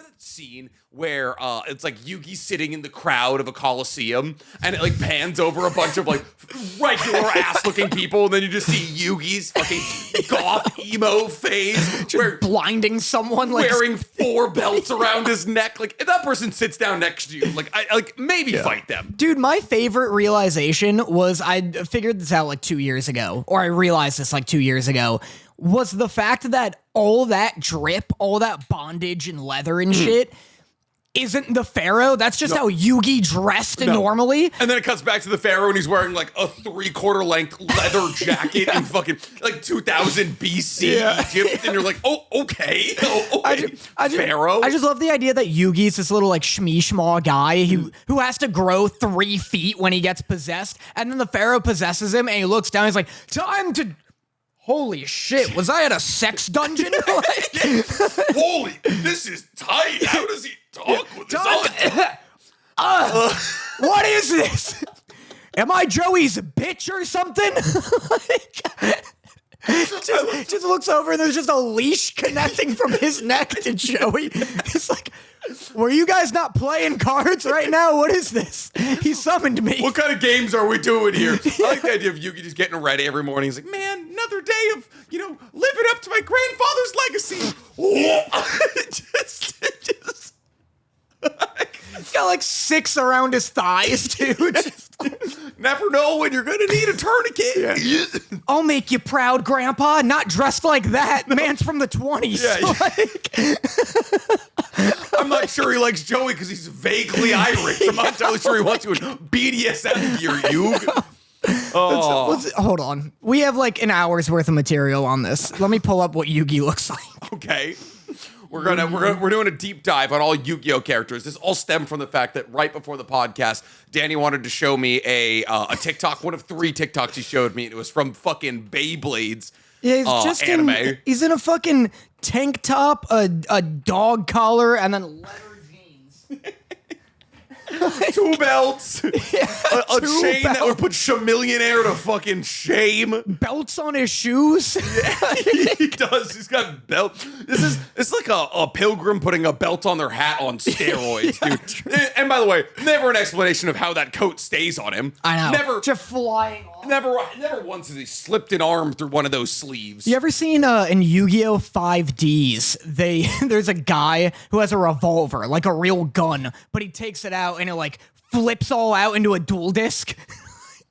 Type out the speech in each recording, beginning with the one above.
remember that scene where it's like Yugi's sitting in the crowd of a coliseum and it like pans over a bunch of like regular ass looking people and then you just see Yugi's fucking goth emo phase blinding someone, like wearing 4 belts around his neck. Like if that person sits down next to you, like maybe fight them. Dude, my favorite realization was I figured this out like 2 years ago, or I realized this like 2 years ago, was the fact that all that drip, all that bondage and leather and shit isn't the Pharaoh. That's just how Yugi dressed normally. And then it cuts back to the Pharaoh and he's wearing like a 3/4 length leather jacket in fucking like 2000 BC Egypt. And you're like, oh, okay. Pharaoh. I just love the idea that Yugi's this little like shmee-shmaw guy who has to grow 3 feet when he gets possessed. And then the Pharaoh possesses him and he looks down and he's like, time to... Holy shit, was I at a sex dungeon? Holy, this is tight. How does he talk with his arm? What is this? Am I Joey's bitch or something? just looks over and there's just a leash connecting from his neck to Joey. It's like, were you guys not playing cards right now? What is this? He summoned me. What kind of games are we doing here? I like the idea of Yugi just getting ready every morning. He's like, man, another day of, living up to my grandfather's legacy. just He's got like 6 around his thighs, dude. Never know when you're gonna need a tourniquet. I'll make you proud, Grandpa. Not dressed like that. Man's from the 20s. I'm not sure he likes Joey because he's vaguely Irish. I'm not entirely sure he wants you in BDSM gear, Yug. Hold on. We have like an hour's worth of material on this. Let me pull up what Yugi looks like. Okay. We're doing a deep dive on all Yu-Gi-Oh characters. This all stemmed from the fact that right before the podcast, Danny wanted to show me a TikTok, one of 3 TikToks he showed me. And it was from fucking Beyblades. Yeah, he's just anime. He's in a fucking tank top, a dog collar, and then leather jeans. 2 belts, a chain that would put Chamillionaire to fucking shame. Belts on his shoes. Yeah, he does. He's got belt. It's like a pilgrim putting a belt on their hat on steroids, dude. And by the way, never an explanation of how that coat stays on him. I know. Never just flying off. Never once has he slipped an arm through one of those sleeves. You ever seen in Yu-Gi-Oh 5Ds, there's a guy who has a revolver, like a real gun, but he takes it out and it like flips all out into a dual disc.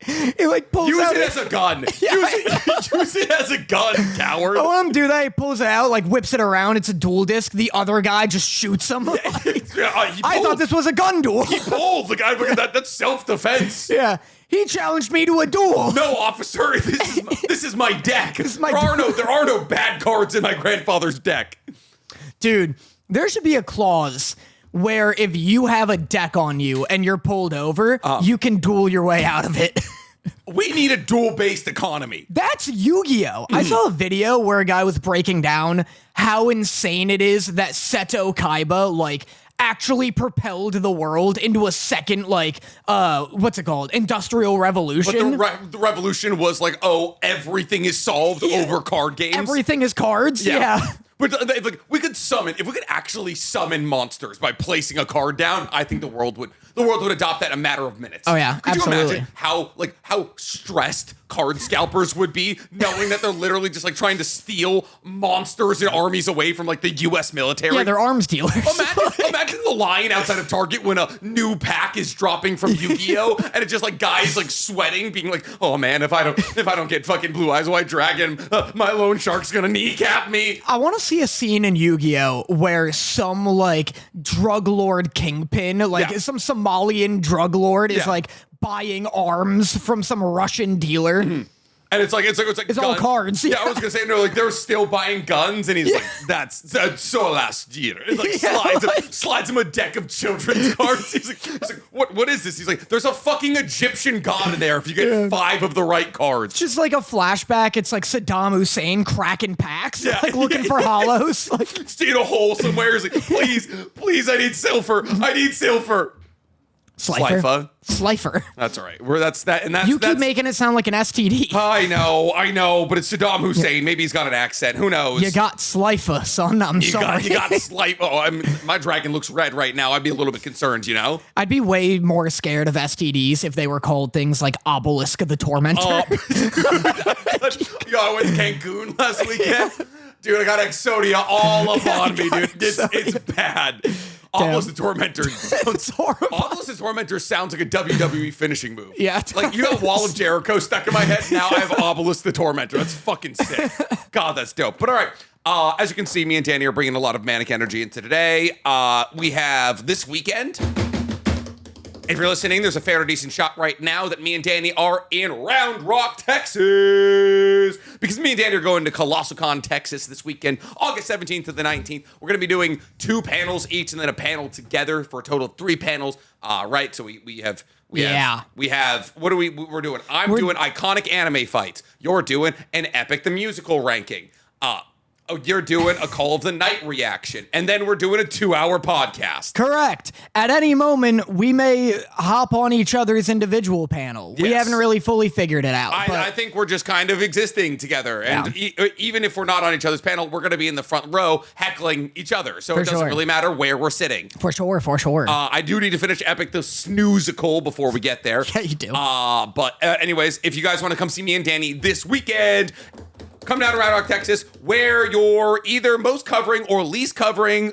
It like pulls out. Use it as a gun. Use it as a gun, coward. I want him to do that. He pulls it out, like whips it around. It's a dual disc. The other guy just shoots him. I thought this was a gun duel. He pulled. The guy, that's self-defense. Yeah. He challenged me to a duel. No, officer, this is my deck. There are no bad cards in my grandfather's deck. Dude, there should be a clause where if you have a deck on you and you're pulled over, you can duel your way out of it. We need a duel-based economy. That's Yu-Gi-Oh! I saw a video where a guy was breaking down how insane it is that Seto Kaiba, like, actually propelled the world into a second, like, what's it called? Industrial revolution. But the revolution was like, oh, everything is solved over card games. Everything is cards? Yeah. But if we could actually summon monsters by placing a card down, I think the world would adopt that in a matter of minutes. Oh yeah, could absolutely. you imagine how stressed card scalpers would be knowing that they're literally just like trying to steal monsters and armies away from like the U.S. military? Yeah, they're arms dealers. Imagine the line outside of Target when a new pack is dropping from Yu-Gi-Oh! And it's just like guys like sweating, being like, "Oh man, if I don't get fucking Blue Eyes White Dragon, my loan shark's gonna kneecap me." I want to see a scene in Yu-Gi-Oh! Where some like drug lord kingpin, like some Somalian drug lord, is like buying arms from some Russian dealer. Mm-hmm. And it's all cards. Yeah, I was gonna say they're still buying guns, and he's like, that's so last year. And like slides him a deck of children's cards. He's like, what is this? He's like, there's a fucking Egyptian god in there if you get 5 of the right cards. It's just like a flashback. It's like Saddam Hussein cracking packs, like looking for hollows. Like, stay in a hole somewhere. He's like, please, I need silver. Slifer. That's all right. That's You keep making it sound like an STD. I know, but it's Saddam Hussein. Maybe he's got an accent. Who knows? You got Slifer, son. I'm sorry. You got Slifer. Oh, my dragon looks red right now. I'd be a little bit concerned, you know? I'd be way more scared of STDs if they were called things like Obelisk the Tormentor. Yo, I went to Cancun last weekend. Dude, I got Exodia all up on me, dude. It's bad. Obelisk the Tormentor. It's horrible. Obelisk the Tormentor sounds like a WWE finishing move. Yeah. Like, you have Wall of Jericho stuck in my head. Now I have Obelisk the Tormentor. That's fucking sick. God, that's dope. But all right. As you can see, me and Danny are bringing a lot of manic energy into today. We have this weekend. If you're listening, there's a fair or decent shot right now that me and Danny are in Round Rock, Texas. Because me and Danny are going to ColossalCon, Texas this weekend, August 17th to the 19th. We're going to be doing 2 panels each and then a panel together for a total of 3 panels. Right? So we have, what are we're doing? I'm doing iconic anime fights. You're doing an Epic the Musical ranking. You're doing a Call of the Night reaction, and then we're doing a 2-hour podcast. Correct. At any moment, we may hop on each other's individual panel. Yes. We haven't really fully figured it out. I think we're just kind of existing together, and even if we're not on each other's panel, we're going to be in the front row heckling each other, so it doesn't really matter where we're sitting. For sure. I do need to finish Epic the Snoozical before we get there. Yeah, you do. But anyways, if you guys want to come see me and Danny this weekend, come down to Round Rock, Texas, where you're either most covering or least covering,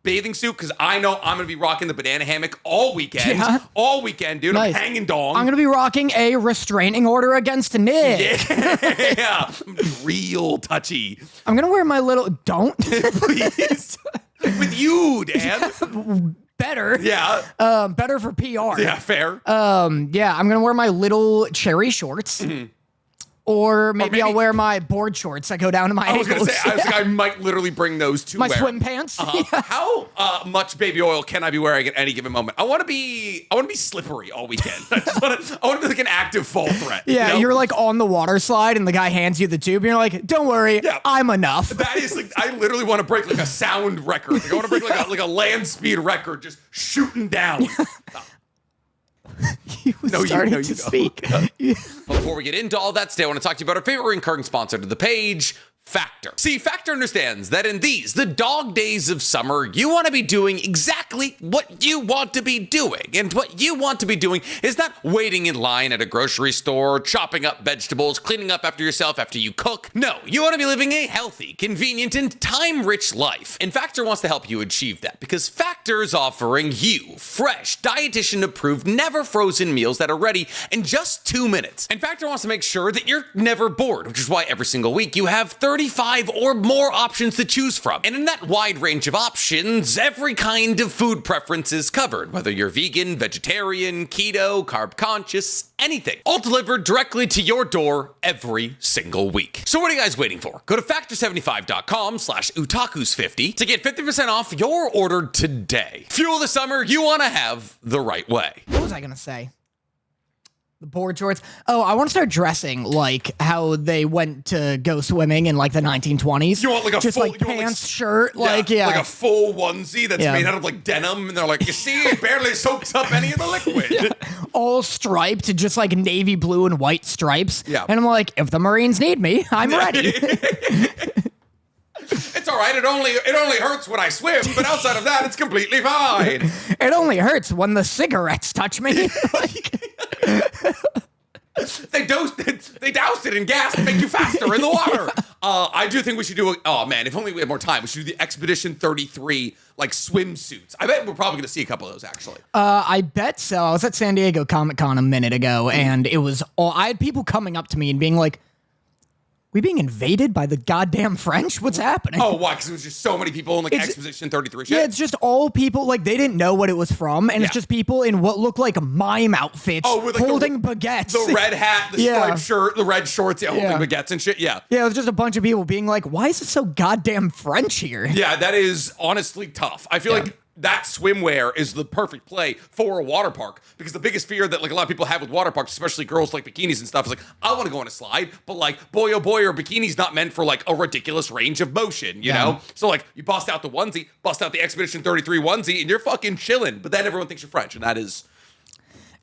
bathing suit, because I know I'm going to be rocking the banana hammock all weekend. Yeah. All weekend, dude. Nice. I'm hanging dong. I'm going to be rocking a restraining order against Nick. Yeah. I'm going to be real touchy. I'm going to wear my little... Don't. Please. With you, Dan. Better. Yeah. Better for PR. Yeah, fair. I'm going to wear my little cherry shorts. Mm-hmm. Or maybe I'll wear my board shorts that go down to my ankles. I was going to say, I might literally bring those to my swim pants. How much baby oil can I be wearing at any given moment? I want to be slippery all weekend. I want to be like an active fall threat. Yeah, you know? You're like on the water slide and the guy hands you the tube and you're like, don't worry, I'm enough. That is like, I literally want to break like a sound record. Like, I want to break like a land speed record, just shooting down. He was starting to speak. Before we get into all that, today I want to talk to you about our favorite recurring sponsor to the page, Factor. See, Factor understands that in these, the dog days of summer, you want to be doing exactly what you want to be doing. And what you want to be doing is not waiting in line at a grocery store, chopping up vegetables, cleaning up after yourself after you cook. No, you want to be living a healthy, convenient, and time-rich life. And Factor wants to help you achieve that because Factor is offering you fresh, dietitian-approved, never-frozen meals that are ready in just 2 minutes. And Factor wants to make sure that you're never bored, which is why every single week you have 35 or more options to choose from. And in that wide range of options, every kind of food preference is covered, whether you're vegan, vegetarian, keto, carb conscious, anything. All delivered directly to your door every single week. So what are you guys waiting for? Go to factor75.com/otakus50 to get 50% off your order today. Fuel the summer you want to have the right way. What was I going to say? The board shorts. Oh, I want to start dressing like how they went to go swimming in like the 1920s. You want like a just full like pants, shirt, like like a full onesie that's made out of like denim, and they're like, you see, it barely soaks up any of the liquid. All striped, just like navy blue and white stripes. Yeah, and I'm like, if the Marines need me, I'm ready. It's all right. It only hurts when I swim, but outside of that, it's completely fine. It only hurts when the cigarettes touch me. They doused it in gas to make you faster in the water. I do think we should do if only we had more time, we should do the Expedition 33 like swimsuits. I bet we're probably going to see a couple of those actually. I bet so. I was at San Diego Comic-Con a minute ago, and it was I had people coming up to me and being like, we being invaded by the goddamn French? What's happening? Oh, why? Because it was just so many people in like Exposition 33 shit? Yeah, it's just all people, like they didn't know what it was from, and it's just people in what look like mime outfits with, like, holding baguettes. The red hat, the striped shirt, the red shorts, holding baguettes and shit, Yeah, it was just a bunch of people being like, why is it so goddamn French here? Yeah, that is honestly tough. I feel like that swimwear is the perfect play for a water park, because the biggest fear that like a lot of people have with water parks, especially girls like bikinis and stuff, is like, I want to go on a slide, but like, boy oh boy, are bikinis not meant for like a ridiculous range of motion, you know? So like, you bust out the onesie, bust out the Expedition 33 onesie, and you're fucking chilling. But then everyone thinks you're French, and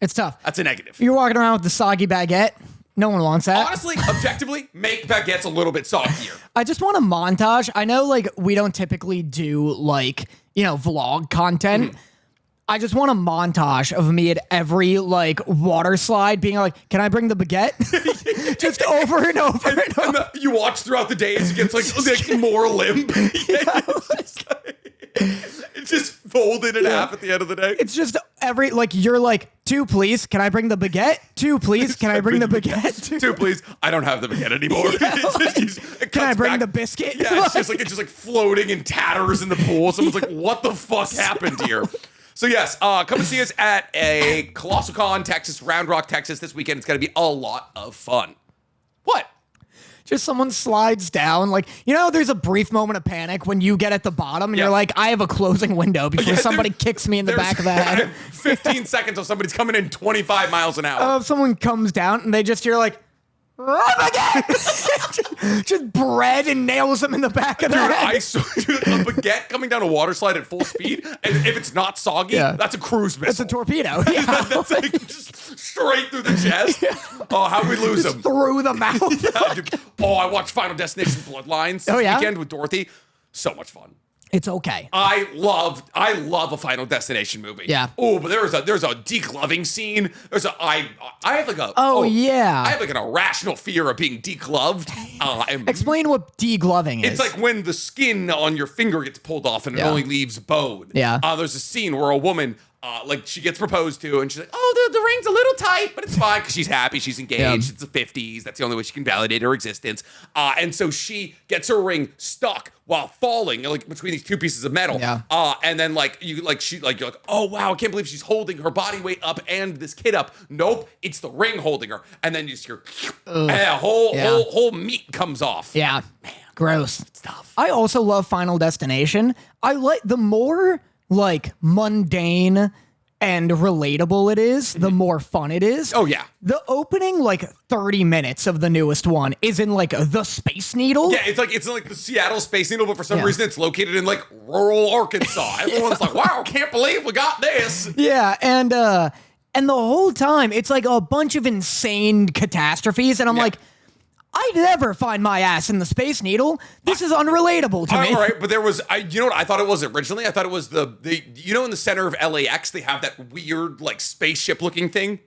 it's tough. That's a negative. You're walking around with the soggy baguette. No one wants that. Honestly, objectively, make baguettes a little bit soggier. I just want a montage. I know, like, we don't typically do, like, you know, vlog content. I just want a montage of me at every, like, water slide being like, can I bring the baguette? Just over and over and over. And you watch throughout the day as it gets, like more limp. It's just folded in half at the end of the day. It's just every, like, you're like, 2, please. Can I bring the baguette? 2, please. Can I bring the baguette? 2, please. I don't have the baguette anymore. Can I bring the biscuit? Yeah, it's just like floating in tatters in the pool. Someone's like, what the fuck happened here? So yes, come and see us at a Colossal Con, Texas, Round Rock, Texas this weekend. It's going to be a lot of fun. What? Just someone slides down. Like, you know, there's a brief moment of panic when you get at the bottom and you're like, I have a closing window before somebody kicks me in the back of the head. 15 seconds of somebody's coming in 25 miles an hour. If someone comes down and they just, you're like, just bread and nails them in the back of the head. I saw a baguette coming down a water slide at full speed, and if it's not soggy, that's a cruise missile. It's a torpedo. Yeah. That's like just straight through the chest. Oh, how'd we lose him? Through the mouth. Oh, I watched Final Destination Bloodlines this weekend with Dorothy. So much fun. It's okay. I love a Final Destination movie. Yeah. Oh, but there's a decloving scene. I have like a I have like an irrational fear of being decloved. Explain what degloving is. It's like when the skin on your finger gets pulled off and it only leaves bone. Yeah. There's a scene where a woman like she gets proposed to and she's like, oh, the ring's a little tight, but it's fine because she's happy, she's engaged. It's the 50s. That's the only way she can validate her existence. And so she gets her ring stuck while falling like between these two pieces of metal. Yeah. And then you're like, oh wow, I can't believe she's holding her body weight up and this kid up. Nope, it's the ring holding her. And then you just hear, and a whole meat comes off. Yeah. Man, gross stuff. I also love Final Destination. I like the more like mundane and relatable it is, the more fun it is. Oh yeah. The opening like 30 minutes of the newest one is in like the Space Needle. Yeah, it's like the Seattle Space Needle, but for some reason it's located in like rural Arkansas. Everyone's like, wow, can't believe we got this. Yeah, and the whole time it's like a bunch of insane catastrophes, and I'm like, I never find my ass in the Space Needle. This is unrelatable to me. All right, but there was, you know what I thought it was originally? I thought it was the you know, in the center of LAX, they have that weird, like, spaceship looking thing.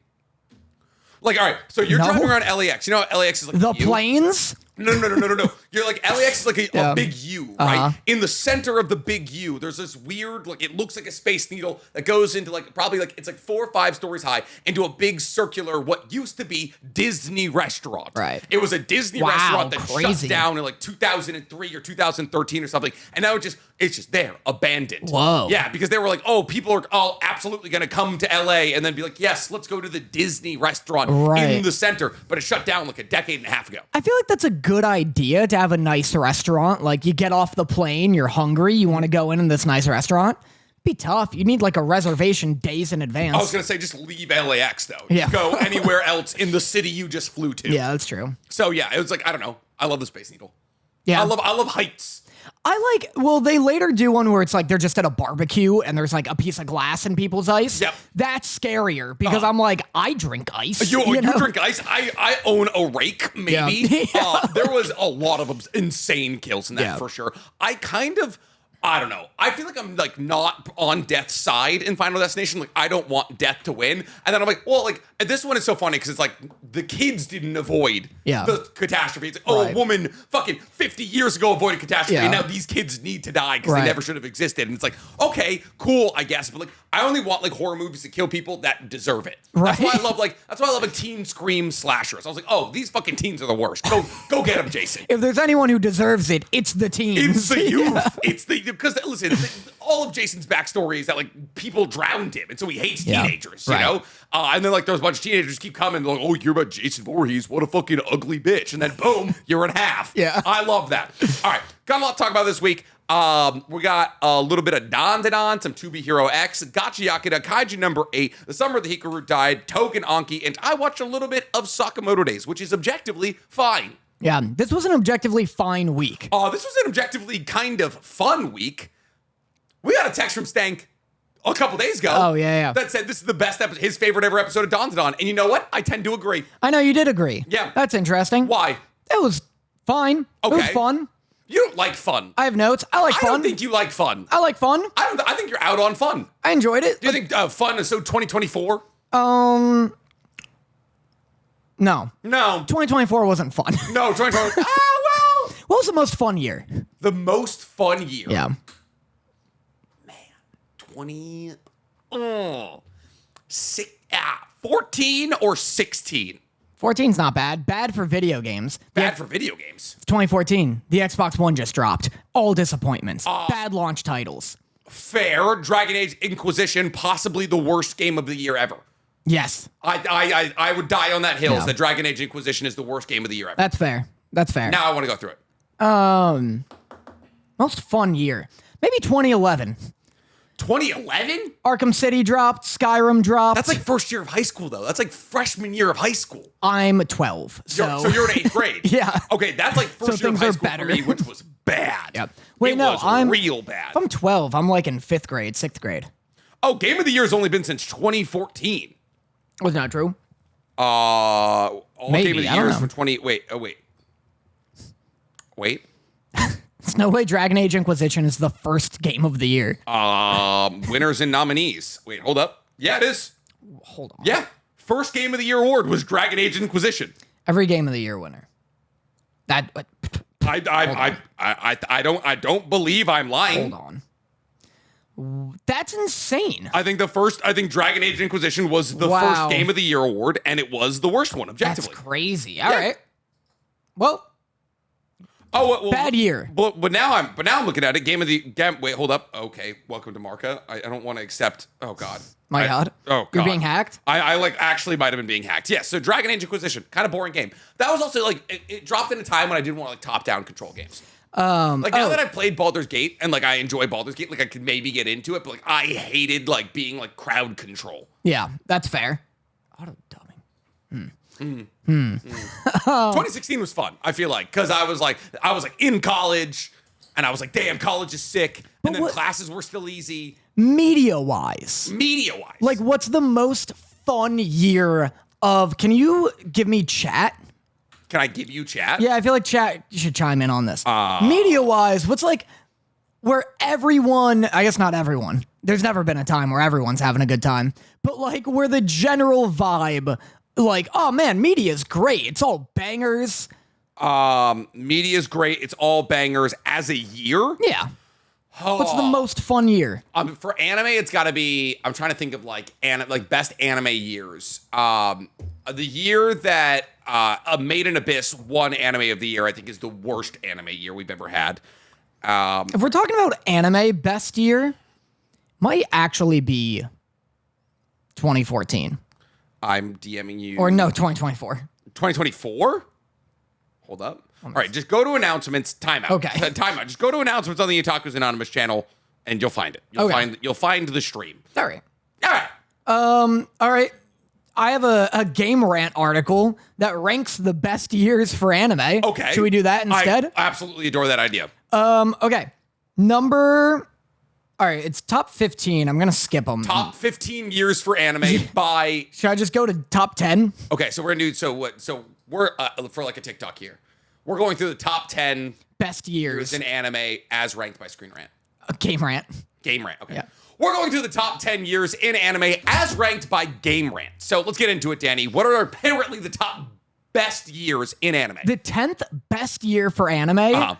Like, all right, so you're driving around LAX. You know how LAX is like the planes? No. You're like, LAX is like a big U, right? In the center of the big U, there's this weird, like, it looks like a Space Needle that goes into like, probably like, it's like 4 or 5 stories high into a big circular, what used to be Disney restaurant. Right. It was a Disney restaurant that shut down in like 2003 or 2013 or something. And now it's just there, abandoned. Whoa. Yeah, because they were like, oh, people are all absolutely going to come to LA and then be like, yes, let's go to the Disney restaurant in the center. But it shut down like a decade and a half ago. I feel like that's a good idea to have a nice restaurant. Like, you get off the plane, you're hungry, you want to go in this nice restaurant. Be tough. You need like a reservation days in advance. I was gonna say just leave LAX though. Yeah. Go anywhere else in the city you just flew to. Yeah, that's true. So yeah, it was like, I don't know. I love the Space Needle. Yeah. I love heights. They later do one where it's like they're just at a barbecue and there's like a piece of glass in people's ice. Yep. That's scarier because I'm like, I drink ice. You drink ice? I own a rake, maybe. Yeah. There was a lot of insane kills in that for sure. I don't know. I feel like I'm like not on death's side in Final Destination. Like, I don't want death to win. And then I'm like, well, like, this one is so funny because it's like the kids didn't avoid the catastrophe. It's like, a woman fucking 50 years ago avoided catastrophe, and now these kids need to die because they never should have existed. And it's like, okay, cool, I guess. But like, I only want like horror movies to kill people that deserve it. That's why I love a teen Scream slashers. I was like, oh, these fucking teens are the worst. Go get them, Jason. If there's anyone who deserves it, it's the teens. It's the youth. It's because listen, all of Jason's backstory is that like people drowned him, and so he hates teenagers, you know. And then like there's a bunch of teenagers keep coming, like, oh, you're about Jason Voorhees, what a fucking ugly bitch, and then boom, you're in half. Yeah, I love that. All right, got a lot to talk about this week. We got a little bit of Dandadan, some 2B Hero X, Gachiakuta, Kaiju number 8, The Summer the Hikaru Died, Tougen, Anki, and I watched a little bit of Sakamoto Days, which is objectively fine. Yeah, this was an objectively fine week. This was an objectively kind of fun week. We got a text from Stank a couple days ago. Oh, yeah. That said this is the best episode, his favorite ever episode of Dandadan. And you know what? I tend to agree. I know you did agree. Yeah. That's interesting. Why? It was fine. Okay. It was fun. You don't like fun. I have notes. I like fun. I don't think you like fun. I like fun. I think you're out on fun. I enjoyed it. Do you think fun is so 2024? No. No. 2024 wasn't fun. No, 2024. Well. What was the most fun year? The most fun year. Yeah. Man, 14 or 16? 14's not bad. Bad for video games. Bad for video games. 2014, the Xbox One just dropped. All disappointments. Bad launch titles. Fair. Dragon Age Inquisition, possibly the worst game of the year ever. Yes. I would die on that hill. Yeah. That Dragon Age Inquisition is the worst game of the year ever. That's fair. That's fair. Now I want to go through it. Most fun year. Maybe 2011. 2011? Arkham City dropped. Skyrim dropped. That's like first year of high school, though. That's like freshman year of high school. I'm 12. So you're in 8th grade. Yeah. Okay, that's like first year of things high are school better. for me, which was bad. Yep. Wait, no, I'm real bad. If I'm 12, I'm like in 5th grade, 6th grade. Oh, Game of the Year has only been since 2014. Was not true. All Maybe, Game of the I don't Years know. from 20. Wait. There's no way Dragon Age Inquisition is the first game of the year. Winners and nominees. Wait, hold up. Yeah, it is. Hold on. Yeah. First Game of the Year award was Dragon Age Inquisition. Every game of the year winner. That. I don't believe I'm lying. Hold on. That's insane. I think Dragon Age Inquisition was the Wow. first Game of the Year award, and it was the worst one, objectively. That's crazy. All right. Well, well, bad year. But now I'm looking at it. Wait, hold up. Okay, welcome to Marca. I don't want to accept. Oh God. My God. Oh God. You're being hacked? I like actually might have been being hacked. Yes. So Dragon Age Inquisition, kind of boring game. That was also like it dropped in a time when I didn't want like top-down control games. Now that I've played Baldur's Gate and like I enjoy Baldur's Gate, like I could maybe get into it, but like I hated like being like crowd control. Yeah, that's fair. Auto dubbing. 2016 was fun, I feel like, because I was like in college and I was like, damn, college is sick. And then classes were still easy. Media-wise. Like, what's the most fun year of... Can you give me chat? Can I give you chat? Yeah, I feel like chat should chime in on this. Media-wise, what's like... Where everyone... I guess not everyone. There's never been a time where everyone's having a good time. But, like, where the general vibe... Like, oh, man, media's great. It's all bangers. Media's great. It's all bangers as a year. Yeah. What's the most fun year? For anime, it's got to be. I'm trying to think of like best anime years. The year that Made in Abyss won Anime of the Year, I think, is the worst anime year we've ever had. If we're talking about anime best year, might actually be 2014. I'm DMing you. Or no, 2024. 2024? Hold up. All right, just go to announcements. Timeout. Okay. Timeout. Just go to announcements on the Otakus Anonymous channel, and you'll find it. You'll find the stream. All right. All right. All right. I have a Game Rant article that ranks the best years for anime. Okay. Should we do that instead? I absolutely adore that idea. Okay. All right, it's top 15. I'm going to skip them. Top 15 years for anime by... Should I just go to top 10? Okay, so we're going to do... So we're, for like a TikTok here, we're going through the top 10... Best years in anime as ranked by Screen Rant. Game Rant. Game Rant, okay. Yeah. We're going through the top 10 years in anime as ranked by Game Rant. So let's get into it, Danny. What are apparently the top best years in anime? The 10th best year for anime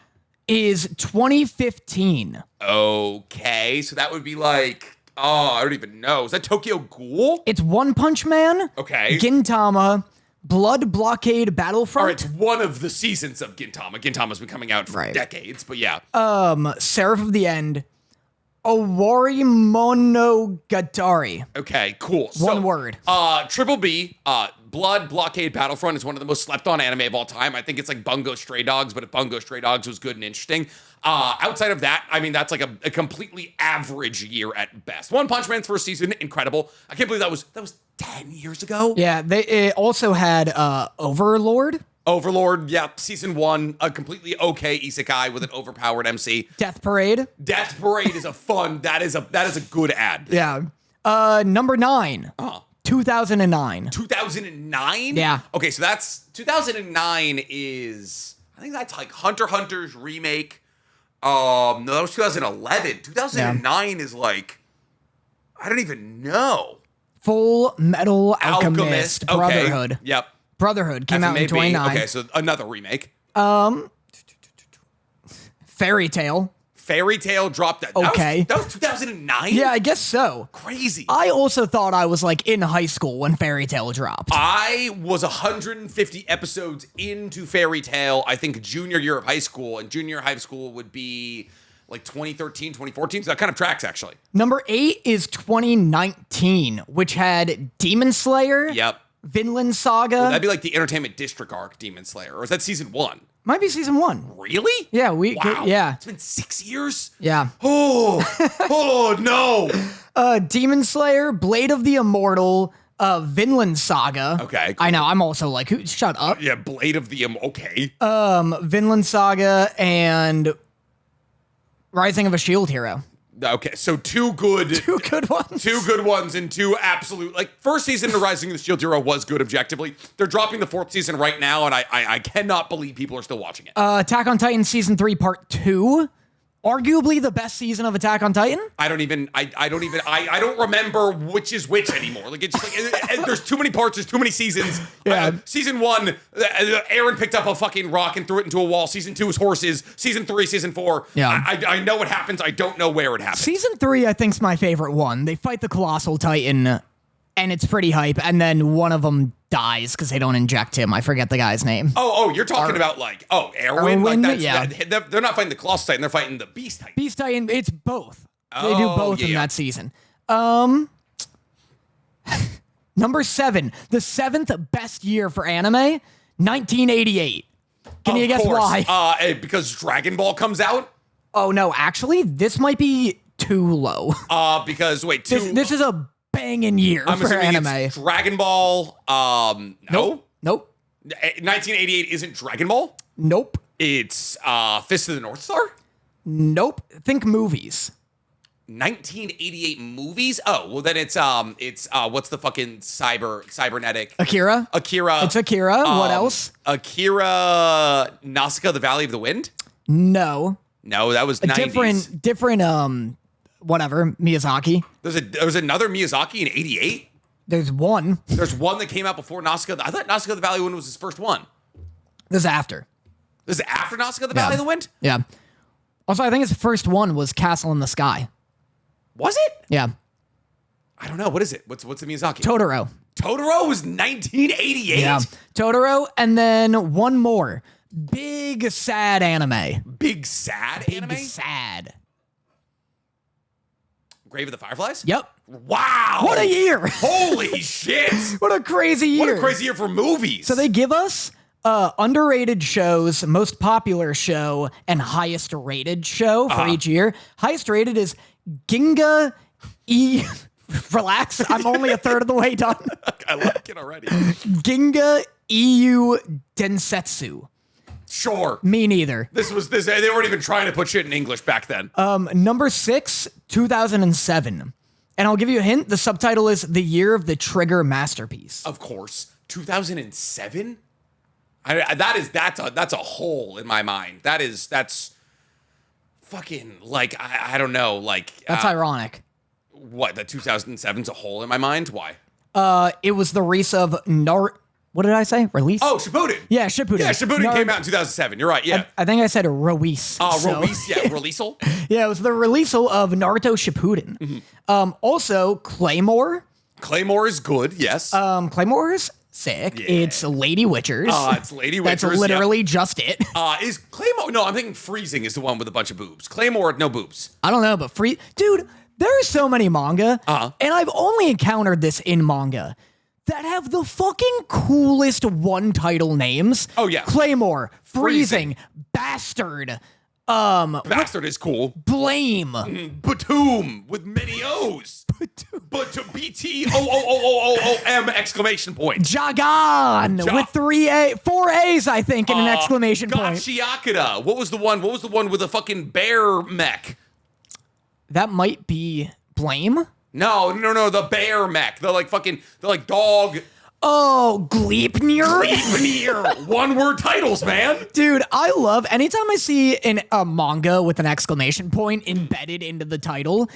is 2015. Okay, so that would be like, I don't even know. Is that Tokyo Ghoul? It's One Punch Man. Okay. Gintama. Blood Blockade Battlefront. All right, it's one of the seasons of Gintama. Gintama's been coming out for decades, but yeah. Seraph of the End. Owari Monogatari. Okay, cool. One word. Triple B, Blood Blockade Battlefront is one of the most slept on anime of all time. I think it's like Bungo Stray Dogs, but if Bungo Stray Dogs was good and interesting. Outside of that, I mean, that's like a completely average year at best. One Punch Man's first season, incredible. I can't believe that was 10 years ago. Yeah, it also had Overlord. Overlord, yep. Season 1, a completely okay isekai with an overpowered MC. Death Parade. Death Parade is that is a good ad. Yeah. Number 9. 2009. 2009? Yeah. Okay, so that's 2009 is I think that's like Hunter x Hunter's remake. No, that was 2011. 2009 is like I don't even know. Full Metal Alchemist Brotherhood. Okay. Yep. Brotherhood came out in 29. Okay, so another remake. Fairy Tail. Fairy Tail dropped that. Okay. That was 2009? Yeah, I guess so. Crazy. I also thought I was like in high school when Fairy Tail dropped. I was 150 episodes into Fairy Tail, I think junior year of high school, and junior high school would be like 2013, 2014, so that kind of tracks actually. Number 8 is 2019, which had Demon Slayer. Yep. Vinland Saga. That'd be like the Entertainment District arc, Demon Slayer, or is that season 1? Might be season 1. Really? Yeah, Wow. yeah. It's been 6 years? Yeah. Oh no. Demon Slayer, Blade of the Immortal, Vinland Saga. Okay, cool. I know, I'm also like, shut up. Yeah, Blade of the okay. Vinland Saga and Rising of a Shield Hero. Okay, so two good ones. Two good ones and two absolute, like, first season of Rising of the Shield Hero was good objectively. They're dropping the 4th season right now, and I cannot believe people are still watching it. Attack on Titan Season 3 Part 2. Arguably the best season of Attack on Titan. I don't remember which is which anymore. Like, it's just like, there's too many parts, there's too many seasons. Yeah. Season 1, Aaron picked up a fucking rock and threw it into a wall. Season 2 is horses. Season 3, season 4. Yeah. I know what happens. I don't know where it happens. Season 3, I think, is my favorite one. They fight the Colossal Titan, and it's pretty hype, and then one of them dies because they don't inject him. I forget the guy's name. Oh, you're talking about like, Erwin? Like that's, yeah. They're not fighting the Colossal Titan, they're fighting the Beast Titan. Beast Titan, it's both. They do both in that season. Number 7, the 7th best year for anime, 1988. Can you guess why? Because Dragon Ball comes out? Oh, no, actually, this might be too low. Because, wait, this is a banging year I'm for assuming anime. it's Dragon Ball, no? Nope. 1988 isn't Dragon Ball? Nope. It's Fist of the North Star? Nope. Think movies. 1988 movies? Oh, well then it's what's the fucking cybernetic? Akira. It's Akira. What else? Akira Nausicaa, the Valley of the Wind? No, that was 90s. Different whatever, Miyazaki. There's another Miyazaki in 88? There's one. There's one that came out before Nausicaa. I thought Nausicaa the Valley of the Wind was his first one. This is after. This is after Nausicaa the Valley of the Wind? Yeah. Also, I think his first one was Castle in the Sky. Was it? Yeah. I don't know. What is it? What's the Miyazaki? Totoro. Totoro was 1988? Yeah. Totoro, and then one more. Big sad anime. Big sad anime? Big sad. Grave of the Fireflies? Yep. Wow. What a year. Holy shit. What a crazy year. What a crazy year for movies. So they give us underrated shows, most popular show, and highest rated show for each year. Highest rated is Ginga Relax. I'm only a third of the way done. I like it already. Ginga EU Densetsu. Sure. Me neither. They weren't even trying to put shit in English back then. Number 6, 2007. And I'll give you a hint. The subtitle is The Year of the Trigger Masterpiece. Of course. 2007? That's a hole in my mind. That's fucking like, I don't know, like. That's ironic. What, the 2007's a hole in my mind? Why? It was the release of what did I say? Release? Oh, Shippuden. Yeah, Shippuden. Yeah, Shippuden came out in 2007. You're right, yeah. I think I said release. Release, yeah, releasal. Yeah, it was the release of Naruto Shippuden. Also, Claymore. Claymore is good, yes. Claymore is Sick. Yeah. It's Lady Witchers. It's Lady Witchers. That's literally just it. Is Claymore? No, I'm thinking Freezing is the one with a bunch of boobs. Claymore, no boobs. I don't know, but dude, there are so many manga, and I've only encountered this in manga that have the fucking coolest one-title names. Oh, yeah. Claymore, Freezing, Bastard, Bastard is cool. Blame. Batum with many O's. But to BTOOOOOM exclamation point. Jagan with 4 A's, I think, and an exclamation point. Gachiakuta. What was the one? What was the one with a fucking bear mech? That might be Blame. No, the bear mech. The like dog. Oh, Gleipnir? Gleipnir. One-word titles, man. Dude, I love anytime I see a manga with an exclamation point embedded into the title.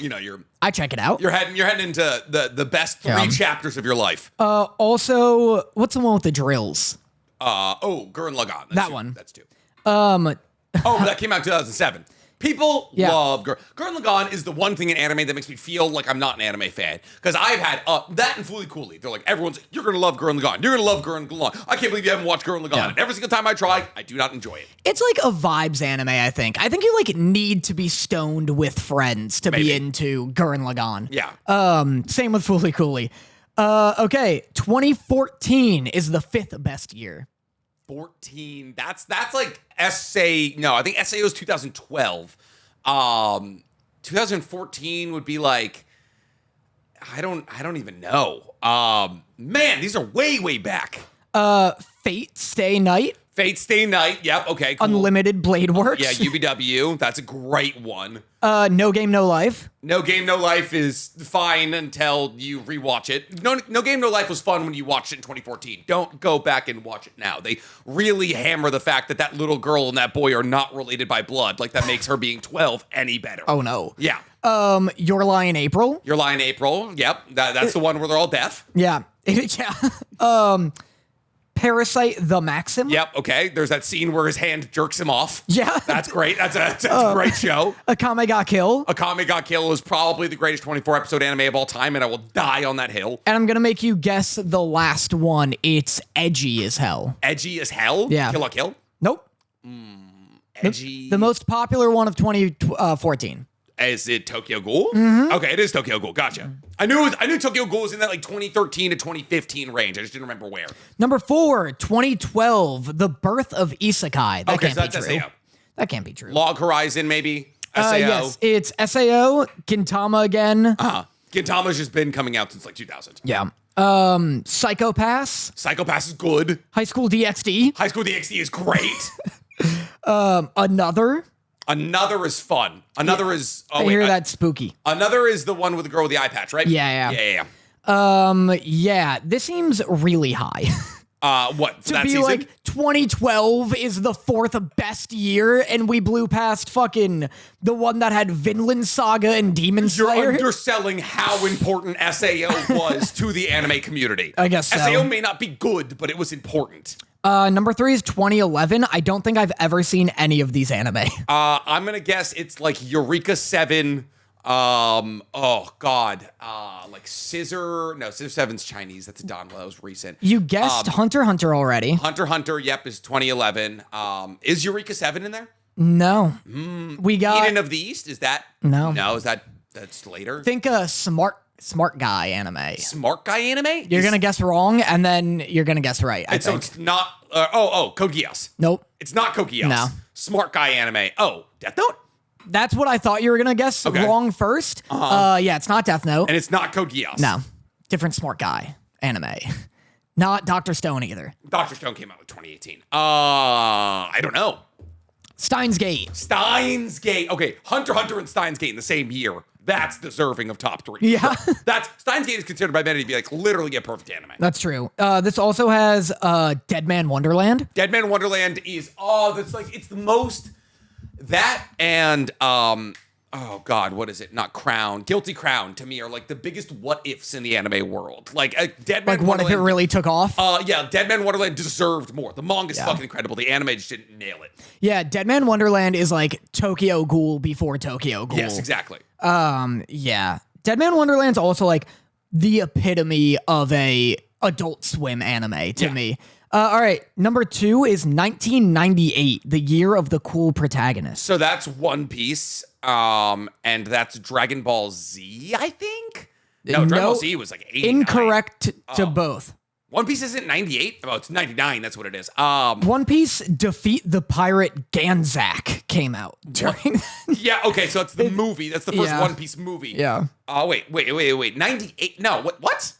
I check it out. You're heading into the best 3 chapters of your life. Also, what's the one with the drills? Gurren Lagann. That one. That's 2. That came out in 2007. People love Gurren Lagann is the one thing in anime that makes me feel like I'm not an anime fan. Because I've had that and Fooly Cooly. They're like, everyone's like, you're going to love Gurren Lagann. You're going to love Gurren Lagann. I can't believe you haven't watched Gurren Lagann. Yeah. And every single time I try, I do not enjoy it. It's like a vibes anime, I think. I think you need to be stoned with friends to be into Gurren Lagann. Yeah. Same with Fooly Cooly. Okay, 2014 is the 5th best year. 14. That's like SA. No, I think SAO is 2012. 2014 would be like, I don't even know. Man, these are way back. Fate Stay Night. Fate Stay Night. Yep. Okay. Cool. Unlimited Blade Works. Yeah. UBW. That's a great one. No Game No Life. No Game No Life is fine until you rewatch it. No Game No Life was fun when you watched it in 2014. Don't go back and watch it now. They really hammer the fact that little girl and that boy are not related by blood. Like that makes her being 12 any better. Oh no. Yeah. Your Lie in April. Your Lie in April. Yep. That's the one where they're all deaf. Yeah. Yeah. Parasite the Maxim. Yep, okay. There's that scene where his hand jerks him off. Yeah. That's great. That's a great show. Akame ga Kill. Akame ga Kill is probably the greatest 24-episode anime of all time, and I will die on that hill. And I'm going to make you guess the last one. It's edgy as hell. Edgy as hell? Yeah. Kill la Kill? Nope. Edgy. The most popular one of 2014. Is it Tokyo Ghoul? Mm-hmm. Okay, it is Tokyo Ghoul. Gotcha. I knew Tokyo Ghoul was in that 2013 to 2015 range. I just didn't remember where. Number 4, 2012, The Birth of Isekai. That can't be true. SAO. That can't be true. Log Horizon, maybe? SAO? Yes, it's SAO, Gintama again. Gintama's just been coming out since 2000. Yeah. Psychopass. Psychopass is good. High School DxD. High School DxD is great. Another is fun. Another is... I hear that's spooky. Another is the one with the girl with the eye patch, right? Yeah. Yeah, this seems really high. What? To be season? 2012 is the 4th best year, and we blew past fucking the one that had Vinland Saga and Demon Slayer. You're underselling how important SAO was to the anime community. I guess so. SAO may not be good, but it was important. Number 3 is 2011. I don't think I've ever seen any of these anime. I'm gonna guess it's like Eureka 7. Oh God. Like Scissor. No, Scissor 7's Chinese. That's a Don. That was recent. You guessed Hunter x Hunter already. Hunter x Hunter. Yep, is 2011. Is Eureka 7 in there? No. We got Eden of the East. Is that? No. No. That's later? Think a smart guy anime. Smart guy anime? You're gonna guess wrong, and then you're gonna guess right. I think. So it's not. Code Geass. Nope. It's not Code Geass. No. Smart guy anime. Oh, Death Note. That's what I thought you were gonna guess wrong first. Yeah, it's not Death Note. And it's not Code Geass. No. Different smart guy anime. Not Dr. Stone either. Dr. Stone came out in 2018. I don't know. Steins Gate. Steins Gate. Okay, Hunter x Hunter and Steins Gate in the same year. That's deserving of top 3. Yeah. Steins Gate is considered by many to be literally a perfect anime. That's true. This also has Dead Man Wonderland. Dead Man Wonderland is it's the most that and oh God, what is it? Not Crown. Guilty Crown to me are the biggest what ifs in the anime world. Dead Man Wonderland. What if it really took off? Yeah, Dead Man Wonderland deserved more. The manga's fucking incredible. The anime just didn't nail it. Yeah, Dead Man Wonderland is like Tokyo Ghoul before Tokyo Ghoul. Yes, exactly. Yeah. Dead Man Wonderland's also the epitome of a Adult Swim anime to me. All right, number 2 is 1998, the year of the cool protagonist. So that's One Piece, and that's Dragon Ball Z, I think? No, Dragon Ball Z was like 89. Incorrect to both. One Piece isn't 98? Oh, it's 99, that's what it is. One Piece Defeat the Pirate Ganzak came out during... Yeah, okay, so that's the movie. That's the first One Piece movie. Yeah. Oh, wait. 98? No, what?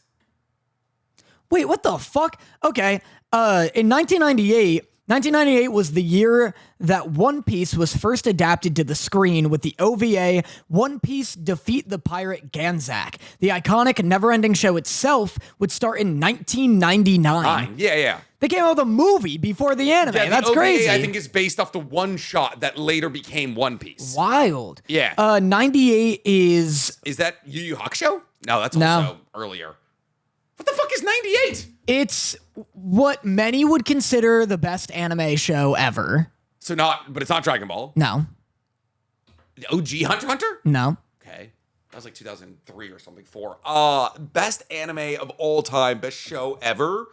Wait, what the fuck? Okay, in 1998 was the year that One Piece was first adapted to the screen with the OVA One Piece Defeat the Pirate Ganzak. The iconic never-ending show itself would start in 1999. Yeah. They came out with a movie before the anime. Yeah, That's the OVA, crazy. I think is based off the one shot that later became One Piece. Wild. Yeah. 98 is... Is that Yu Yu Hakusho? No, that's also earlier. What the fuck is 98? It's what many would consider the best anime show ever. But it's not Dragon Ball. No. The OG Hunter x Hunter? No. Okay. That was like 2003 or something, 4. Best anime of all time, best show ever.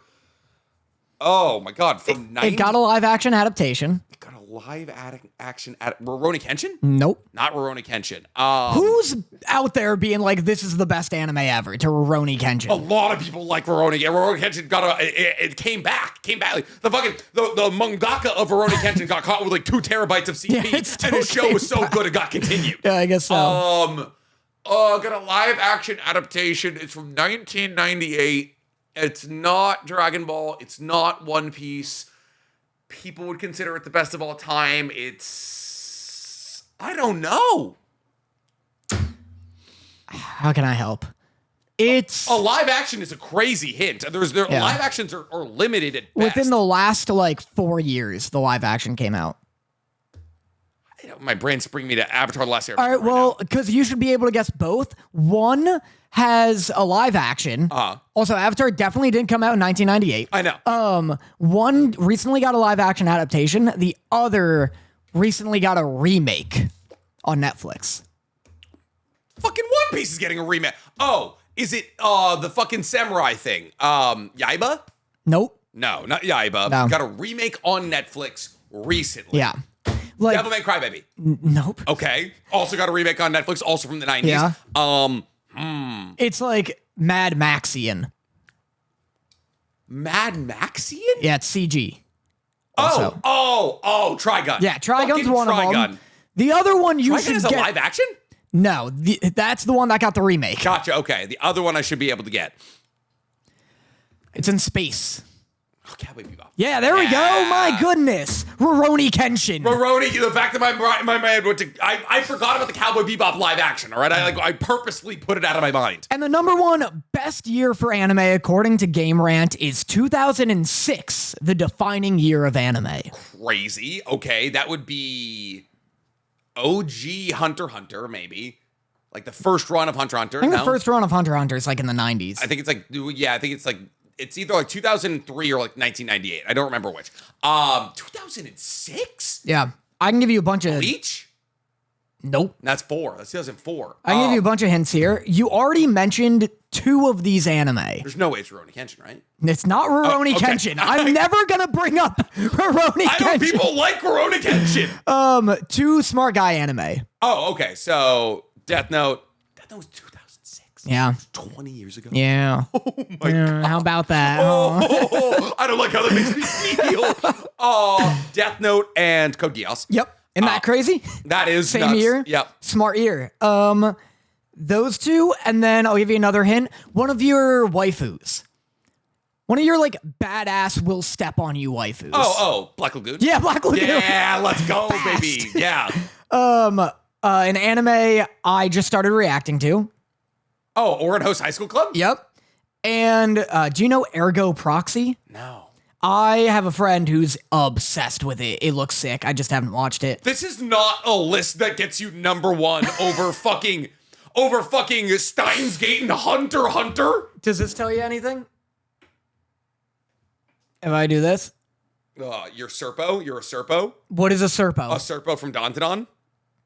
Oh my god, from 90. It got a live action adaptation. It got a live action Rurouni Kenshin? Nope. Not Rurouni Kenshin. Who's out there being like, this is the best anime ever to Rurouni Kenshin? A lot of people like Rurouni. Rurouni Kenshin it came back. Like, the mangaka of Rurouni Kenshin got caught with like 2 terabytes of CP, and his show was so good it got continued. Yeah, I guess so. Got a live action adaptation. It's from 1998. It's not Dragon Ball. It's not One Piece. People would consider it the best of all time. I don't know. How can I help? It's a live action is a crazy hint. Live actions are limited at best. Within the last like 4 years, the live action came out. My brain's bringing me to Avatar: The Last Airbender. All right, well, because you should be able to guess both. One has a live action. Also, Avatar definitely didn't come out in 1998. I know. One recently got a live action adaptation. The other recently got a remake on Netflix. Fucking One Piece is getting a remake. Oh, is it the fucking samurai thing? Yaiba? Nope. No, not Yaiba. No. Got a remake on Netflix recently. Yeah. Like, Devilman Crybaby. Nope. Okay. Also got a remake on Netflix, also from the 90s. Yeah. It's like Mad Maxian. Mad Maxian? Yeah, it's CG. Also. Oh, Trigun. Yeah, Trigun's Fucking one Trigun. of them. The other one you Trigun should is get. a live action? No, that's the one that got the remake. Gotcha, okay. The other one I should be able to get. It's in space. Oh, Cowboy Bebop. Yeah, there we go. My goodness. Rurouni Kenshin. The fact that my mind went to... I forgot about the Cowboy Bebop live action, all right? I purposely put it out of my mind. And the number one best year for anime, according to Game Rant, is 2006, the defining year of anime. Crazy. Okay, that would be OG Hunter x Hunter, maybe. Like the first run of Hunter x Hunter. I think the first run of Hunter x Hunter is like in the 90s. I think it's like... Yeah, I think it's like... It's either like 2003 or like 1998. I don't remember which. 2006? Yeah. I can give you a bunch of... Bleach? Nope. That's 4. That's 2004. I can give you a bunch of hints here. You already mentioned 2 of these anime. There's no way it's Rurouni Kenshin, right? It's not Rurouni Kenshin. I'm never going to bring up Rurouni Kenshin. I know people like Rurouni Kenshin. 2 smart guy anime. Oh, okay. So Death Note. Death Note was 2006. Yeah. 20 years ago. Yeah. Oh my God. How about that? I don't like how that makes me feel. Death Note and Code Geass. Yep. Isn't that crazy? That is Same nuts. year? Yep. Smart year. Those 2, and then I'll give you another hint. One of your waifus. One of your, like, badass will step on you waifus. Oh, Black Lagoon? Yeah, Black Lagoon. Yeah, let's go, baby. Yeah. An anime I just started reacting to. Oh, Orin Host High School Club? Yep. And do you know Ergo Proxy? No. I have a friend who's obsessed with it. It looks sick. I just haven't watched it. This is not a list that gets you number 1 over fucking Steins Gate and Hunter x Hunter. Does this tell you anything? If I do this? You're Serpo? You're a Serpo? What is a Serpo? A Serpo from Dandadan?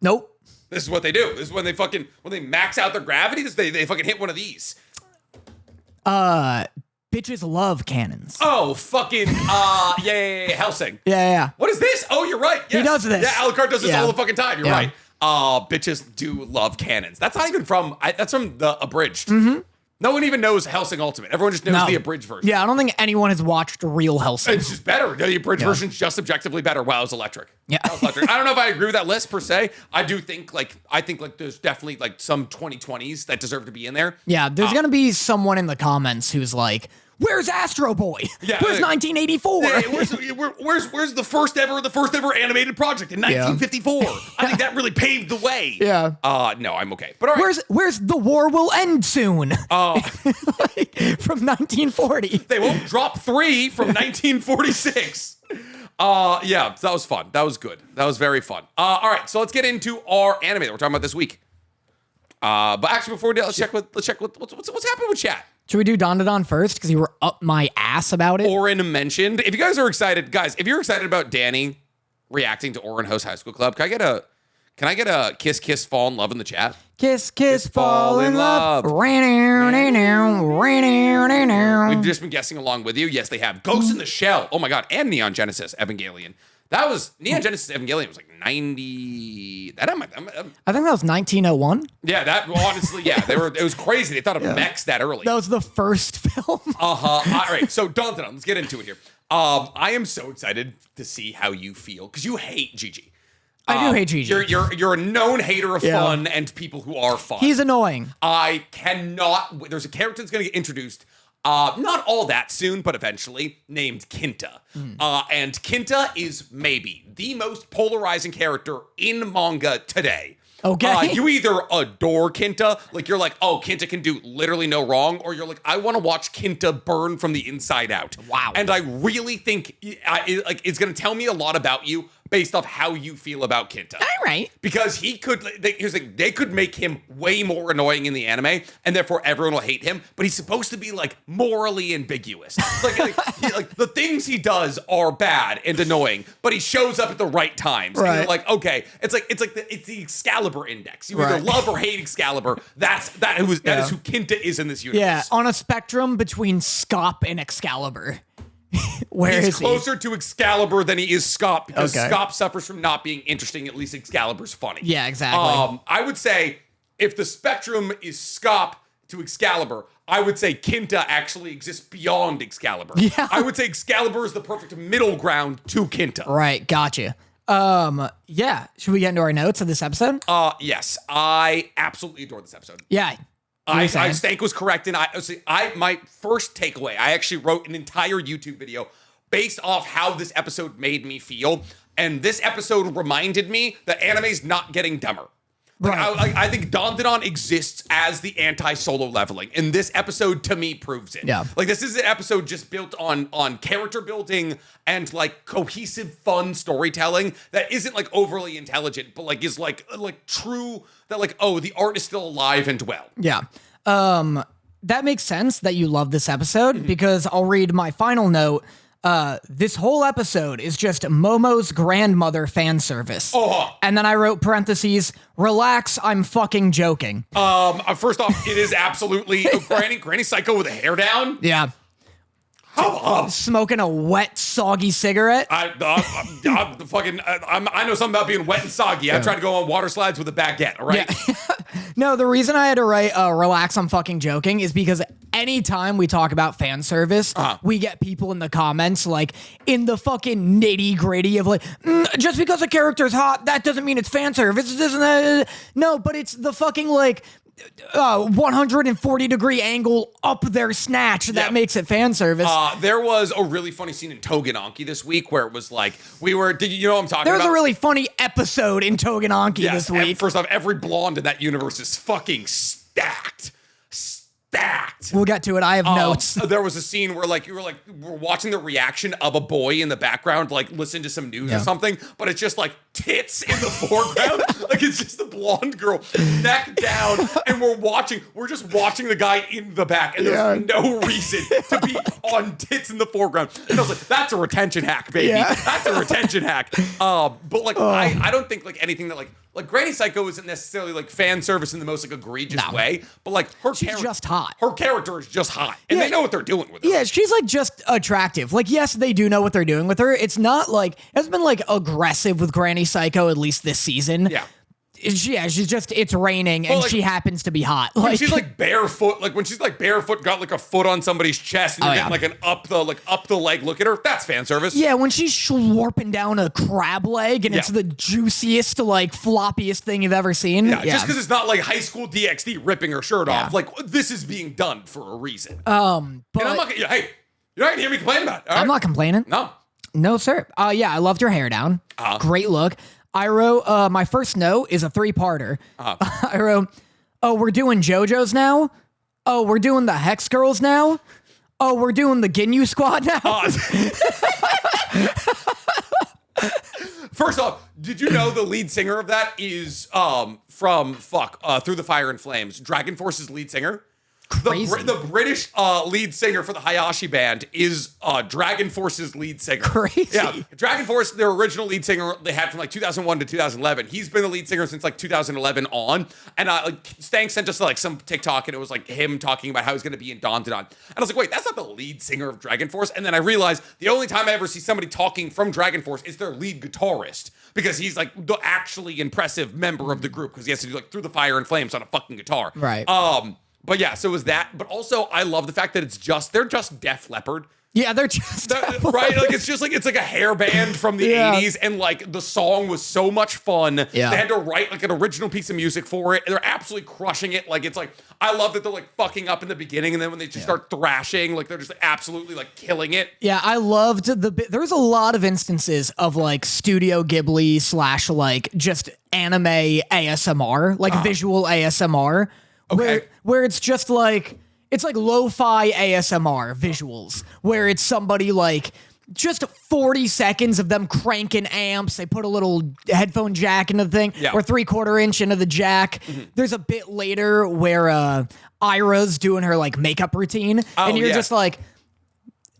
Nope. This is what they do. This is when they max out their gravity. They fucking hit one of these. Bitches love cannons. Oh, fucking, yeah, Helsing. Yeah. What is this? Oh, you're right. Yes. He does this. Yeah, Alucard does this all the fucking time. You're Yeah. right. Bitches do love cannons. That's not even from, that's from the abridged. No one even knows Helsing Ultimate. Everyone just knows the abridged version. Yeah, I don't think anyone has watched real Helsing. It's just better. The abridged version's just objectively better. Wow, it was electric. Yeah. That was electric. I don't know if I agree with that list per se. I do think I think there's definitely like some 2020s that deserve to be in there. Yeah, there's gonna be someone in the comments who's like, "Where's Astro Boy? Yeah, where's 1984? Yeah, where's the first ever animated project in 1954? I think that really paved the way. Yeah. No, I'm okay. But all right. Where's The War Will End Soon? Oh, From 1940. they won't drop 3 from 1946. Yeah, that was fun. That was good. That was very fun. All right, so let's get into our anime that we're talking about this week. But actually, before we do that, let's check what's happening with chat. Should we do Dandadan first? Because you were up my ass about it. Oren mentioned. If you guys are excited, guys, if you're excited about Danny reacting to Oren Host High School Club, can I get a kiss, fall in love in the chat? Kiss, fall in love. We've just been guessing along with you. Yes, they have Ghost in the Shell. Oh my god, and Neon Genesis Evangelion. That was Neon Genesis Evangelion was like 90. I think that was 1901. Yeah, that honestly, yeah, it was crazy. They thought of mechs that early. That was the first film. All right, so Dandadan, let's get into it here. I am so excited to see how you feel because you hate Gigi. I do hate Gigi. You're a known hater of fun and people who are fun. He's annoying. I cannot. There's a character that's going to get introduced. Not all that soon, but eventually, named Kinta. And Kinta is maybe the most polarizing character in manga today. Okay. You either adore Kinta, like you're like, oh, Kinta can do literally no wrong, or you're like, I want to watch Kinta burn from the inside out. Wow. And I really think it's going to tell me a lot about you based off how you feel about Kinta. All right. Because they could make him way more annoying in the anime, and therefore everyone will hate him. But he's supposed to be like morally ambiguous. like the things he does are bad and annoying, but he shows up at the right times. Right. And you're like, okay, it's the Excalibur index. You either love or hate Excalibur. That is who Kinta is in this universe. Yeah, on a spectrum between Scop and Excalibur. Where He's is closer to Excalibur than he is Scop because Okay. Scop suffers from not being interesting. At least Excalibur's funny. Yeah, exactly. I would say if the spectrum is Scop to Excalibur, I would say Kinta actually exists beyond Excalibur. Yeah. I would say Excalibur is the perfect middle ground to Kinta. Right, gotcha. Yeah. Should we get into our notes of this episode? Yes, I absolutely adore this episode. Yeah. Stank was correct, and my first takeaway, I actually wrote an entire YouTube video based off how this episode made me feel, and this episode reminded me that anime's not getting dumber. Like, Right. I think Dandadan exists as the anti-solo leveling, and this episode to me proves it. Yeah. Like this is an episode just built on character building and like cohesive, fun storytelling that isn't like overly intelligent, but like is like true. That like, oh, the art is still alive and well. Yeah. That makes sense that you love this episode because I'll read my final note. This whole episode is just Momo's grandmother fan service. Oh. And then I wrote parentheses, relax, I'm fucking joking. First off, it is absolutely Granny Psycho with a hair down. Yeah. Smoking a wet, soggy cigarette. I know something about being wet and soggy. I tried to go on water slides with a baguette. All right. Yeah. No, the reason I had to write relax, I'm fucking joking is because anytime we talk about fan service, we get people in the comments like in the fucking nitty gritty of like, just because a character's hot, that doesn't mean it's fan service. No, but it's the fucking like 140-degree angle up their snatch that makes it fan service. There was a really funny scene in Tougen Anki this week where it was like did you know what I'm talking There about? was a really funny episode in Tougen Anki this week. First off, every blonde in that universe is fucking stacked. We'll get to it. I have notes. There was a scene where we're watching the reaction of a boy in the background, like listen to some news or something, but it's just like tits in the foreground. Like it's just the blonde girl, neck down, and we're just watching the guy in the back, and there's no reason to be on tits in the foreground. And I was like, that's a retention hack, baby. Yeah. That's a retention hack. But like, I don't think like anything that like Granny Psycho isn't necessarily like fan service in the most like egregious way, but like she's just hot. Her character is just hot, and they know what they're doing with her. Yeah, she's like just attractive. Like, yes, they do know what they're doing with her. It's not like it's been like aggressive with Granny Psycho at least this season. Yeah. She's just, it's raining and she happens to be hot. When she's like barefoot, got like a foot on somebody's chest and you're getting like an up the leg look at her, that's fan service. Yeah, when she's slurping down a crab leg and it's the juiciest, like floppiest thing you've ever seen. Yeah, just because it's not like High School DxD ripping her shirt off. Like, this is being done for a reason. But and I'm not, hey, you're not gonna hear me complain about it. I'm not complaining. No, sir. Yeah, I loved your hair down. Great look. I wrote, my first note is a 3-parter. I wrote, oh, we're doing JoJo's now? Oh, we're doing the Hex Girls now? Oh, we're doing the Ginyu Squad now? First off, did you know the lead singer of that is from Through the Fire and Flames, Dragon Force's lead singer? Crazy. The British lead singer for the Hayashi band is Dragon Force's lead singer. Crazy. Yeah, Dragon Force, their original lead singer they had from like 2001 to 2011. He's been the lead singer since like 2011 on. And Stank sent us like some TikTok and it was like him talking about how he's going to be in Dandadan. And I was like, wait, that's not the lead singer of Dragon Force. And then I realized the only time I ever see somebody talking from Dragon Force is their lead guitarist. Because he's like the actually impressive member of the group because he has to do like Through the Fire and Flames on a fucking guitar. Right. But yeah, so it was that. But also, I love the fact that they're just Def Leppard. Yeah, they're just right. Like it's like a hair band from the 80s, and like the song was so much fun. Yeah. They had to write like an original piece of music for it, and they're absolutely crushing it. Like it's like I love that they're like fucking up in the beginning, and then when they just start thrashing, like they're just like, absolutely like killing it. Yeah, I loved there's a lot of instances of like Studio Ghibli / like just anime ASMR, like visual ASMR. Okay. Where it's just like, it's like lo-fi ASMR visuals, where it's somebody like, just 40 seconds of them cranking amps. They put a little headphone jack into the thing, or 3/4 inch into the jack. There's a bit later where Ira's doing her like makeup routine, and you're just like,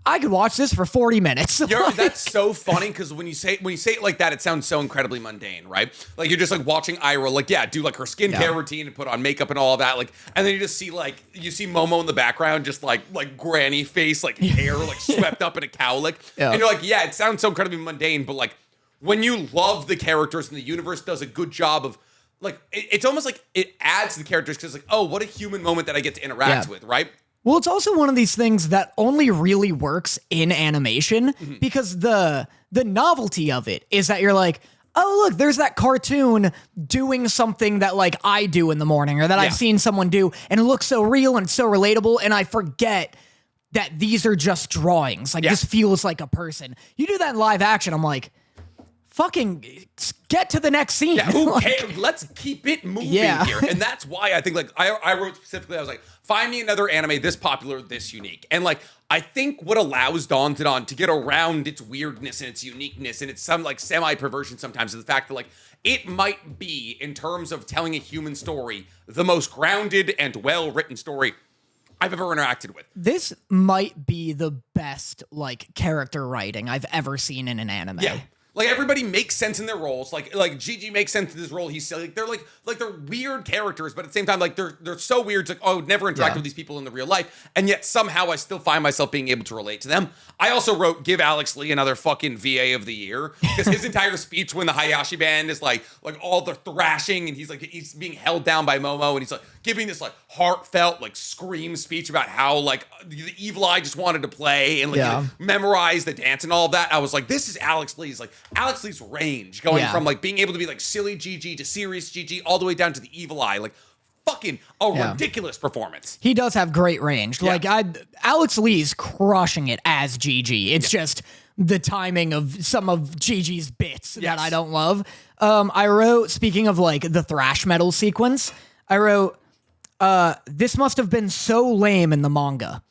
I could watch this for 40 minutes. That's so funny because when you say it like that, it sounds so incredibly mundane, right? Like you're just like watching Ira, like do like her skincare routine and put on makeup and all of that, like, and then you just see Momo in the background, just like granny face, like hair like swept up in a cowlick, and you're like, it sounds so incredibly mundane, but like when you love the characters and the universe does a good job of like, it's almost like it adds to the characters because like, oh, what a human moment that I get to interact with, right? Well, it's also one of these things that only really works in animation because the novelty of it is that you're like, oh, look, there's that cartoon doing something that like I do in the morning or that I've seen someone do and it looks so real and so relatable and I forget that these are just drawings. Like this feels like a person. You do that in live action, I'm like, fucking get to the next scene. Yeah, let's keep it moving here. And that's why I think like I wrote specifically, I was like, find me another anime this popular, this unique. And like, I think what allows Dandadan to get around its weirdness and its uniqueness and its some like semi-perversion sometimes is the fact that like, it might be, in terms of telling a human story, the most grounded and well-written story I've ever interacted with. This might be the best like character writing I've ever seen in an anime. Yeah. Like everybody makes sense in their roles. Like Gigi makes sense in his role. He's like they're weird characters, but at the same time, like they're so weird. It's like, oh, I would never interact with these people in the real life, and yet somehow I still find myself being able to relate to them. I also wrote give Alex Lee another fucking VA of the year because his entire speech when the Hayashi band is like all the thrashing and he's being held down by Momo and he's like giving this like heartfelt like scream speech about how like the evil eye just wanted to play and like memorize the dance and all of that. I was like, this is Alex Lee's range going from like being able to be like silly Gigi to serious Gigi all the way down to the evil eye, like fucking ridiculous performance. He does have great range. Like Alex Lee's crushing it as Gigi. It's just the timing of some of Gigi's bits that I don't love. I wrote, speaking of like the thrash metal sequence, I wrote, this must have been so lame in the manga.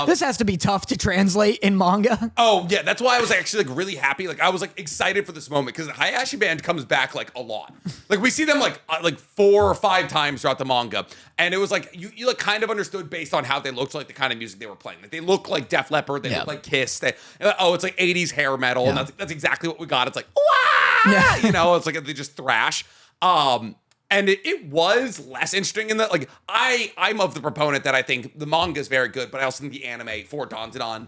This has to be tough to translate in manga. Oh yeah, that's why I was actually like really happy. Like I was like excited for this moment because the Hayashi band comes back like a lot. Like we see them like 4 or 5 times throughout the manga, and it was like you like kind of understood based on how they looked, like the kind of music they were playing. Like they look like Def Leppard, they look like Kiss. It's like 80s hair metal, and that's exactly what we got. It's like wah! You know, it's like they just thrash. And it was less interesting in that, like, I'm of the proponent that I think the manga is very good, but I also think the anime for Dandadan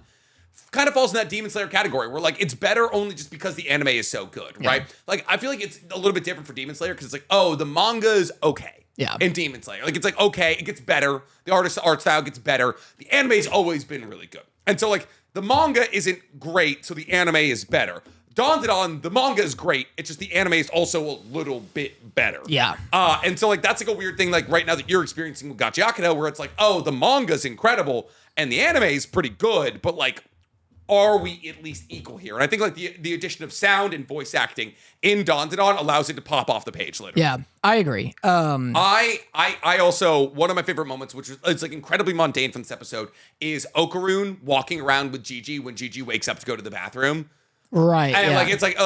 kind of falls in that Demon Slayer category where, like, it's better only just because the anime is so good, right? Like, I feel like it's a little bit different for Demon Slayer because it's like, oh, the manga is okay. Yeah. In Demon Slayer. Like, it's like, okay, it gets better. The art style gets better. The anime's always been really good. And so, like, the manga isn't great, so the anime is better. Dandadan, the manga is great. It's just the anime is also a little bit better. Yeah. And so, like, that's like a weird thing, like, right now that you're experiencing with Gachiakuta, where it's like, oh, the manga's incredible and the anime is pretty good, but, like, are we at least equal here? And I think, like, the addition of sound and voice acting in Dandadan allows it to pop off the page later. Yeah, I agree. I also, one of my favorite moments, which is it's like incredibly mundane from this episode, is Okarun walking around with Gigi when Gigi wakes up to go to the bathroom. Right. And like it's like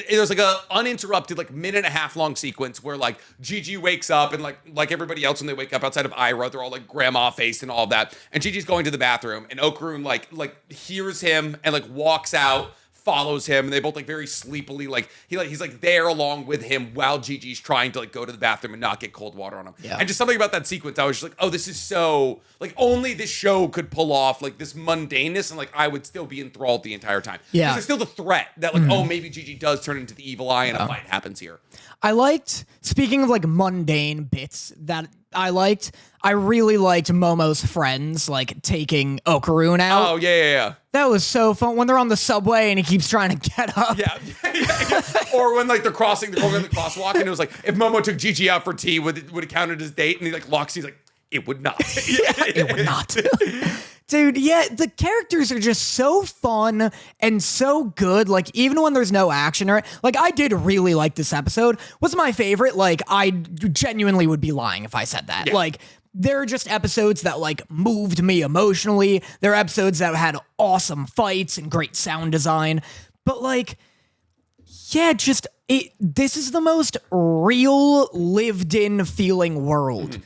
there's like a uninterrupted like minute and a half long sequence where like Gigi wakes up and like everybody else when they wake up outside of Ira, they're all like grandma faced and all of that. And Gigi's going to the bathroom and Okarun like hears him and like walks out, follows him, and they both like very sleepily he's like there along with him while Gigi's trying to like go to the bathroom and not get cold water on him. Yeah. And just something about that sequence, I was just like, oh, this is so like only this show could pull off like this mundaneness, and like I would still be enthralled the entire time. Yeah. There's still the threat that like oh maybe Gigi does turn into the evil eye and a fight happens here. Speaking of like mundane bits that I really liked Momo's friends like taking Okarun out. Oh yeah. That was so fun when they're on the subway and he keeps trying to get up. Yeah. Or when like they're going in the crosswalk and it was like if Momo took Gigi out for tea, would it count as date? And he like locks. He's like, it would not. It would not. Dude, yeah, the characters are just so fun and so good. Like, even when there's no action or like, I did really like this episode. What's my favorite? Like, I genuinely would be lying if I said that. Yeah. Like, there are just episodes that like moved me emotionally. There are episodes that had awesome fights and great sound design. But like, yeah, this is the most real, lived-in feeling world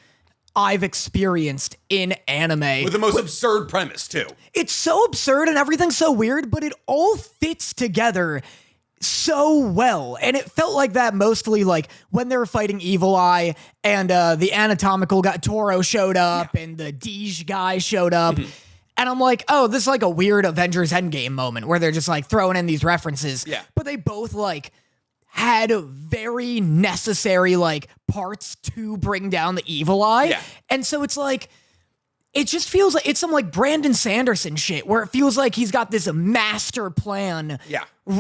I've experienced in anime. With the most absurd premise, too. It's so absurd and everything's so weird, but it all fits together so well. And it felt like that mostly like when they were fighting Evil Eye and the anatomical guy, Toro showed up and the Deej guy showed up. And I'm like, oh, this is like a weird Avengers Endgame moment where they're just like throwing in these references. Yeah. But they both like had very necessary like parts to bring down the Evil Eye. Yeah. And so it's like, it just feels like it's some like Brandon Sanderson shit where it feels like he's got this master plan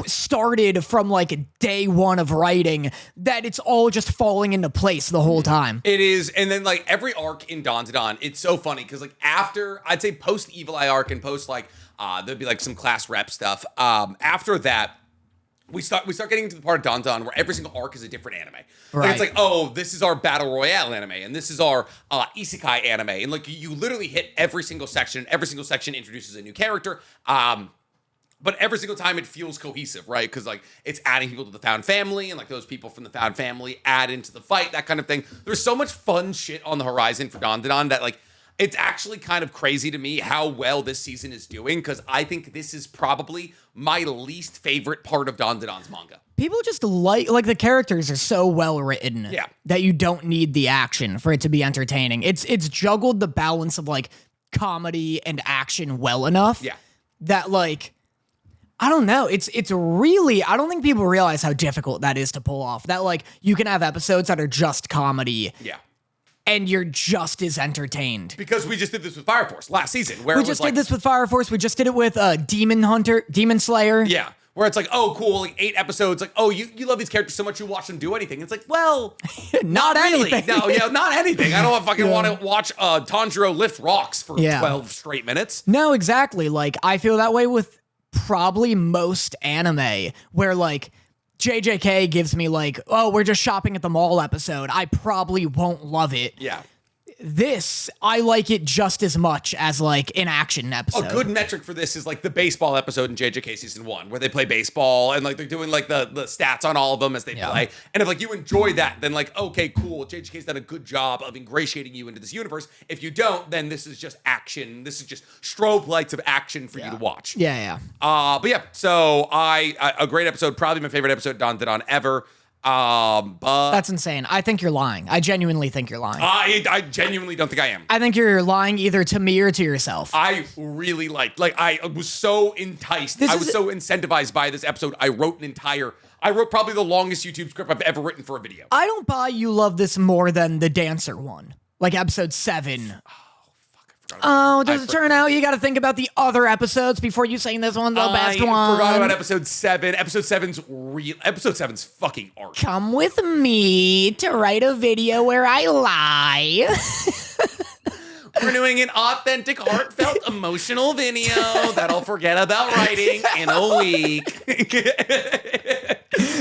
started from like day one of writing that it's all just falling into place the whole time. It is. And then like every arc in Dandadan, it's so funny because like after, I'd say post Evil Eye arc and post like, there'd be like some class rep stuff. After that, we start getting into the part of Dandadan where every single arc is a different anime. Right. Like it's like, oh, this is our Battle Royale anime, and this is our Isekai anime. And like you literally hit every single section. Every single section introduces a new character. But every single time it feels cohesive, right? Because like it's adding people to the found family, and like those people from the found family add into the fight, that kind of thing. There's so much fun shit on the horizon for Dandadan that like it's actually kind of crazy to me how well this season is doing, because I think this is probably my least favorite part of Dandadan's manga. People just like the characters are so well written that you don't need the action for it to be entertaining. It's juggled the balance of like comedy and action well enough that like, I don't know. It's really, I don't think people realize how difficult that is to pull off. That like you can have episodes that are just comedy. Yeah. And you're just as entertained. Because we just did this with Fire Force last season. Where we just did this with Fire Force. We just did it with Demon Slayer. Yeah. Where it's like, oh, cool, like 8 episodes. Like, oh, you love these characters so much you watch them do anything. It's like, well, not anything. Really. No, not anything. I don't fucking want to watch Tanjiro lift rocks for 12 straight minutes. No, exactly. Like, I feel that way with probably most anime where like, JJK gives me like, oh, we're just shopping at the mall episode. I probably won't love it. Yeah. this, I like it just as much as like an action episode. A good metric for this is like the baseball episode in JJK season 1, where they play baseball and like they're doing like the stats on all of them as they play. And if like you enjoy that, then like, okay, cool. JJK's done a good job of ingratiating you into this universe. If you don't, then this is just action. This is just strobe lights of action for you to watch. Yeah. But yeah, so a great episode, probably my favorite episode Dandadan ever. But that's insane. I think you're lying. I genuinely think you're lying. I genuinely don't think I am. I think you're lying either to me or to yourself. I really liked, like, I was so enticed. I was so incentivized by this episode. I wrote probably the longest YouTube script I've ever written for a video. I don't buy you love this more than the dancer one, like episode 7. Oh, does it turn out you got to think about the other episodes before you saying this one's the best one? I forgot about episode 7. Episode 7's fucking art. Come with me to write a video where I lie. We're doing an authentic, heartfelt, emotional video that I'll forget about writing in a week.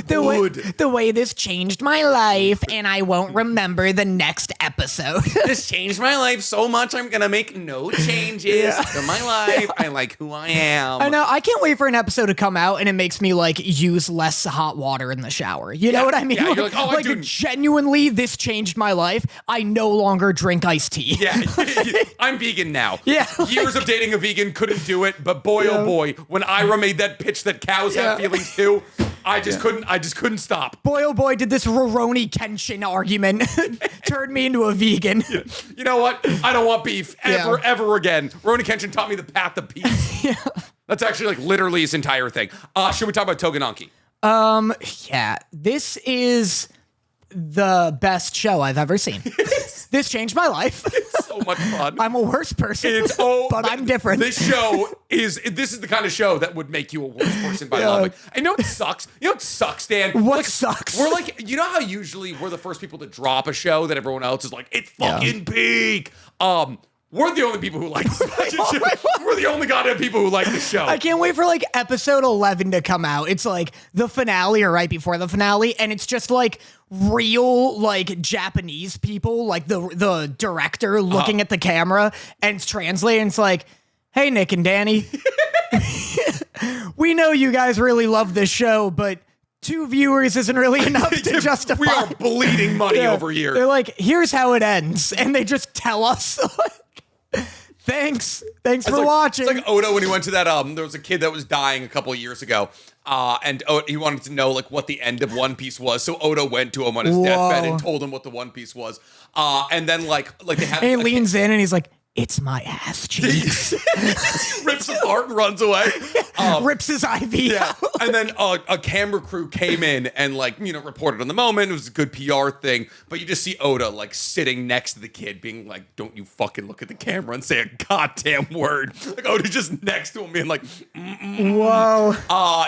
The way this changed my life, and I won't remember the next episode. This changed my life so much, I'm gonna make no changes to my life. I like who I am. I know. I can't wait for an episode to come out, and it makes me like use less hot water in the shower. You know what I mean? Yeah, you're like, oh, like genuinely, this changed my life. I no longer drink iced tea. Yeah, I'm vegan now. Yeah. Years of dating a vegan couldn't do it, but boy, oh boy, when Ira made that pitch that cows have feelings too, I just couldn't stop. Boy, oh boy, did this Rurouni Kenshin argument turn me into a vegan. Yeah. You know what? I don't want beef ever again. Rurouni Kenshin taught me the path of peace. That's actually like literally his entire thing. Should we talk about Tougen Anki? Yeah. This is the best show I've ever seen. This changed my life. It's so much fun. I'm a worse person, but I'm different. This is the kind of show that would make you a worse person by loving. I know it sucks. You know what sucks, Dan? What sucks? We're like, you know how usually we're the first people to drop a show that everyone else is like, it's fucking peak. We're the only people who like this. We're the only goddamn people who like the show. I can't wait for like episode 11 to come out. It's like the finale or right before the finale, and it's just like real like Japanese people, like the director looking at the camera and it's translating. It's like, hey, Nick and Danny, we know you guys really love this show, but 2 viewers isn't really enough to justify. We are bleeding money over here. They're like, here's how it ends, and they just tell us. Thanks for watching. It's like Oda when he went to that, there was a kid that was dying a couple of years ago, and he wanted to know like what the end of One Piece was, so Oda went to him on his deathbed and told him what the One Piece was, and then like they have. And he leans in and he's like, "It's my ass cheeks." Rips apart and runs away. Rips his IV out. And then a camera crew came in and like, reported on the moment. It was a good PR thing. But you just see Oda like sitting next to the kid being like, don't you fucking look at the camera and say a goddamn word. Like Oda just next to him being like, whoa.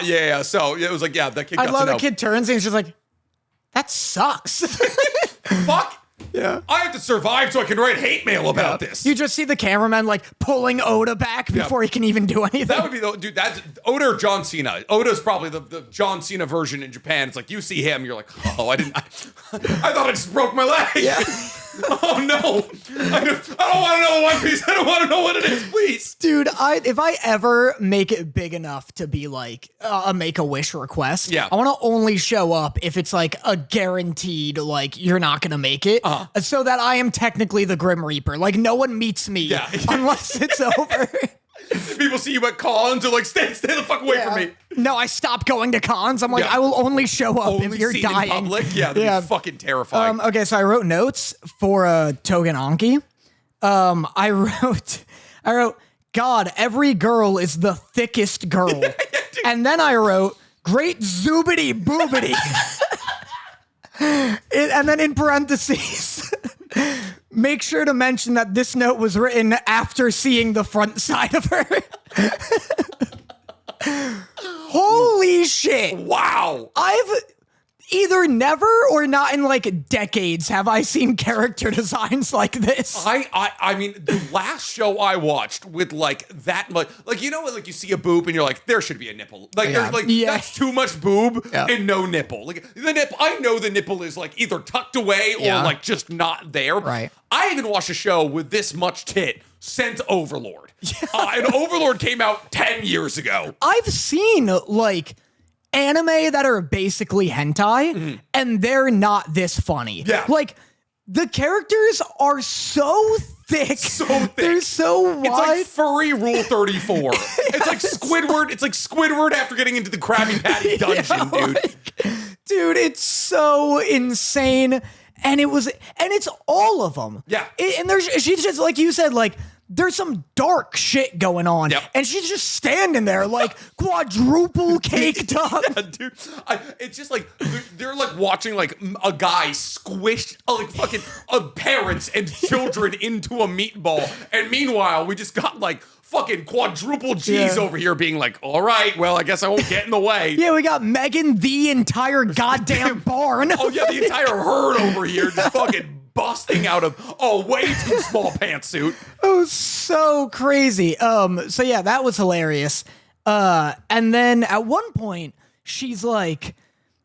Yeah. So it was like, yeah, that kid got I love to know. the kid turns and he's just like, that sucks. Fuck. Yeah. I have to survive so I can write hate mail about this. You just see the cameraman like pulling Oda back before he can even do anything. That would be dude, that's Oda or John Cena. Oda's probably the John Cena version in Japan. It's like you see him, you're like, oh, I thought I just broke my leg. Yeah. Oh no. I don't want to know One Piece. I don't want to know what it is, please. Dude, if I ever make it big enough to be like a Make-A-Wish request, I want to only show up if it's like a guaranteed, like, you're not going to make it, so that I am technically the Grim Reaper. Like, no one meets me unless it's over. People see you at cons and like, stay the fuck away from me. No, I stopped going to cons. I'm like, I will only show up if you're dying. In public? Yeah, that'd be fucking terrifying. Okay, so I wrote notes for Tougen Anki. I wrote, God, every girl is the thickest girl. And then I wrote, great zoobity boobity. And then in parentheses, make sure to mention that this note was written after seeing the front side of her. Holy shit. Wow. either never or not in like decades have I seen character designs like this. I mean, the last show I watched with like that much, like, you know, like you see a boob and you're like, there should be a nipple. Like, there's like, that's too much boob and no nipple. Like the nipple, I know the nipple is like either tucked away or like just not there. Right. I even watched a show with this much tit since Overlord. And Overlord came out 10 years ago. I've seen like anime that are basically hentai and they're not this funny. Yeah. Like the characters are so thick. So thick. They're so wide. It's like furry Rule 34. It's like Squidward. It's like Squidward after getting into the Krabby Patty dungeon, dude. Dude, it's so insane. And it's all of them. Yeah. And she's just, like you said, like, there's some dark shit going on. Yep. And she's just standing there, like, quadruple caked up. Yeah, dude. It's just like, they're like watching like a guy squish like fucking parents and children into a meatball. And meanwhile, we just got like fucking quadruple G's over here being like, all right, well, I guess I won't get in the way. Yeah, we got Megan, the entire goddamn barn. Oh, yeah, the entire herd over here just fucking busting out of a way too small pantsuit. It was so crazy. So yeah, that was hilarious. And then at one point, she's like,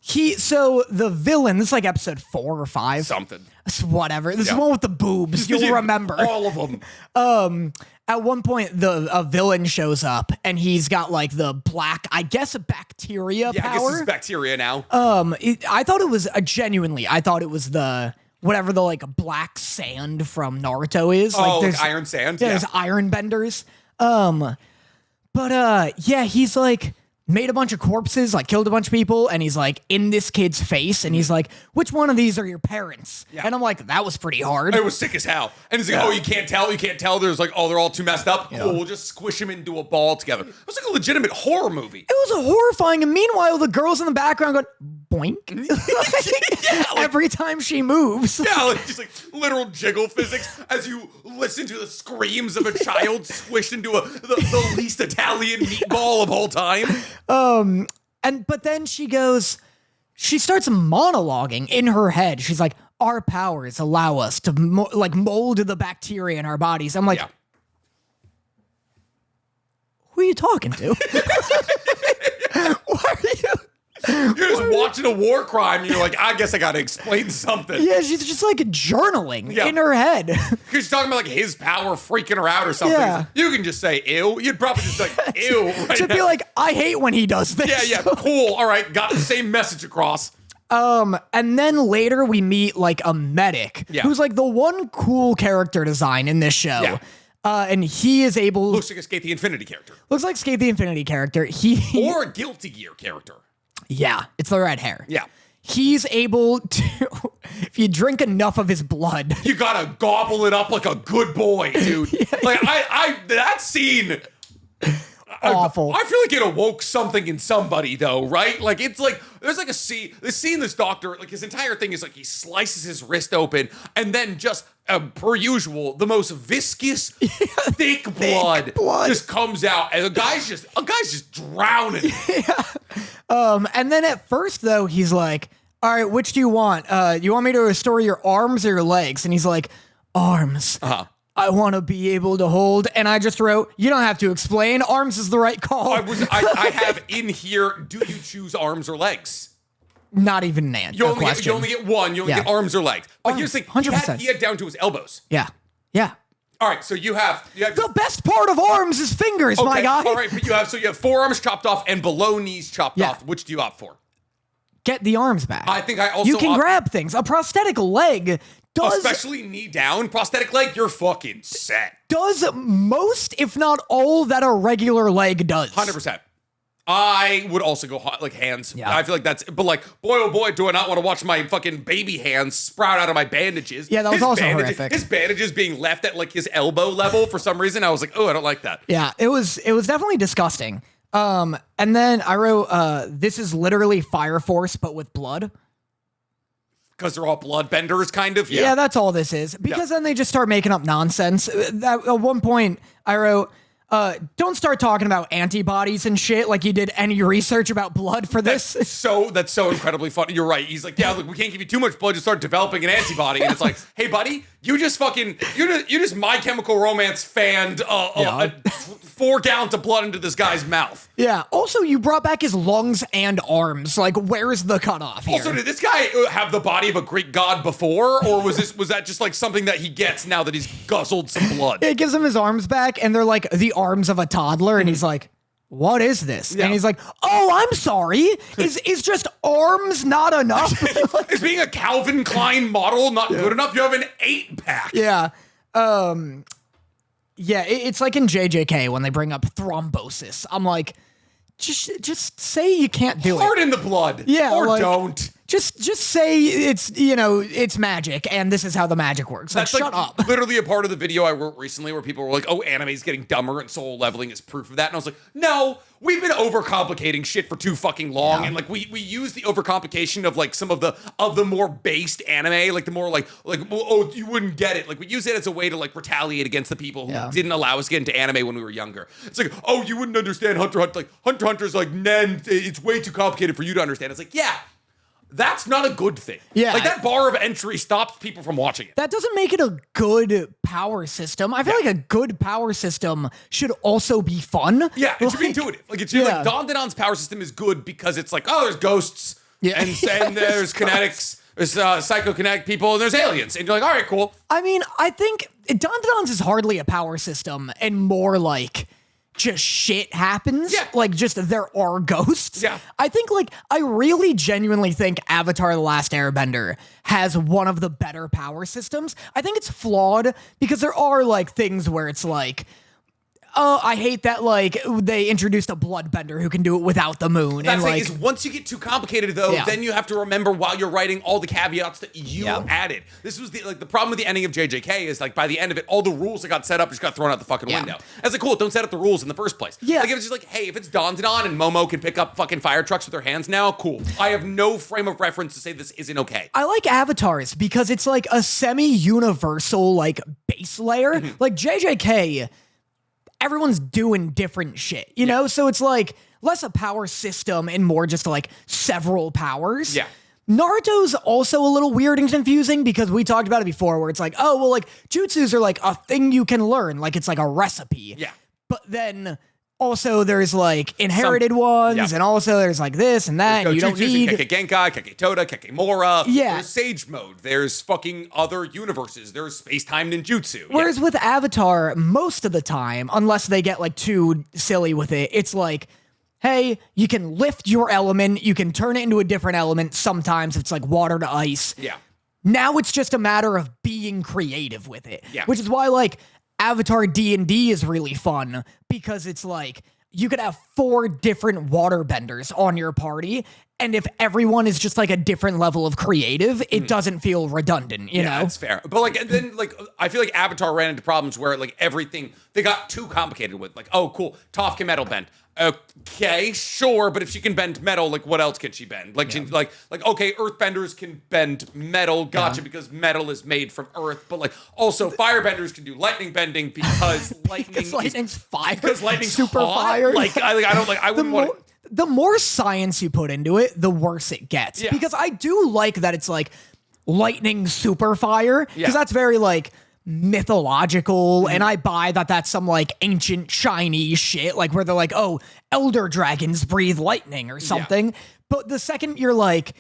so the villain, this is like episode 4 or 5. Something. Whatever. This is the one with the boobs. You'll remember. All of them. At one point, a villain shows up, and he's got like the black, I guess, a bacteria power. Yeah, I guess it's bacteria now. I thought it was genuinely. I thought it was the whatever the like black sand from Naruto is. Like, there's iron sand. Yeah, there's iron benders. Yeah, he's like made a bunch of corpses, like killed a bunch of people, and he's like in this kid's face, and he's like, which one of these are your parents? Yeah. And I'm like, that was pretty hard. It was sick as hell. And he's like, oh, you can't tell. There's like, oh, they're all too messed up. Cool, we'll just squish them into a ball together. It was like a legitimate horror movie. It was horrifying, and meanwhile, the girls in the background going, boink. Every time she moves. Yeah, like just like literal jiggle physics as you listen to the screams of a child squished into the least Italian meatball of all time. But then she starts monologuing in her head. She's like, our powers allow us to mold the bacteria in our bodies. I'm like, who are you talking to? Why are you? You're just watching a war crime and you're like, I guess I gotta explain something. Yeah, she's just like journaling in her head. Because she's talking about like his power freaking her out or something. Yeah. You can just say ew. You'd probably just be like, ew. Right She'd be like, I hate when he does this. Yeah, cool. All right, got the same message across. And then later we meet like a medic who's like the one cool character design in this show. Yeah. And he is able... Looks like a Skate the Infinity character. Looks like Skate the Infinity character. Or a Guilty Gear character. Yeah, it's the red hair. Yeah. He's able to, if you drink enough of his blood, you gotta gobble it up like a good boy, dude. Like that scene, awful. I feel like it awoke something in somebody, though, right? Like it's like there's like this doctor, like his entire thing is like he slices his wrist open, and then just per usual, the most viscous, thick blood just comes out, and a guy's just drowning. And then at first though, he's like, all right, which do you want? You want me to restore your arms or your legs? And he's like, arms. I want to be able to hold. And I just wrote, you don't have to explain. Arms is the right call. I have in here, do you choose arms or legs? Not even an answer. You only get one. You only get arms or legs. But here's the thing, 100%. he had down to his elbows. Yeah. All right, so you have the best part of arms is fingers, my guy. All right, but you have forearms chopped off and below knees chopped off. Which do you opt for? Get the arms back. I think I also you can grab things. A prosthetic leg does, especially knee down, prosthetic leg, you're fucking set. Does most, if not all, that a regular leg does. 100%. I would also go like hands. Yeah. I feel like but like, boy, oh boy, do I not want to watch my fucking baby hands sprout out of my bandages. Yeah, that was also horrific. His bandages being left at like his elbow level for some reason. I was like, oh, I don't like that. Yeah, it was definitely disgusting. And then I wrote, this is literally Fire Force, but with blood. Because they're all bloodbenders, kind of? Yeah, that's all this is. Because then they just start making up nonsense. At one point, I wrote, don't start talking about antibodies and shit like you did any research about blood for this. That's so incredibly funny. You're right. He's like, yeah, look, we can't give you too much blood to start developing an antibody. And it's like, hey, buddy, you just My Chemical Romance fanned 4 gallons of blood into this guy's mouth. Yeah. Also, you brought back his lungs and arms. Like, where's the cutoff here? Also, did this guy have the body of a Greek god before, or was that just like something that he gets now that he's guzzled some blood? It gives him his arms back, and they're like the arms of a toddler, and he's like, what is this? Yeah. And he's like, oh, I'm sorry. Is just arms not enough? Is being a Calvin Klein model not good enough? You have an 8-pack. Yeah. Yeah, it's like in JJK when they bring up thrombosis. I'm like, just say you can't do it. Harden the blood. Yeah. Or like, don't. Just say it's magic and this is how the magic works. Like, shut up. Literally a part of the video I wrote recently where people were like, oh, anime's getting dumber and soul leveling is proof of that. And I was like, no, we've been overcomplicating shit for too fucking long. Yeah. And like we use the overcomplication of like some of the more based anime, like the more like, oh, you wouldn't get it. Like we use it as a way to like retaliate against the people who didn't allow us to get into anime when we were younger. It's like, oh, you wouldn't understand Hunter x Hunter. Like Hunter x Hunter's like, Nen, it's way too complicated for you to understand. It's like, yeah. That's not a good thing. Yeah. Like, that bar of entry stops people from watching it. That doesn't make it a good power system. I feel like a good power system should also be fun. Yeah, it should be intuitive. Like, it should like, Dandadan's power system is good because it's like, oh, there's ghosts, and there's kinetics, there's psychokinetic people, and there's aliens. And you're like, all right, cool. I mean, I think Dandadan's is hardly a power system and more like just shit happens. Yeah. Like, just there are ghosts. Yeah. I think, like, I really genuinely think Avatar: The Last Airbender has one of the better power systems. I think it's flawed because there are, like, things where it's like, oh, I hate that, like, they introduced a bloodbender who can do it without the moon. That's like, is once you get too complicated, though, then you have to remember while you're writing all the caveats that you added. This was the problem with the ending of JJK is, like, by the end of it, all the rules that got set up just got thrown out the fucking window. I was like, cool, don't set up the rules in the first place. Yeah. Like, it was just like, hey, if it's Dandadan and Momo can pick up fucking fire trucks with their hands now, cool. I have no frame of reference to say this isn't okay. I like Avatars because it's, like, a semi-universal, like, base layer. Like, JJK... everyone's doing different shit, you know? So it's like less a power system and more just like several powers. Yeah. Naruto's also a little weird and confusing because we talked about it before where it's like, oh, well, like jutsus are like a thing you can learn. Like it's like a recipe. Yeah. But then also there's like inherited ones and also there's like this and that. And you don't need Keke Genkai, Keke Toda, Keke Mora. Yeah. There's Sage Mode. There's fucking other universes. There's space-time ninjutsu. Whereas with Avatar, most of the time, unless they get like too silly with it, it's like, hey, you can lift your element, you can turn it into a different element. Sometimes it's like water to ice. Yeah. Now it's just a matter of being creative with it. Yeah. Which is why like Avatar D&D is really fun because it's like you could have 4 different waterbenders on your party, and if everyone is just like a different level of creative, it doesn't feel redundant, you know? That's fair. But like, and then like, I feel like Avatar ran into problems where like everything, they got too complicated with. Like, oh, cool, Toph can metal bend. Okay, sure, but if she can bend metal, like what else can she bend? Like, like okay, earthbenders can bend metal, gotcha, because metal is made from earth. But like, also firebenders can do lightning bending because lightning's fire. Because lightning's super hot. fire. Like, I wouldn't want. The more science you put into it, the worse it gets. Yeah. Because I do like that it's like lightning super fire. Because that's very like mythological, and I buy that that's some like ancient shiny shit, like where they're like, oh, elder dragons breathe lightning or something. But the second you're like,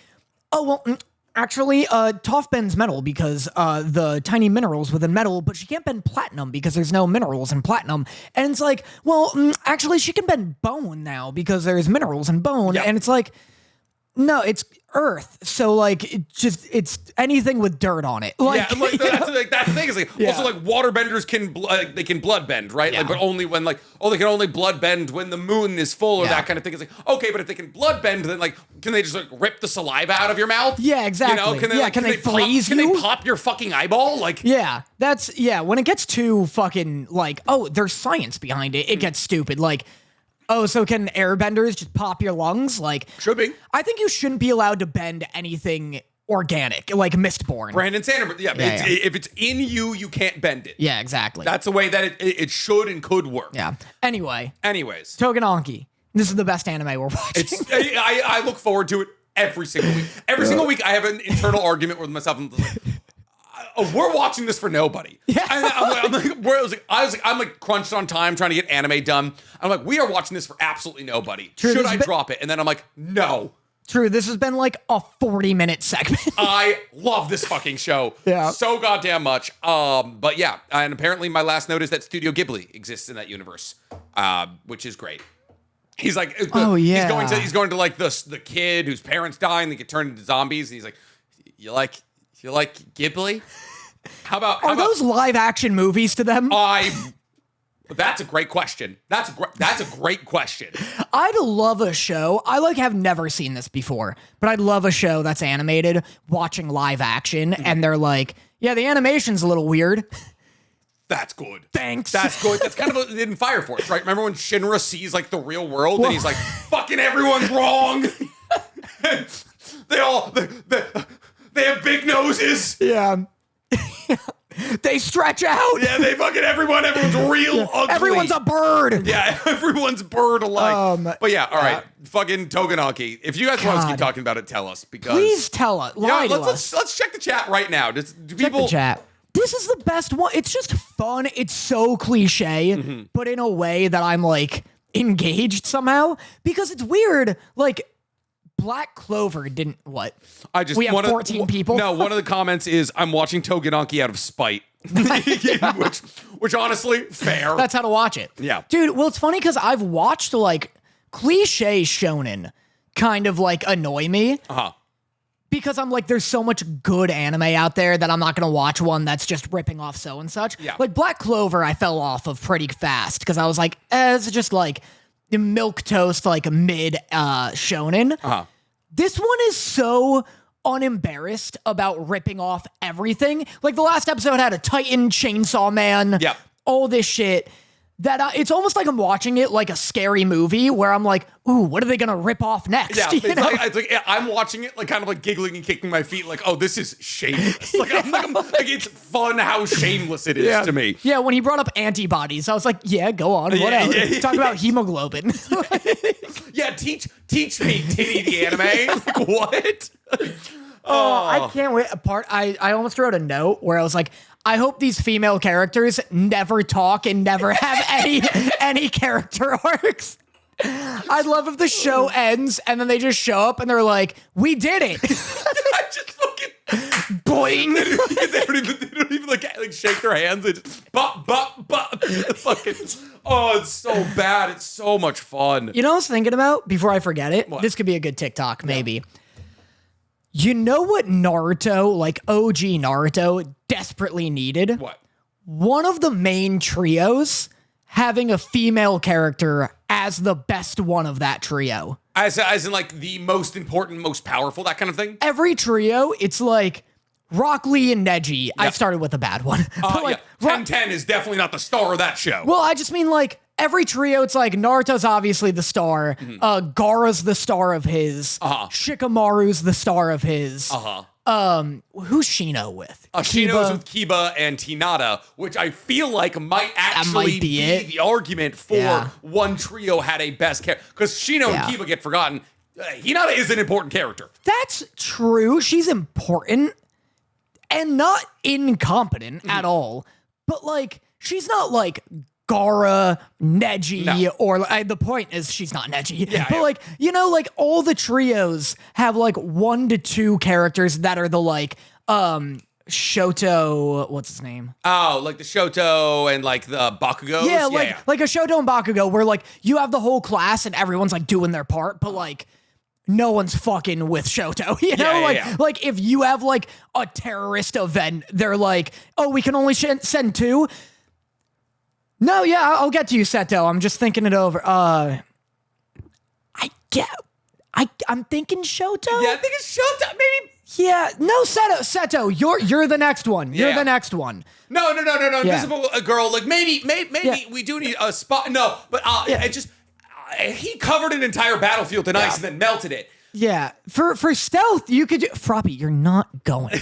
oh, well, actually, Toph bends metal because the tiny minerals within metal, but she can't bend platinum because there's no minerals in platinum. And it's like, well, actually, she can bend bone now because there's minerals in bone. And it's like, no, it's earth. So like, it's anything with dirt on it. Like, yeah, like, that's the thing. Is like also like waterbenders can they can blood bend, right? Yeah. Like, but only when like they can only blood bend when the moon is full or that kind of thing. It's like, okay, but if they can blood bend, then like can they just like rip the saliva out of your mouth? Yeah, exactly. You know, can they can they freeze you? Can they pop your fucking eyeball? Like, yeah, that's when it gets too fucking like, oh, there's science behind it. It gets stupid. Like, oh, so can airbenders just pop your lungs? Like, should be. I think you shouldn't be allowed to bend anything organic, like Mistborn. Brandon Sanderson. Yeah, if it's in you, you can't bend it. Yeah, exactly. That's the way that it should and could work. Yeah. Anyways, Tougen Anki. This is the best anime we're watching. I look forward to it every single week. Every single week, I have an internal argument with myself. I'm like, we're watching this for nobody. Yeah. And I'm like crunched on time trying to get anime done. I'm like, we are watching this for absolutely nobody. Should I drop it? And then I'm like, no. True, this has been like a 40-minute segment. I love this fucking show so goddamn much. But yeah, and apparently my last note is that Studio Ghibli exists in that universe, which is great. He's like, he's going to like the kid whose parents die and they get turned into zombies. And he's like, you like Ghibli? Are those live action movies to them? That's a great question. That's a great question. I'd love a show. I have never seen this before, but I'd love a show that's animated, watching live action, and they're like, yeah, the animation's a little weird. That's good. Thanks. That's good. That's kind of in Fire Force, right? Remember when Shinra sees like the real world and he's like, fucking everyone's wrong. They have big noses. Yeah. They stretch out. Yeah, everyone's real ugly. Everyone's a bird. Yeah, everyone's bird alike. But yeah, all right. Fucking Tougen Anki. If you guys want us to keep talking about it, tell us. Because please tell us. Lie to us. Let's check the chat right now. Do check people the chat. This is the best one. It's just fun. It's so cliche, but in a way that I'm like engaged somehow because it's weird. Like Black Clover didn't what? We have 14 people. No, one of the comments is I'm watching Tougen Anki out of spite. which honestly, fair. That's how to watch it. Yeah. Dude, well, it's funny because I've watched like cliche shonen kind of like annoy me. Because I'm like, there's so much good anime out there that I'm not going to watch one that's just ripping off so and such. Yeah. Like Black Clover, I fell off of pretty fast because I was like, it's just like the milquetoast, like mid shonen. This one is so unembarrassed about ripping off everything. Like the last episode had a Titan Chainsaw Man. Yeah. All this shit. That it's almost like I'm watching it like a scary movie where I'm like, ooh, what are they gonna rip off next? Yeah, it's like I'm watching it like kind of like giggling and kicking my feet like, oh, this is shameless. Like, it's fun how shameless it is to me. Yeah, when he brought up antibodies, I was like, yeah, go on, whatever. Talk about hemoglobin. Yeah, teach me Titty the anime. Like, what? I can't wait. I almost wrote a note where I was like, I hope these female characters never talk and never have any character arcs. I'd love if the show ends and then they just show up and they're like, we did it. I just fucking boing. They don't even like shake their hands. They just fucking. Oh, it's so bad. It's so much fun. You know what I was thinking about before I forget it? What? This could be a good TikTok, maybe. Yeah. You know what Naruto, like OG Naruto, desperately needed? What? One of the main trios having a female character as the best one of that trio. As in like the most important, most powerful, that kind of thing? Every trio, it's like Rock Lee and Neji. Yep. I started with a bad one. But like, 10-10 is definitely not the star of that show. Well, I just mean like every trio, it's like Naruto's obviously the star. Gaara's the star of his. Shikamaru's the star of his. Who's Shino with? Shino's with Kiba and Hinata, which I feel like might actually be the argument for one trio had a best character. Because Shino and Kiba get forgotten. Hinata is an important character. That's true. She's important and not incompetent at all. But like, she's not like Gaara, Neji, or the point is she's not Neji. But like, you know, like all the trios have like 1 to 2 characters that are the like Shoto, what's his name? Oh, like the Shoto and like the Bakugos? Yeah, like a Shoto and Bakugo where like you have the whole class and everyone's like doing their part, but like no one's fucking with Shoto, you know? Like if you have like a terrorist event, they're like, oh, we can only send 2? No, I'll get to you, Seto. I'm just thinking it over. I'm thinking Shoto. Yeah, I think it's Shoto. Maybe. Yeah, no, Seto. You're the next one. You're the next one. No. Invisible girl. Like maybe we do need a spot. No, but it just he covered an entire battlefield in ice and then melted it. Yeah, for stealth, you could Froppy, you're not going.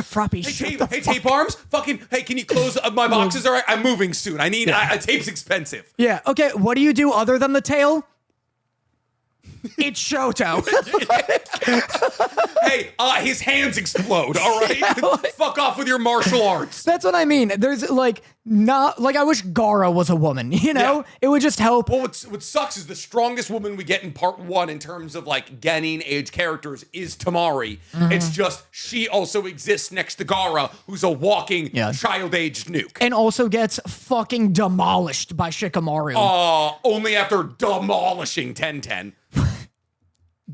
Froppy, Hey, tape arms. Fucking, hey, can you close my boxes? All right, I'm moving soon. I need, tape's expensive. Yeah, okay, what do you do other than the tail? It's Shoto. Hey, his hands explode, all right? Fuck off with your martial arts. That's what I mean. There's not I wish Gara was a woman, you know? Yeah. It would just help. Well, what sucks is the strongest woman we get in part 1 in terms of Genin age characters is Tamari. It's just she also exists next to Gara, who's a walking child-aged nuke. And also gets fucking demolished by Shikamaru. Only after demolishing Tenten.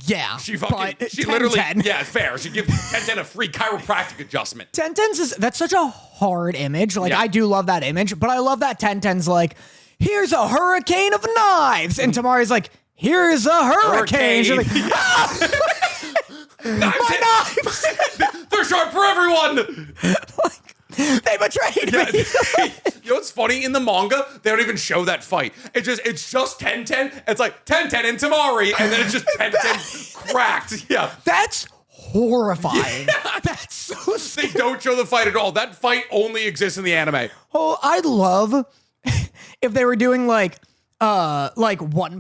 Yeah. She literally, yeah, fair. She gives Tenten a free chiropractic adjustment. Tenten's that's such a hard image. I do love that image, but I love that Tenten's here's a hurricane of knives. And Tamari's here's a hurricane. She's knives! They're sharp for everyone! They betrayed me. You know what's funny? In the manga, they don't even show that fight. It's just Tenten. It's Tenten and Tamari, and then it's just Tenten cracked. Yeah. That's horrifying. Yeah. That's so scary. They don't show the fight at all. That fight only exists in the anime. Oh, I'd love if they were doing One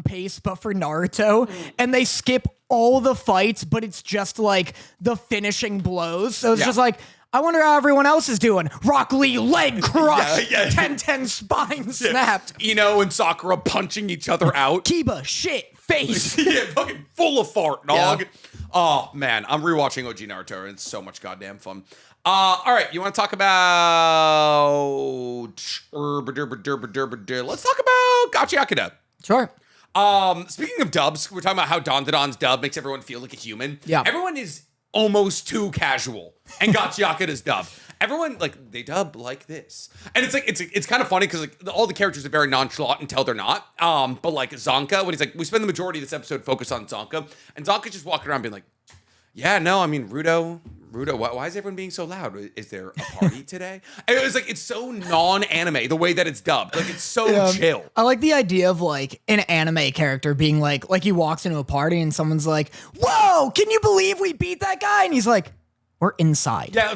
Piece, but for Naruto, and they skip all the fights, but it's just the finishing blows. So it's just I wonder how everyone else is doing. Rock Lee leg crushed. Tenten spine snapped. Ino and Sakura punching each other out. Kiba shit face. Yeah, fucking full of fart, dog. Yeah. Oh man, I'm rewatching OG Naruto and it's so much goddamn fun. All right, you want to talk about let's talk about Gachiakuta. Sure. Speaking of dubs, we're talking about how Dandadan's dub makes everyone feel like a human. Yeah. Everyone is almost too casual. And Gachiakuta's dub. Everyone, they dub like this. And it's kind of funny because, all the characters are very nonchalant until they're not. But, Zonka, when he's we spend the majority of this episode focused on Zonka. And Zonka's just walking around being yeah, no, I mean, Rudo, why is everyone being so loud? Is there a party today? And it was it's so non-anime, the way that it's dubbed. It's so chill. I like the idea of an anime character being he walks into a party and someone's whoa, can you believe we beat that guy? And he's we're inside. Yeah,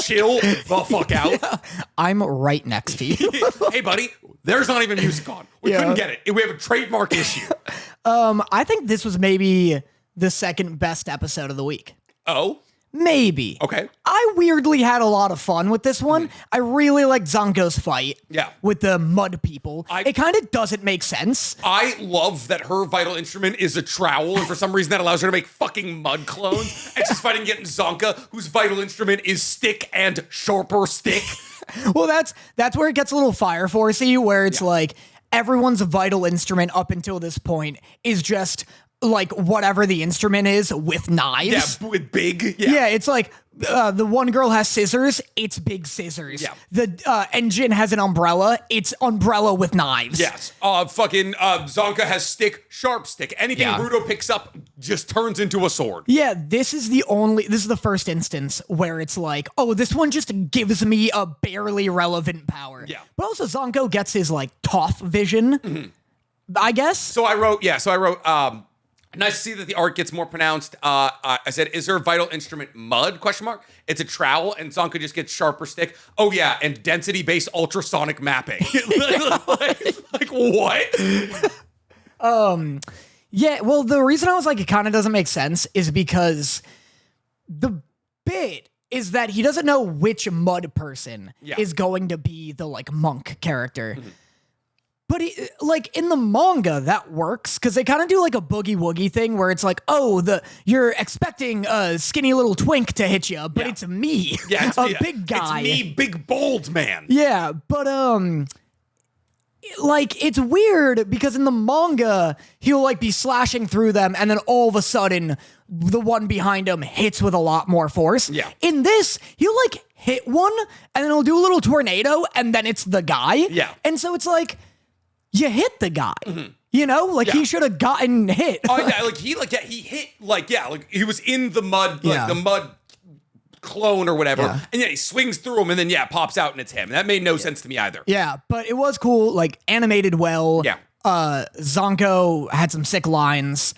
chill the fuck out. Yeah. I'm right next to you. Hey, buddy, there's not even music on. We couldn't get it. We have a trademark issue. I think this was maybe the second best episode of the week. Oh? Maybe. Okay. I weirdly had a lot of fun with this one. I really liked Zanko's fight. Yeah. With the mud people. It kind of doesn't make sense. I love that her vital instrument is a trowel, and for some reason that allows her to make fucking mud clones. And she's fighting against Zonka, whose vital instrument is stick and sharper stick. Well, that's where it gets a little Fire Force-y, where it's everyone's vital instrument up until this point is just whatever the instrument is with knives. Yeah, with big. Yeah, it's the one girl has scissors, it's big scissors. Yeah. The engine has an umbrella, it's umbrella with knives. Yes. Zonka has stick, sharp stick. Anything Rudo picks up just turns into a sword. Yeah, this is the first instance where it's this one just gives me a barely relevant power. Yeah. But also Zonko gets his Toph vision, I guess. So I wrote, nice to see that the art gets more pronounced. I said, is her vital instrument mud? ? It's a trowel, and Zonka just gets sharper stick. Oh yeah, and density-based ultrasonic mapping. What? Yeah, well, the reason I was it kind of doesn't make sense is because the bit is that he doesn't know which mud person is going to be the monk character. But in the manga, that works because they kind of do a boogie woogie thing where it's you're expecting a skinny little twink to hit you, but it's me, big guy, it's me, big bold man. Yeah, but it's weird because in the manga he'll be slashing through them, and then all of a sudden the one behind him hits with a lot more force. Yeah. In this, he'll hit one, and then he'll do a little tornado, and then it's the guy. Yeah. And so it's you hit the guy, you know, he should have gotten hit. Oh yeah, he hit, he was in the mud, the mud clone or whatever, and he swings through him, and then pops out, and it's him. That made no sense to me either. Yeah, but it was cool, animated well. Yeah. Zonko had some sick lines.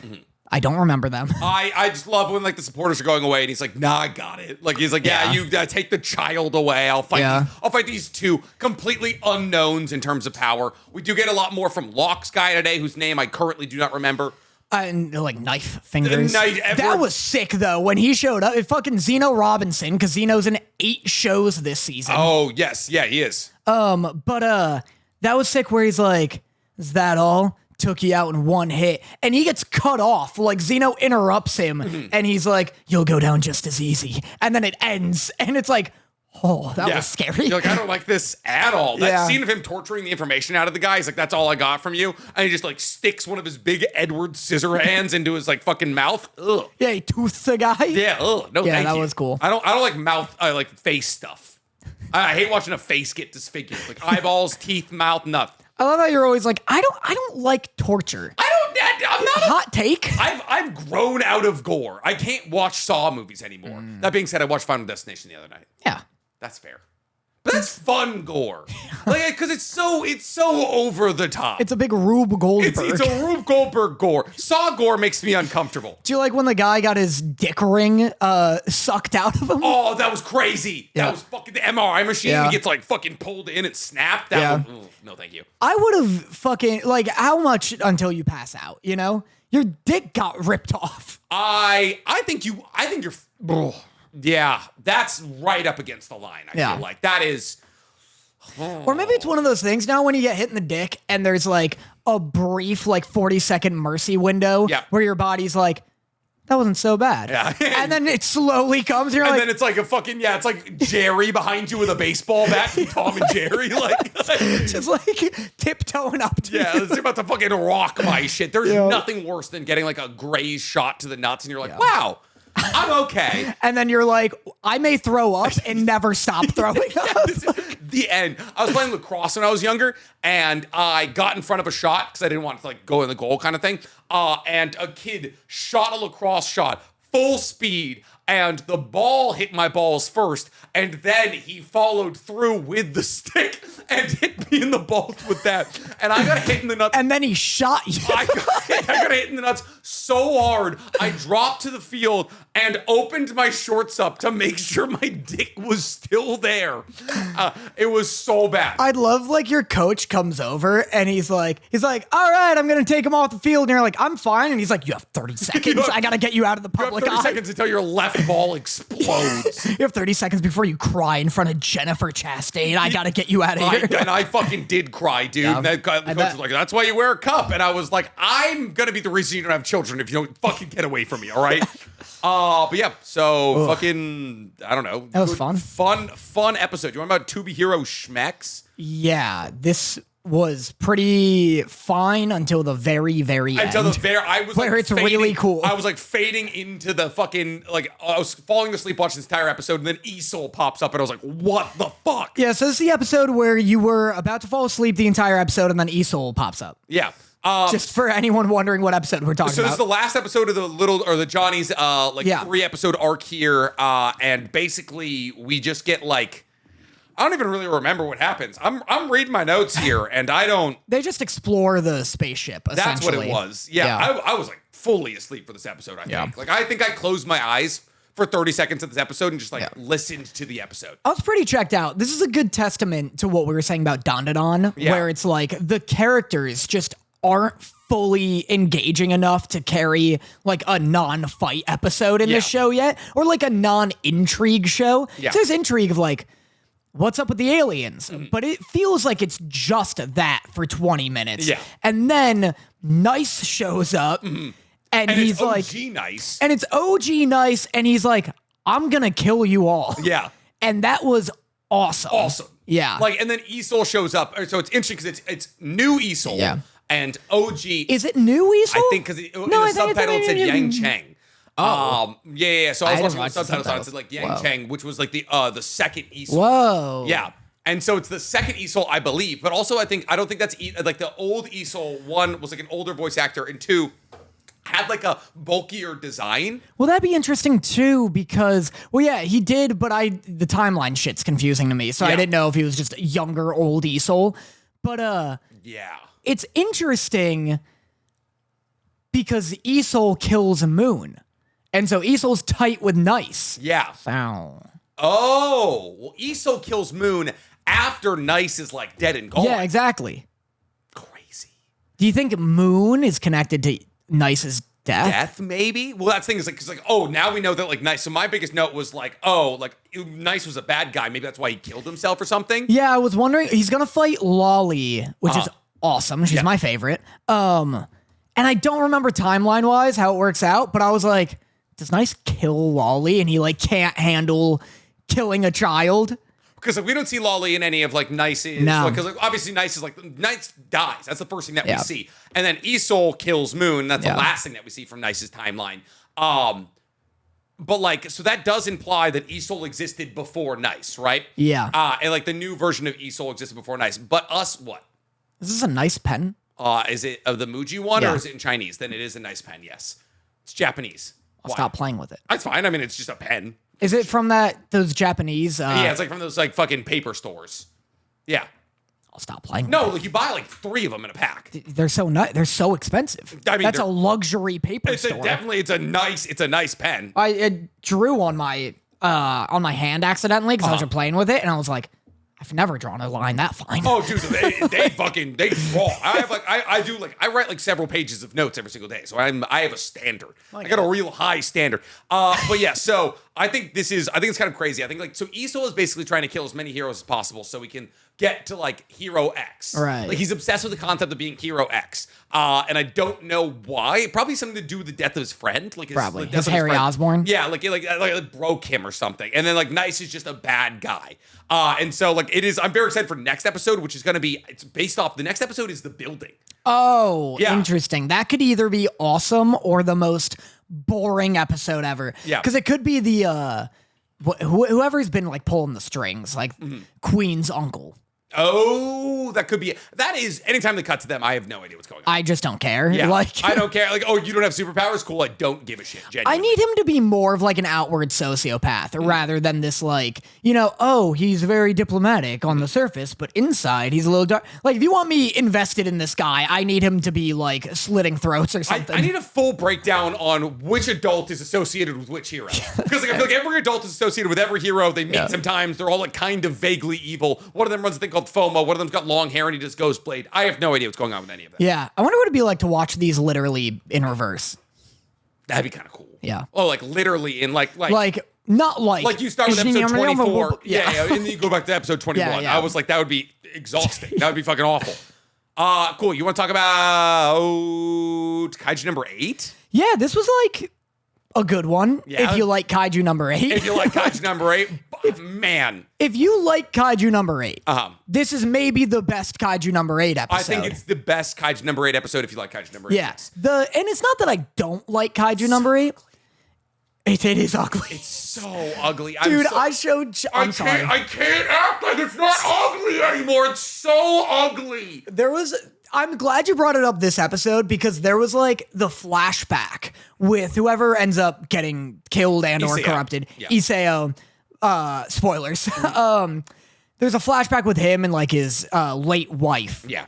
I don't remember them. I just love when like the supporters are going away and he's like, nah, I got it. Like he's like, yeah, you take the child away. I'll fight these two completely unknowns in terms of power. We do get a lot more from Locke's guy today, whose name I currently do not remember. And like knife fingers. That was sick though when he showed up. It fucking Zeno Robinson, because Zeno's in 8 shows this season. Oh yes, yeah, he is. But that was sick where he's like, is that all? Took you out in one hit, and he gets cut off. Like Zeno interrupts him, and he's like, "You'll go down just as easy." And then it ends, and it's like, "Oh, that was scary." You're like, I don't like this at all. That scene of him torturing the information out of the guy, he's like, "That's all I got from you," and he just like sticks one of his big Edward Scissorhands into his like fucking mouth. Ugh. Yeah, he tooths the guy. Yeah, ugh. No, yeah, thank that you. was cool. I don't like mouth. I like face stuff. I hate watching a face get disfigured, like eyeballs, teeth, mouth, nothing. I love how you're always like, I don't like torture. I'm not hot take. I've grown out of gore. I can't watch Saw movies anymore. That being said, I watched Final Destination the other night. Yeah. That's fair. But that's fun gore. Like, because it's so over the top. It's a big Rube Goldberg. It's a Rube Goldberg gore. Saw gore makes me uncomfortable. Do you like when the guy got his dick ring sucked out of him? Oh, that was crazy. Yeah. That was fucking the MRI machine. Yeah. He gets like fucking pulled in and snapped. That was, no, thank you. I would have fucking, like, how much until you pass out, you know? Your dick got ripped off. I think you're, yeah, that's right up against the line. I feel like that is. Or maybe it's one of those things now when you get hit in the dick and there's like a brief like 40-second mercy window where your body's like, that wasn't so bad. Yeah. And then it slowly comes. And then it's like a fucking, it's like Jerry behind you with a baseball bat from Tom and Jerry. Like, just like tiptoeing up to you. It's about to fucking rock my shit. There's nothing worse than getting like a graze shot to the nuts and you're like, wow. I'm okay. And then you're like, I may throw up and never stop throwing up. The end. I was playing lacrosse when I was younger, and I got in front of a shot because I didn't want to like go in the goal kind of thing. And a kid shot a lacrosse shot full speed, and the ball hit my balls first, and then he followed through with the stick and hit me in the balls with that. And I got hit in the nuts. And then he shot you. I got hit in the nuts so hard, I dropped to the field and opened my shorts up to make sure my dick was still there. It was so bad. I'd love like your coach comes over and he's like, all right, I'm going to take him off the field. And you're like, I'm fine. And he's like, you have 30 seconds. I got to get you out of the public eye. You have 30 seconds until your left ball explodes. You have 30 seconds before you cry in front of Jennifer Chastain. I got to get you out of here. And I fucking did cry, dude. Yeah, and the coach was like, that's why you wear a cup. And I was like, I'm going to be the reason you don't have children if you don't fucking get away from me, all right? But yeah, so fucking, I don't know. That was fun. Fun episode. You want about To Be Hero Schmecks? Yeah, this was pretty fine until the very, very end. Until the very, I was where like it's really cool. I was like fading into the fucking, like, I was falling asleep watching this entire episode, and then Esol pops up, and I was like, what the fuck? Yeah, so this is the episode where you were about to fall asleep the entire episode, and then Esol pops up. Yeah. Just for anyone wondering what episode we're talking about. So this is the last episode of the Johnny's 3-episode arc here, and basically we just get like, I don't even really remember what happens. I'm reading my notes here, and I don't. They just explore the spaceship. That's what it was. Yeah. I was like fully asleep for this episode. I think. Like I think I closed my eyes for 30 seconds of this episode and just like listened to the episode. I was pretty checked out. This is a good testament to what we were saying about Dandadan, where it's like the characters just aren't fully engaging enough to carry like a non-fight episode in this show yet, or like a non-intrigue show. Yeah. So there's intrigue of like, what's up with the aliens? But it feels like it's just that for 20 minutes. Yeah. And then Nice shows up and he's it's like, OG Nice. And it's OG Nice. And he's like, I'm going to kill you all. Yeah. And that was awesome. Awesome. Yeah. Like, and then Esol shows up. So it's interesting because it's new Esol. Yeah. And OG. Is it new Esol? I think because in the subtitle it said Yang Cheng. Oh. Yeah. So I was watching the watch the subtitles on it. It subtitles. said like Yang Cheng, which was like the second Esol. Whoa. Yeah. And so it's the second Esol, I believe. But also I don't think that's like the old Esol. One was like an older voice actor, and two had like a bulkier design. Well, that'd be interesting too, because, well, yeah, he did, but the timeline shit's confusing to me. So I didn't know if he was just a younger, old Esol. But Yeah. it's interesting because Isol kills Moon. And so Isol's tight with Nice. Yeah. So. Oh, well, Isol kills Moon after Nice is like dead and gone. Yeah, exactly. Crazy. Do you think Moon is connected to Nice's death? Death, maybe? Well, that's the thing is like, cause like, oh, now we know that like Nice. So my biggest note was like, oh, like Nice was a bad guy. Maybe that's why he killed himself or something. Yeah, I was wondering. He's gonna fight Lolly, which is awesome. She's my favorite. And I don't remember timeline wise how it works out, but I was like, does Nice kill Lolly and he like can't handle killing a child? Because like, we don't see Lolly in any of like Nice's. No. Because like, obviously Nice is like Nice dies. That's the first thing that we see. And then Isol kills Moon. That's the last thing that we see from Nice's timeline. But like, so that does imply that Isol existed before Nice, right? Yeah. And like the new version of Isol existed before Nice. But us, what? Is this a nice pen? Is it of the Muji one or is it in Chinese? Then it is a nice pen. Yes, it's Japanese. I'll stop playing with it. That's fine. I mean, it's just a pen. Is it from those Japanese? Yeah, it's like from those like fucking paper stores. Yeah. I'll stop playing. No, with like you buy like 3 of them in a pack. They're so they're so expensive. I mean, that's a luxury paper It's store. It's a nice pen. I drew on my hand accidentally because I was playing with it, and I was like, I've never drawn a line that fine. Oh, dude, they draw. I write like several pages of notes every single day, so I have a standard. I got a real high standard. But yeah, so I think it's kind of crazy. I think like so Isol is basically trying to kill as many heroes as possible so we can get to like Hero X. Right. Like he's obsessed with the concept of being Hero X. And I don't know why. Probably something to do with the death of his friend. Like his Harry Osborn. Yeah, like broke him or something. And then like Nice is just a bad guy. And so like I'm very excited for next episode, which is going to be, it's based off, the next episode is the building. Oh, interesting. That could either be awesome or the most boring episode ever. Yeah. Because it could be the, whoever's been like pulling the strings, like Queen's uncle. Oh, that could be it. That is, anytime they cut to them, I have no idea what's going on. I just don't care. Yeah, Like, I don't care. Like, oh, you don't have superpowers? Cool, I don't give a shit, genuinely. I need him to be more of like an outward sociopath rather than this like, he's very diplomatic on the surface, but inside he's a little dark. Like, if you want me invested in this guy, I need him to be like slitting throats or something. I need a full breakdown on which adult is associated with which hero. Because like, I feel like every adult is associated with every hero. They meet sometimes. They're all like kind of vaguely evil. One of them runs a thing called FOMO. One of them's got long hair and he does Ghostblade. I have no idea what's going on with any of them. Yeah. I wonder what it'd be like to watch these literally in reverse. That'd be kind of cool. Yeah. Oh, like literally in like not like you start with episode 24. Yeah, and then you go back to episode 21. Yeah. I was like, that would be exhausting. That would be fucking awful. Cool. You want to talk about Kaiju number 8? Yeah, this was like a good one. Yeah. If you like Kaiju number 8. If you like Kaiju number 8, man. If you like Kaiju number 8, this is maybe the best Kaiju number 8 episode. I think it's the best Kaiju number 8 episode if you like Kaiju number 8. Yes. And it's not that I don't like Kaiju number 8. It is ugly. It's so ugly. Dude, I'm sorry. I can't act like it's not ugly anymore. It's so ugly. I'm glad you brought it up this episode because there was like the flashback with whoever ends up getting killed and or corrupted. Yeah. Iseo. Spoilers. There's a flashback with him and like his late wife. Yeah.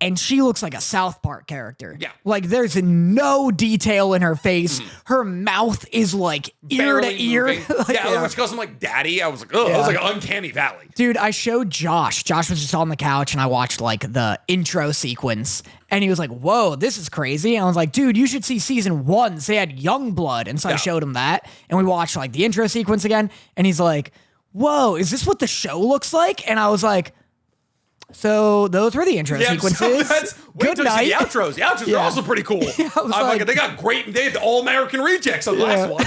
And she looks like a South Park character. Yeah. Like there's no detail in her face. Her mouth is like ear to ear. When she calls him like daddy, I was like, oh, it was like uncanny valley. Dude, I showed Josh. Josh was just on the couch and I watched like the intro sequence and he was like, whoa, this is crazy. And I was like, dude, you should see season 1. They had Youngblood. And so I showed him that and we watched like the intro sequence again. And he's like, whoa, is this what the show looks like? And I was like, so those were the intro sequences. Good night. The outros. The outros are also pretty cool. They got great. They had the All-American rejects on the last one.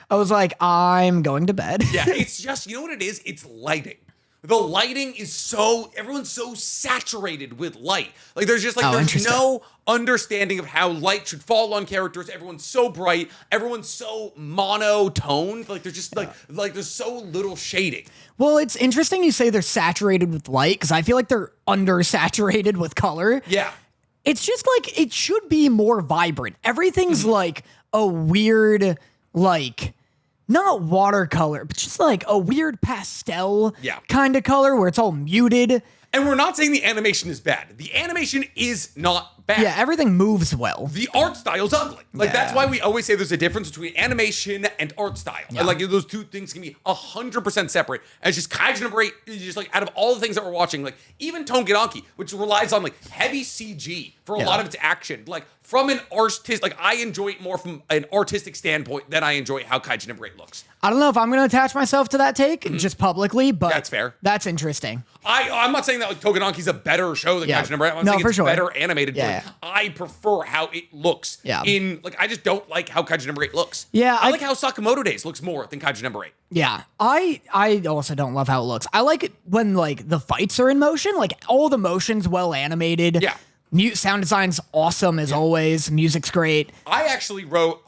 I was like, I'm going to bed. Yeah, it's just, you know what it is? It's lighting. The lighting is everyone's so saturated with light. Like there's just like, there's no understanding of how light should fall on characters. Everyone's so bright. Everyone's so monotone. Like there's just like there's so little shading. Well, it's interesting you say they're saturated with light because I feel like they're undersaturated with color. Yeah. It's just like, it should be more vibrant. Everything's like a weird, like, not watercolor, but just like a weird pastel kind of color where it's all muted. And we're not saying the animation is bad. The animation is not bad. Yeah, everything moves well. The art style's ugly. Like, that's why we always say there's a difference between animation and art style. Yeah. And, like, those two things can be 100% separate. And it's just Kaiju number 8, is just, like, out of all the things that we're watching, like, even Tougen Anki, which relies on, like, heavy CG for a lot of its action. Like, from an artist, like, I enjoy it more from an artistic standpoint than I enjoy how Kaiju number 8 looks. I don't know if I'm going to attach myself to that take just publicly, but That's fair. That's interesting. I'm not saying that like Tougen Anki's a better show than Kaiju number 8. I'm saying it's better animated. Yeah, but I prefer how it looks. Yeah. I just don't like how Kaiju number 8 looks. Yeah, I like how Sakamoto Days looks more than Kaiju number 8. Yeah, I also don't love how it looks. I like it when like the fights are in motion, like all the motion's well animated. Yeah. Sound design's awesome as always. Music's great. I actually wrote,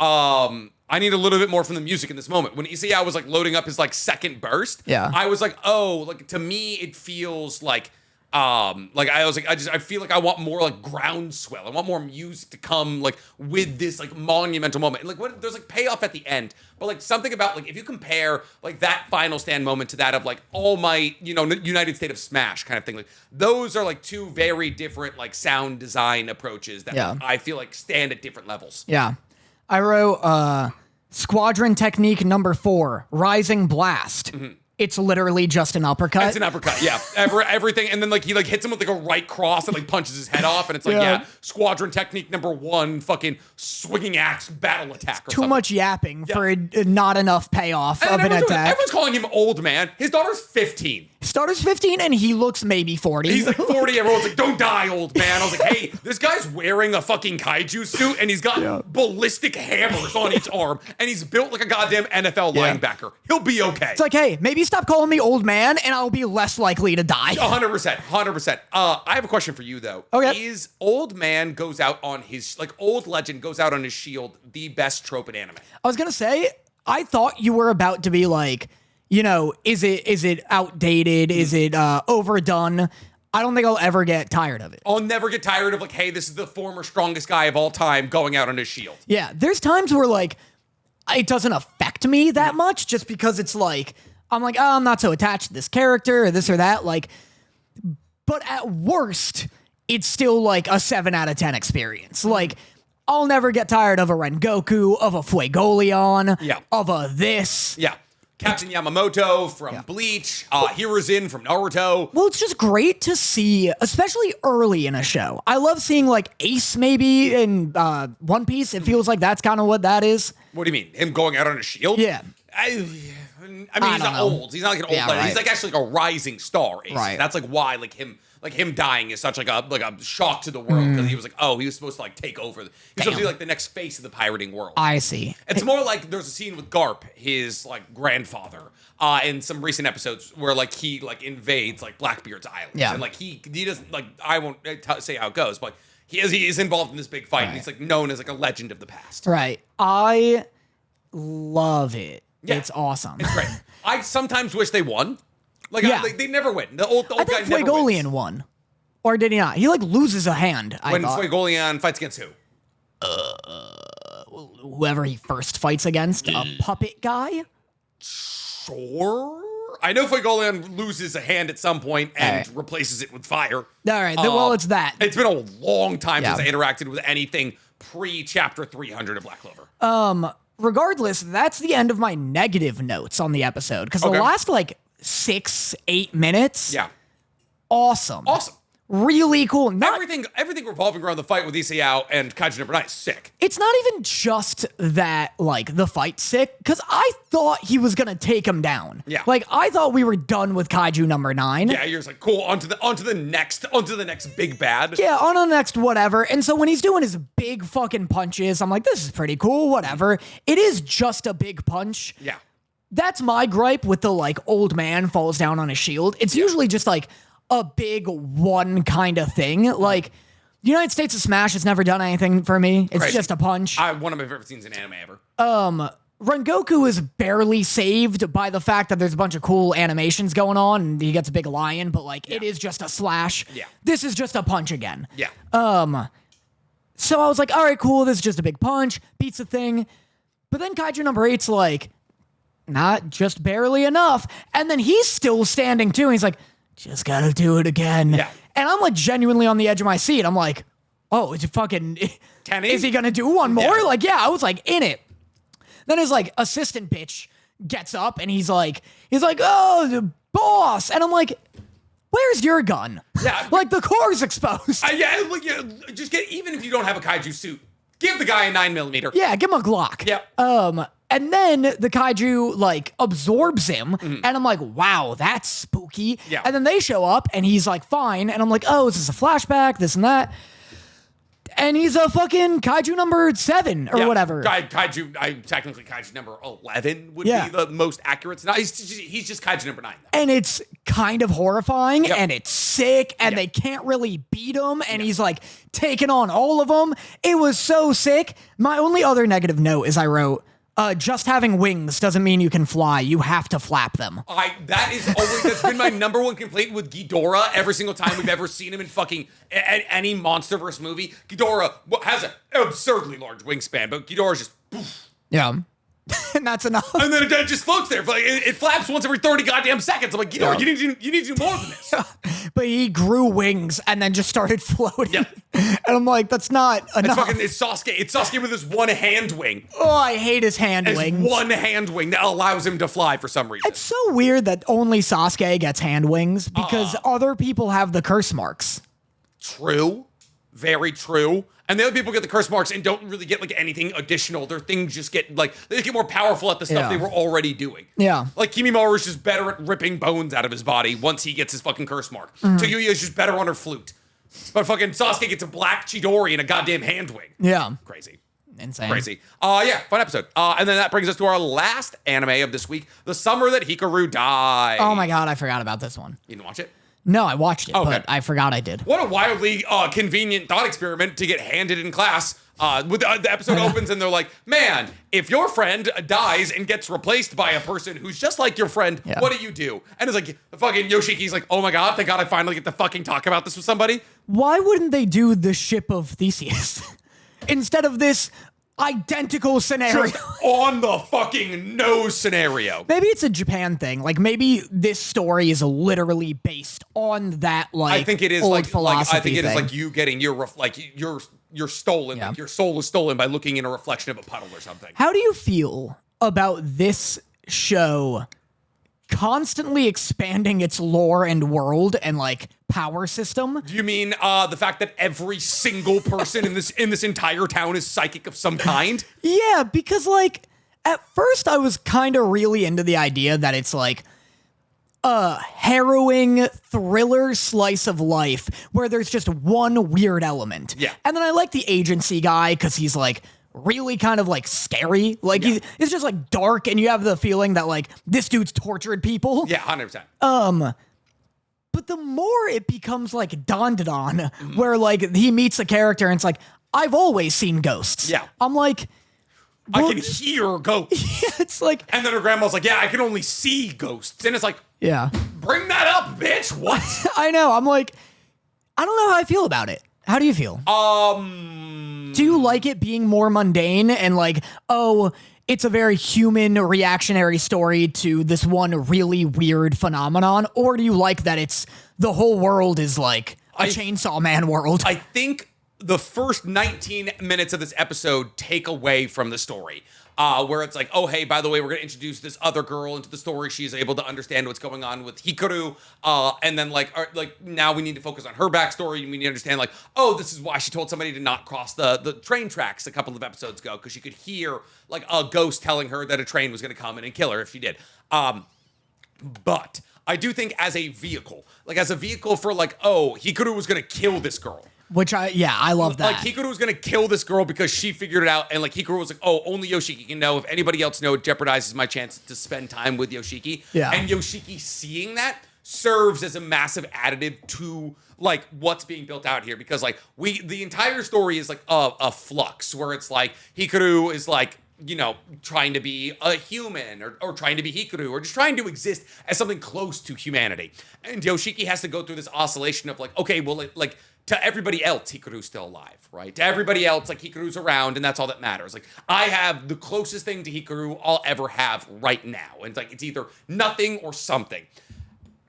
I need a little bit more from the music in this moment. When Isayao was like loading up his like second burst, I was like, oh, like to me it feels like I feel like I want more like groundswell. I want more music to come like with this like monumental moment. And like there's like payoff at the end, but like something about like if you compare like that final stand moment to that of like All Might, United State of Smash kind of thing. Like those are like two very different like sound design approaches that like, I feel like stand at different levels. Yeah. I wrote Squadron Technique number 4, Rising Blast. It's literally just an uppercut. It's an uppercut, yeah. Everything, and then like he like hits him with like a right cross and like punches his head off, and it's like Squadron Technique number 1, fucking swinging axe battle attack. Or Too something. much yapping for not enough payoff of an attack. Everyone's calling him old man. His daughter's 15. Starter's 15 and he looks maybe 40. He's like 40. Everyone's like, don't die, old man. I was like, hey, this guy's wearing a fucking kaiju suit and he's got ballistic hammers on each arm and he's built like a goddamn NFL linebacker. He'll be okay. It's like, hey, maybe stop calling me old man and I'll be less likely to die. 100%. I have a question for you though. Okay. Is old man goes out on his, like old legend goes out on his shield the best trope in anime? I was going to say, I thought you were about to be like, is it outdated? Is it overdone? I don't think I'll ever get tired of it. I'll never get tired of like, hey, this is the former strongest guy of all time going out on his shield. Yeah, there's times where like it doesn't affect me that much just because it's like I'm like, oh, I'm not so attached to this character or this or that. Like, but at worst, it's still like a 7 out of 10 experience. Like, I'll never get tired of a Rengoku, of a Fuegoleon, of a this. Yeah. Captain Yamamoto from Bleach, Hiruzen from Naruto. Well, it's just great to see, especially early in a show. I love seeing like Ace maybe in One Piece. It feels like that's kind of what that is. What do you mean? Him going out on a shield? Yeah. I mean, he's not old. He's not like an old legend. He's like actually like a rising star. Ace. Right. That's like why like him dying is such like a shock to the world because he was like, oh, he was supposed to like take over. He's supposed to be like the next face of the pirating world. I see. It's more like there's a scene with Garp, his like grandfather, in some recent episodes where like he like invades like Blackbeard's island. Yeah. And like he doesn't like I won't say how it goes, but he is involved in this big fight. And he's like known as like a legend of the past. Right. I love it. Yeah. It's awesome. It's great. I sometimes wish they won. Like, they never win. The old I guy think never wins. Fuegoleon won. Or did he not? He like loses a hand, I When thought. Fuegoleon fights against who? Whoever he first fights against, a puppet guy? Sure. I know Fuegoleon loses a hand at some point and replaces it with fire. All right, well, it's that. It's been a long time since I interacted with anything pre-chapter 300 of Black Clover. Regardless, that's the end of my negative notes on the episode. Because the last, 6-8 minutes, awesome. Really cool. Everything revolving around the fight with Isayao and Kaiju number 9 is sick. It's not even just that, the fight's sick, because I thought he was going to take him down. Yeah. I thought we were done with Kaiju number 9. Yeah, you're just like, cool, onto the next big bad. Yeah, on to the next whatever. And so when he's doing his big fucking punches, I'm like, this is pretty cool, whatever. It is just a big punch. Yeah. That's my gripe with the, old man falls down on his shield. It's usually just, a big one kind of thing. United States of Smash has never done anything for me. It's just a punch. One of my favorite scenes in anime ever. Rengoku is barely saved by the fact that there's a bunch of cool animations going on and he gets a big lion, but it is just a slash. Yeah. This is just a punch again. Yeah. So I was like, all right, cool. This is just a big punch. Beats the thing. But then Kaiju number 8's not just barely enough. And then he's still standing too. And he's like, just gotta do it again. Yeah. And I'm like genuinely on the edge of my seat. I'm like, oh, is he gonna do one more? Yeah. Like, yeah, I was like in it. Then his like assistant bitch gets up and he's like, oh, the boss. And I'm like, where's your gun? Yeah. Like the core's exposed. Just even if you don't have a kaiju suit, give the guy a 9mm. Yeah, give him a Glock. Yep. And then the kaiju like absorbs him, and I'm like, wow, that's spooky. Yeah. And then they show up, and he's like, fine. And I'm like, oh, is this a flashback? This and that. And he's a fucking kaiju number 7 or whatever. Technically kaiju number 11 would be the most accurate. No, he's just kaiju number 9. Though. And it's kind of horrifying, and it's sick, and they can't really beat him, and he's like taking on all of them. It was so sick. My only other negative note is I wrote, just having wings doesn't mean you can fly. You have to flap them. That's been my number one complaint with Ghidorah every single time we've ever seen him in fucking any MonsterVerse movie. Ghidorah has an absurdly large wingspan, but Ghidorah's just poof. Yeah. And that's enough. And then it just floats there. It flaps once every 30 goddamn seconds. I'm like, Ghidorah, you need to do more than this. But he grew wings and then just started floating. Yep. And I'm like, that's not enough. It's Sasuke. It's Sasuke with his one hand wing. Oh, I hate his hand wings. One hand wing that allows him to fly for some reason. It's so weird that only Sasuke gets hand wings because other people have the curse marks. True. Very true. And the other people get the curse marks and don't really get like anything additional. Their things just get they get more powerful at the stuff they were already doing. Yeah. Like Kimimaro is just better at ripping bones out of his body once he gets his fucking curse mark. Toyuya is just better on her flute. But fucking Sasuke gets a black Chidori and a goddamn hand wing. Yeah. Crazy. Insane. Crazy. Fun episode. And then that brings us to our last anime of this week, The Summer That Hikaru Died. Oh my god, I forgot about this one. You didn't watch it? No, I watched it, Okay. but I forgot I did. What a wildly convenient thought experiment to get handed in class. The episode opens and they're like, man, if your friend dies and gets replaced by a person who's just like your friend, what do you do? And it's like, fucking Yoshiki's like, oh my god, thank god I finally get to fucking talk about this with somebody. Why wouldn't they do the ship of Theseus instead of this identical scenario? Just on the fucking nose scenario. Maybe it's a Japan thing. Like maybe this story is literally based on that I think it is old like philosophy I think it is thing. like you getting you're stolen. Yeah. Like your soul is stolen by looking in a reflection of a puddle or something. How do you feel about this show constantly expanding its lore and world and like power system? Do you mean the fact that every single person in this entire town is psychic of some kind? Yeah, because like at first I was kind of really into the idea that it's like a harrowing thriller slice of life where there's just one weird element. Yeah. And then I like the agency guy because he's like really kind of like scary. Like it's just like dark and you have the feeling that like this dude's tortured people. Yeah, 100%. But the more it becomes like Dandadan, where like he meets a character and it's like, I've always seen ghosts. Yeah. I'm like, I can hear ghosts. yeah, it's like, And then her grandma's like, yeah, I can only see ghosts. And it's like, yeah, bring that up, bitch. What? I know. I'm like, I don't know how I feel about it. How do you feel? Do you like it being more mundane and like, oh, it's a very human reactionary story to this one really weird phenomenon? Or do you like that it's the whole world is like a Chainsaw Man world? I think the first 19 minutes of this episode take away from the story. Where it's like, oh, hey, by the way, we're going to introduce this other girl into the story. She's able to understand what's going on with Hikaru. And then, now we need to focus on her backstory. And we need to understand, like, oh, this is why she told somebody to not cross the train tracks a couple of episodes ago. Because she could hear, like, a ghost telling her that a train was going to come in and kill her if she did. But I do think as a vehicle for, like, oh, Hikaru was going to kill this girl. Which I love that. Like, Hikaru was going to kill this girl because she figured it out. And, like, Hikaru was like, oh, only Yoshiki can know. If anybody else knows, it jeopardizes my chance to spend time with Yoshiki. Yeah. And Yoshiki seeing that serves as a massive additive to, like, what's being built out here. Because, like, the entire story is, like, a flux where it's, like, Hikaru is, like, you know, trying to be a human or trying to be Hikaru or just trying to exist as something close to humanity. And Yoshiki has to go through this oscillation of, like, okay, well, like, to everybody else, Hikaru's still alive, right? To everybody else, like, Hikaru's around, and that's all that matters. Like, I have the closest thing to Hikaru I'll ever have right now. And it's like, it's either nothing or something.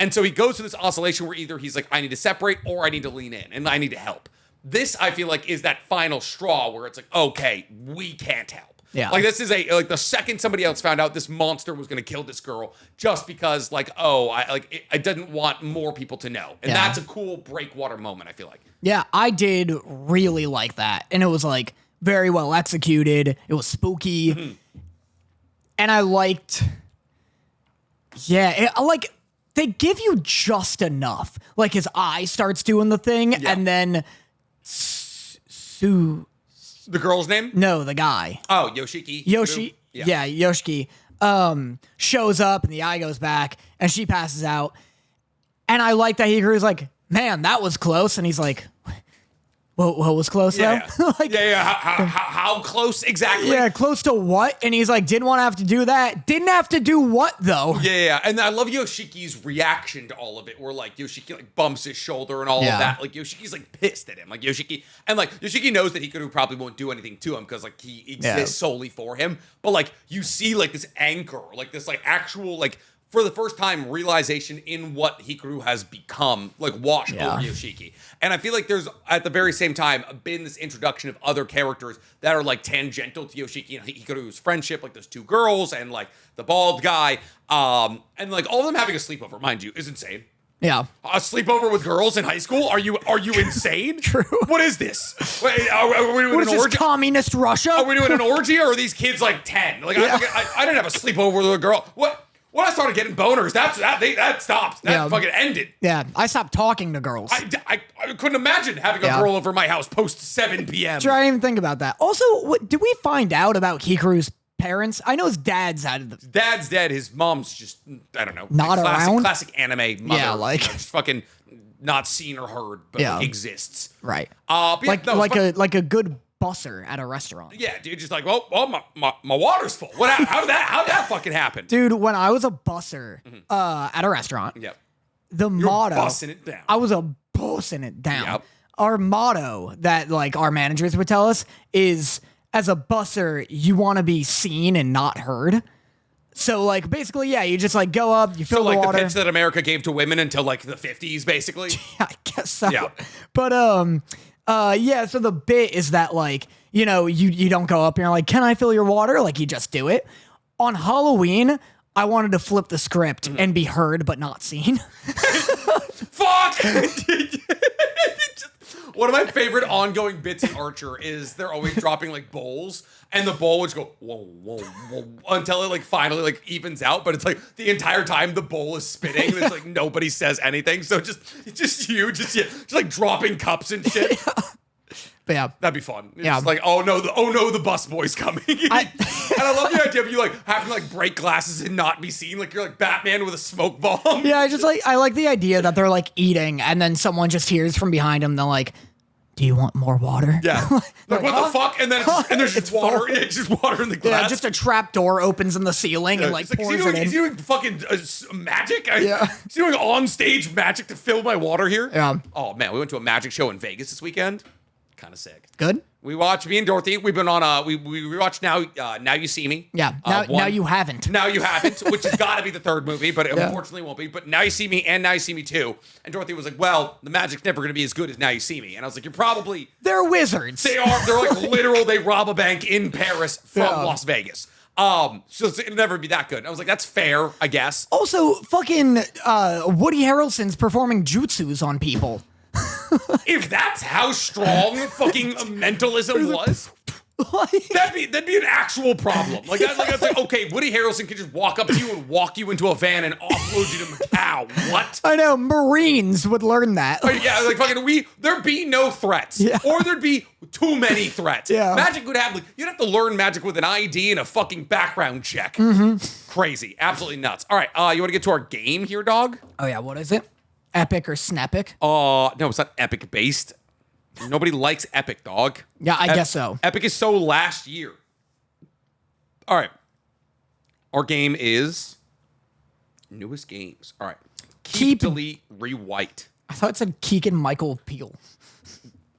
And so he goes through this oscillation where either he's like, I need to separate or I need to lean in and I need to help. This, I feel like, is that final straw where it's like, okay, we can't help. Yeah. Like, this is the second somebody else found out this monster was going to kill this girl just because, like, I didn't want more people to know. And that's a cool breakwater moment, I feel like. Yeah, I did really like that. And it was, like, very well executed. It was spooky. Mm-hmm. And I liked... Yeah, they give you just enough. Like, his eye starts doing the thing, and then... The girl's name? No, the guy. Oh, Yoshiki. Yeah, Yoshiki. Shows up and the eye goes back and she passes out. And I like that Hikaru's like, man, that was close. And he's like, what was close though? Like, how close exactly? Yeah, close to what? And he's like, didn't want to have to do that. Didn't have to do what though? Yeah. And I love Yoshiki's reaction to all of it, where like Yoshiki like bumps his shoulder and all of that. Like Yoshiki's like pissed at him. Like Yoshiki knows that Hikaru probably won't do anything to him because like he exists solely for him. But like you see like this anchor, like this like actual like for the first time, realization in what Hikaru has become, like, washed over Yoshiki. And I feel like there's, at the very same time, been this introduction of other characters that are, like, tangential to Yoshiki and Hikaru's friendship, like those two girls and, like, the bald guy. And, like, all of them having a sleepover, mind you, is insane. Yeah. A sleepover with girls in high school? Are you insane? True. What is this? Wait, are we doing what is an orgy? This, communist Russia? Are we doing an orgy, or are these kids, like, 10? Like, I didn't have a sleepover with a girl. What? When I started getting boners, that stopped. That fucking ended. Yeah, I stopped talking to girls. I couldn't imagine having a girl over my house post 7 p.m. Try to even think about that. Also, did we find out about Hikaru's parents? I know his dad's out of the... Dad's dead. His mom's just, I don't know. Not around? Classic anime mother. Yeah, like... just fucking not seen or heard, but like, exists. Right. Like a good... busser at a restaurant. Yeah, dude, just like, well, my water's full. How did that fucking happen? Dude, when I was a busser at a restaurant, the motto... bussing it down. I was bussing it down. Yep. Our motto that like our managers would tell us is, as a busser, you want to be seen and not heard. So, like, basically, you just, like, go up, you fill the water. The pitch that America gave to women until, like, the 50s, basically? Yeah, I guess so. Yeah. But, so the bit is that, like, you know, you don't go up and you're like, can I fill your water? Like, you just do it. On Halloween, I wanted to flip the script and be heard but not seen. Fuck! One of my favorite ongoing bits in Archer is they're always dropping, like, bowls, and the bowl would just go, whoa, whoa, whoa, until it, like, finally, like, evens out, but it's, like, the entire time the bowl is spinning, and it's, like, nobody says anything, so it's just you, just like, dropping cups and shit. But yeah. That'd be fun. It's just like, oh no, the bus boy's coming. And I love the idea of you, like, having to, like, break glasses and not be seen, like, you're, like, Batman with a smoke bomb. Yeah, I like the idea that they're, like, eating, and then someone just hears from behind them, they're like, do you want more water? Yeah. Like, what the fuck? And then there's just water. It's just water in the glass. Yeah, just a trap door opens in the ceiling and like pours it in. He's doing fucking magic? Yeah. He's doing on-stage magic to fill my water here? Yeah. Oh, man, we went to a magic show in Vegas this weekend. Kind of sick. Good? Me and Dorothy, we've been on we watched Now You See Me. Yeah, now you haven't. Now You Haven't, which has got to be the third movie, but it unfortunately won't be. But Now You See Me and Now You See Me 2. And Dorothy was like, well, the magic's never going to be as good as Now You See Me. And I was like, you're probably... They're wizards. They're like literal, they rob a bank in Paris from Las Vegas. So it'll never be that good. And I was like, that's fair, I guess. Also, fucking Woody Harrelson's performing jutsus on people. If that's how strong fucking mentalism was, that'd be an actual problem. Like that's like, okay, Woody Harrelson could just walk up to you and walk you into a van and offload you to Macau. What? I know, Marines would learn that. Yeah, like fucking there'd be no threats. Yeah. Or there'd be too many threats. Yeah. Magic would have, like, you'd have to learn magic with an ID and a fucking background check. Crazy. Absolutely nuts. All right, you want to get to our game here, dog? Oh yeah, what is it? Epic or Snapic? No, it's not epic based. Nobody likes Epic, dog. Yeah, I guess so. Epic is so last year. All right. Our game is newest games. All right. Keep, delete, rewrite. I thought it said Keegan Michael Peel.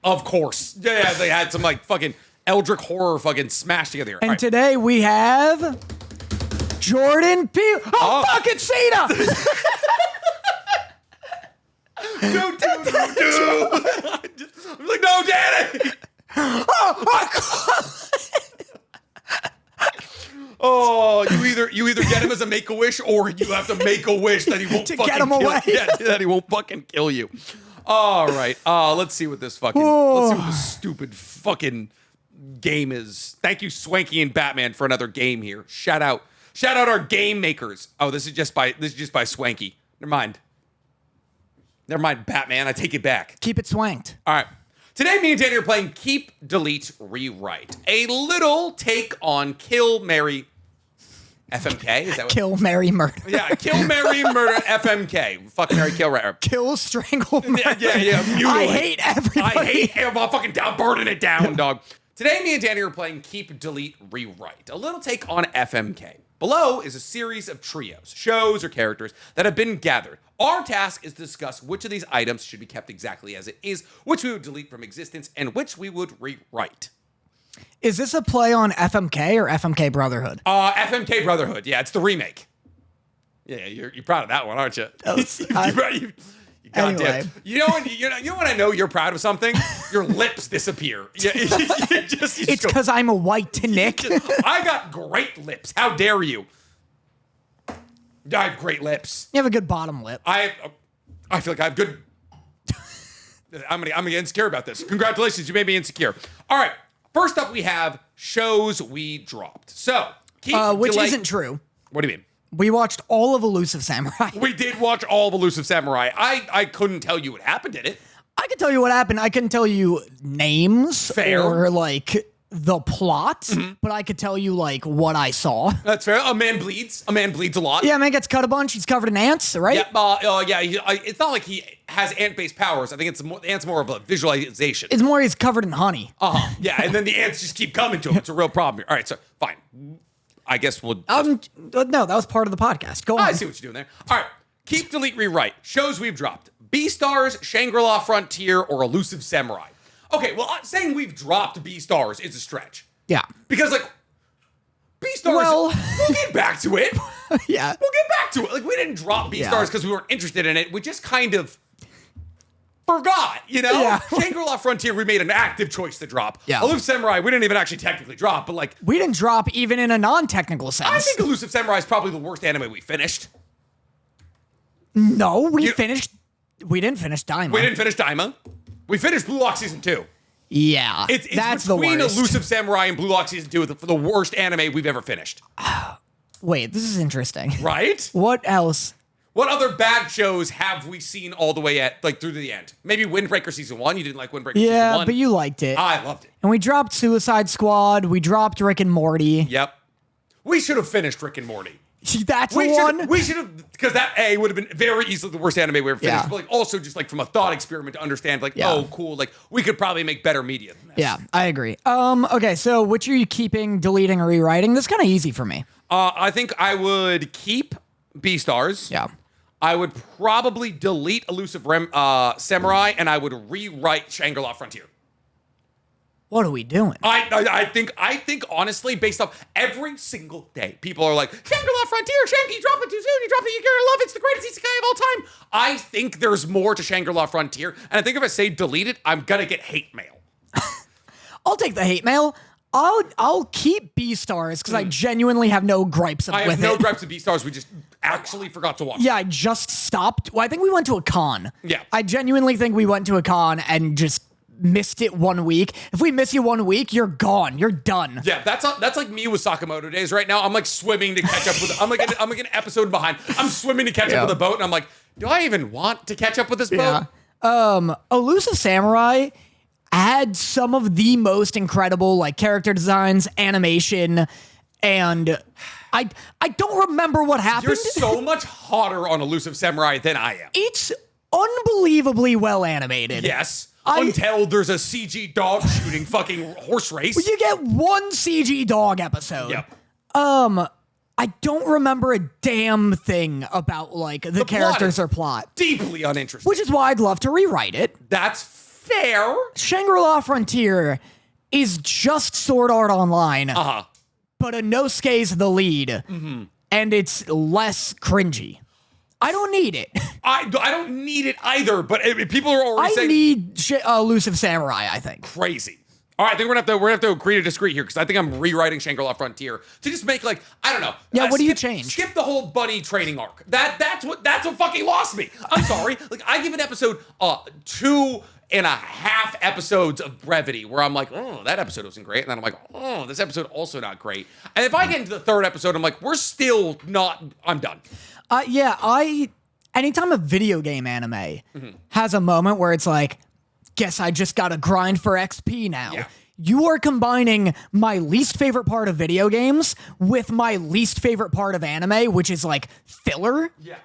Of course. Yeah, they had some like fucking Eldritch horror fucking smashed together. And today we have Jordan Peele. Oh, fucking Cena! I'm like, no, Danny. Oh, you either get him as a Make-A-Wish or you have to make a wish that he won't To fucking get him away. Yeah, that he won't fucking kill you. All right. Let's see what this stupid fucking game is. Thank you, Swanky and Batman, for another game here. Shout out our game makers. Oh, this is just by Swanky. Never mind, Batman. I take it back. Keep it swanked. All right. Today, me and Danny are playing Keep, Delete, Rewrite. A little take on Kill, Marry, FMK. Is that what? Kill, marry, murder. Yeah, Kill, Marry, Murder, FMK. Fuck, Marry, Kill, Murder. Kill, strangle, murder. Yeah. Mutilate. I hate everybody. I hate him. I'm fucking down, burning it down, dog. Today, me and Danny are playing Keep, Delete, Rewrite. A little take on FMK. Below is a series of trios, shows, or characters that have been gathered. Our task is to discuss which of these items should be kept exactly as it is, which we would delete from existence, and which we would rewrite. Is this a play on FMK or FMK Brotherhood? FMK Brotherhood. Yeah, it's the remake. Yeah, you're proud of that one, aren't you? Goddamn. Anyway. You know when I know you're proud of something? Your lips disappear. Yeah, It's because I'm a white Nick. I got great lips. How dare you? I have great lips. You have a good bottom lip. I feel like I have good. I'm gonna get insecure about this. Congratulations, you made me insecure. All right. First up, we have shows we dropped. So, which isn't true. What do you mean? We watched all of Elusive Samurai. We did watch all of Elusive Samurai. I couldn't tell you what happened in it. I can tell you what happened. I couldn't tell you names Fair. or like the plot, but I could tell you like what I saw. That's fair. A man bleeds. A man bleeds a lot. Yeah, man gets cut a bunch. He's covered in ants, right? Yeah. It's not like he has ant-based powers. I think the ant's more of a visualization. It's more he's covered in honey. Yeah, and then the ants just keep coming to him. It's a real problem here. All right, so fine. I guess we'll. No, that was part of the podcast. Go on. I see what you're doing there. All right. Keep, delete, rewrite. Shows we've dropped. Beastars, Shangri-La Frontier, or Elusive Samurai. Okay, well, saying we've dropped Beastars is a stretch. Yeah. Because, like, Beastars, we'll get back to it. Yeah. We'll get back to it. Like, we didn't drop Beastars because we weren't interested in it. We just kind of forgot, you know? Yeah. Shangri-La Frontier, we made an active choice to drop. Yeah. Elusive Samurai, we didn't even actually technically drop, but, like... We didn't drop even in a non-technical sense. I think Elusive Samurai is probably the worst anime we finished. No, we didn't finish Daima. We didn't finish Daima. We finished Blue Lock Season 2. Yeah, It's that's the between worst. Elusive Samurai and Blue Lock Season 2 for the worst anime we've ever finished. Wait, this is interesting. Right? What else? What other bad shows have we seen all the way through to the end? Maybe Windbreaker Season 1. You didn't like Windbreaker Season 1. Yeah, but you liked it. I loved it. And we dropped Suicide Squad. We dropped Rick and Morty. Yep. We should have finished Rick and Morty. That's the one? We should have, because that would have been very easily the worst anime we ever finished. Yeah. But like also just like from a thought experiment to understand like, Yeah. oh, cool. Like we could probably make better media than this. Yeah, I agree. Okay, so which are you keeping, deleting, or rewriting? This is kind of easy for me. I think I would keep Beastars. Yeah. I would probably delete Elusive Samurai, and I would rewrite Shangri-La Frontier. What are we doing? I think honestly, based off every single day, people are like, Shangri-La Frontier, you dropped it too soon, you dropped it, you're gonna love it, it's the greatest isekai of all time. I think there's more to Shangri-La Frontier, and I think if I say delete it, I'm gonna get hate mail. I'll take the hate mail. I'll keep Beastars because I genuinely have no gripes with it. I have no gripes with Beastars, we just actually forgot to watch. Yeah, I just stopped. Well, I think we went to a con. Yeah. I genuinely think we went to a con and just missed it 1 week. If we miss you 1 week, you're gone. You're done. Yeah, that's like me with Sakamoto days right now. I'm like swimming to catch up with. I'm like an episode behind. I'm swimming to catch up with a boat, and I'm like, do I even want to catch up with this boat? Elusive Samurai had some of the most incredible like character designs, animation, and I don't remember what happened. You're so much hotter on Elusive Samurai than I am. It's unbelievably well animated. Yes. Until there's a CG dog shooting fucking horse race. You get one CG dog episode. Yep. I don't remember a damn thing about like the characters or plot. Deeply uninteresting. Which is why I'd love to rewrite it. That's fair. Shangri-La Frontier is just Sword Art Online. But Inosuke's the lead. And it's less cringy. I don't need it. I don't need it either, but people are already I saying need Elusive Samurai, I think. crazy. All right, I think we're gonna have to agree to disagree here because I think I'm rewriting Shangri-La Frontier to just make like I don't know. Yeah, what do you change? Skip the whole bunny training arc. That's what fucking lost me. I'm sorry. Like I give an episode 2.5 episodes of brevity where I'm like, oh, that episode wasn't great, and then I'm like, oh, this episode also not great. And if I get into the third episode, I'm like, we're still not. I'm done. Anytime a video game anime has a moment where it's like, guess I just gotta grind for XP now. Yeah. You are combining my least favorite part of video games with my least favorite part of anime, which is like filler. Yeah.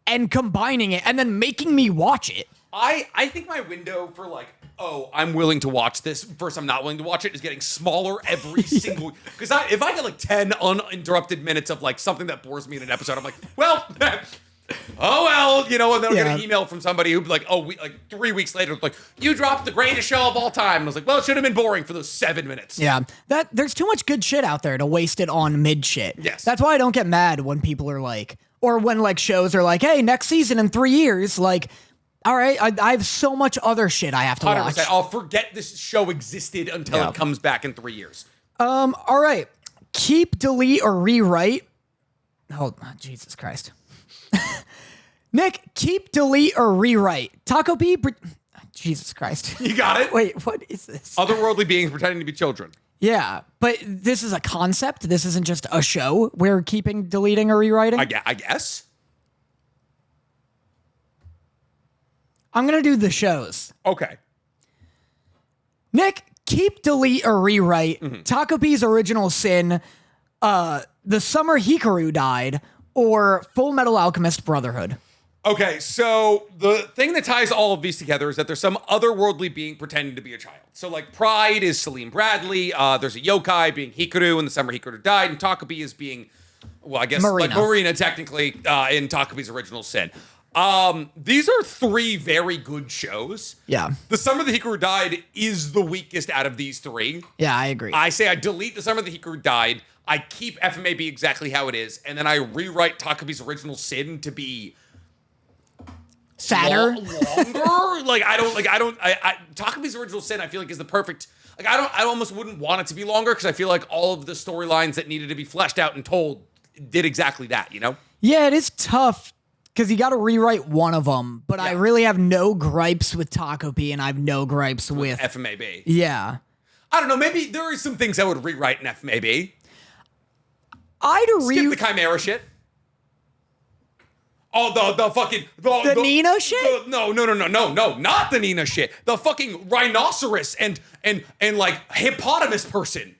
And combining it and then making me watch it. I think my window for like, oh, I'm willing to watch this versus I'm not willing to watch it is getting smaller every single. Because if I get like 10 uninterrupted minutes of like something that bores me in an episode, I'm like, well, oh well, you know, and then I'll get an email from somebody who'd be like, oh, like 3 weeks later, it's like, you dropped the greatest show of all time. And I was like, well, it should have been boring for those 7 minutes. Yeah, there's too much good shit out there to waste it on mid shit. Yes. That's why I don't get mad when people are like, or when like shows are like, hey, next season in 3 years, like, all right, I have so much other shit I have to 100%. Watch. I'll forget this show existed until it comes back in 3 years. All right. Keep, delete, or rewrite. Hold on, Jesus Christ. Nick, keep, delete, or rewrite. Taco B. Jesus Christ. You got it? Wait, what is this? Otherworldly beings pretending to be children. Yeah, but this is a concept. This isn't just a show we're keeping, deleting, or rewriting. I guess. I'm going to do the shows. Okay. Nick, keep, delete, or rewrite Taco B's original sin, The Summer Hikaru Died, or Full Metal Alchemist Brotherhood. Okay, so the thing that ties all of these together is that there's some otherworldly being pretending to be a child. So, like, Pride is Celine Bradley. There's a yokai being Hikaru in The Summer Hikaru Died, and Takabi is being, well, I guess, Marina. like Marina, technically, in Takabi's original sin. These are 3 very good shows. Yeah. The Summer the Hikaru Died is the weakest out of these 3. Yeah, I agree. I say I delete The Summer the Hikaru Died, I keep FMAB exactly how it is, and then I rewrite Takabi's original sin to be sadder, longer. Takabi's original sin, I feel like is the perfect. Like I almost wouldn't want it to be longer because I feel like all of the storylines that needed to be fleshed out and told did exactly that. You know? Yeah, it is tough because you got to rewrite one of them. But I really have no gripes with Taco B, and I have no gripes with FMAB. Yeah, I don't know. Maybe there are some things I would rewrite in FMAB. Skip the Chimera shit. Oh, the fucking... The Nina shit? No, not the Nina shit. The fucking rhinoceros and like hippopotamus person.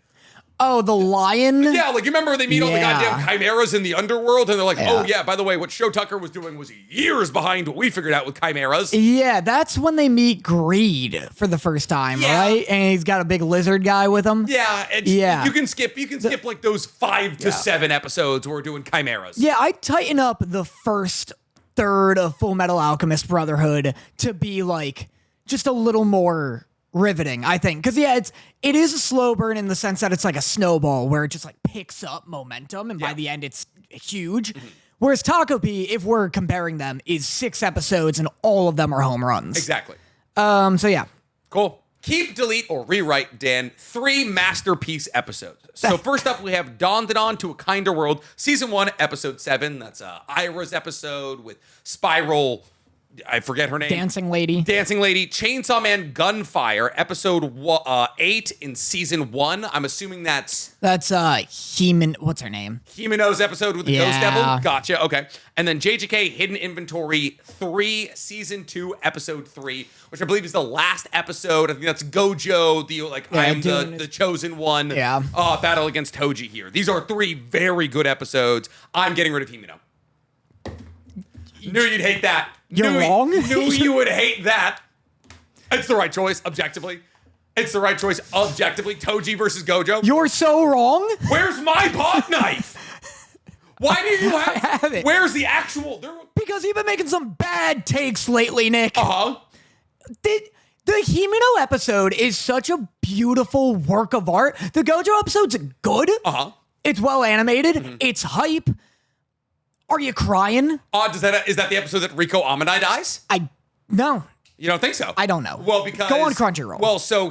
Oh, the lion? Yeah, like you remember they meet all the goddamn chimeras in the underworld and they're like, oh yeah, by the way, what Show Tucker was doing was years behind what we figured out with chimeras. Yeah, that's when they meet Greed for the first time, right? And he's got a big lizard guy with him. Yeah, you can skip like those 5 to 7 episodes where we're doing chimeras. Yeah, I tighten up the first third of Full Metal Alchemist Brotherhood to be like just a little more riveting, I think. Because it is a slow burn in the sense that it's like a snowball where it just like picks up momentum and by the end it's huge. Whereas Taco B, if we're comparing them, is 6 episodes and all of them are home runs. Exactly. So yeah. Cool. Keep, delete, or rewrite, Dan, 3 masterpiece episodes. So first up, we have Dandadan to a Kinder World, Season 1, Episode 7. That's Ira's episode with Spiral... I forget her name. Dancing Lady. Chainsaw Man Gunfire, episode 8 in season 1. I'm assuming that's what's her name? Himeno's episode with the Ghost Devil. Gotcha. Okay. And then JJK Hidden Inventory 3, season 2, episode 3, which I believe is the last episode. I think that's Gojo, I am the chosen one. Yeah. Battle against Toji here. These are 3 very good episodes. I'm getting rid of Himeno. Knew you'd hate that. You're wrong? Knew you would hate that. It's the right choice, objectively. Toji versus Gojo. You're so wrong. Where's my pot knife? Why do you have... I have it. Where's the actual... Because you've been making some bad takes lately, Nick. Uh-huh. The Himeno episode is such a beautiful work of art. The Gojo episode's good. Uh-huh. It's well animated. It's hype. Are you crying? Is that the episode that Rico Amanai dies? No. You don't think so? I don't know. Well, because go on Crunchyroll. Well, so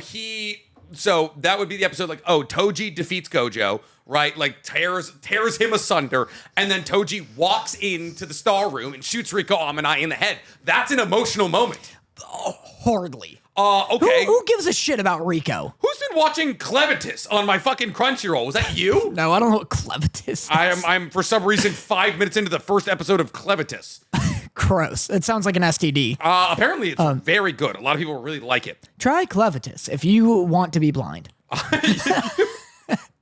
that would be the episode like, Toji defeats Gojo, right? Like tears him asunder, and then Toji walks into the star room and shoots Rico Amanai in the head. That's an emotional moment. Hardly. Okay. Who gives a shit about Rico? Who's been watching Clevitus on my fucking Crunchyroll? Was that you? No, I don't know what Clevitus is. I'm for some reason 5 minutes into the first episode of Clevitus. Gross. It sounds like an STD. Apparently it's very good. A lot of people really like it. Try Clevitus if you want to be blind.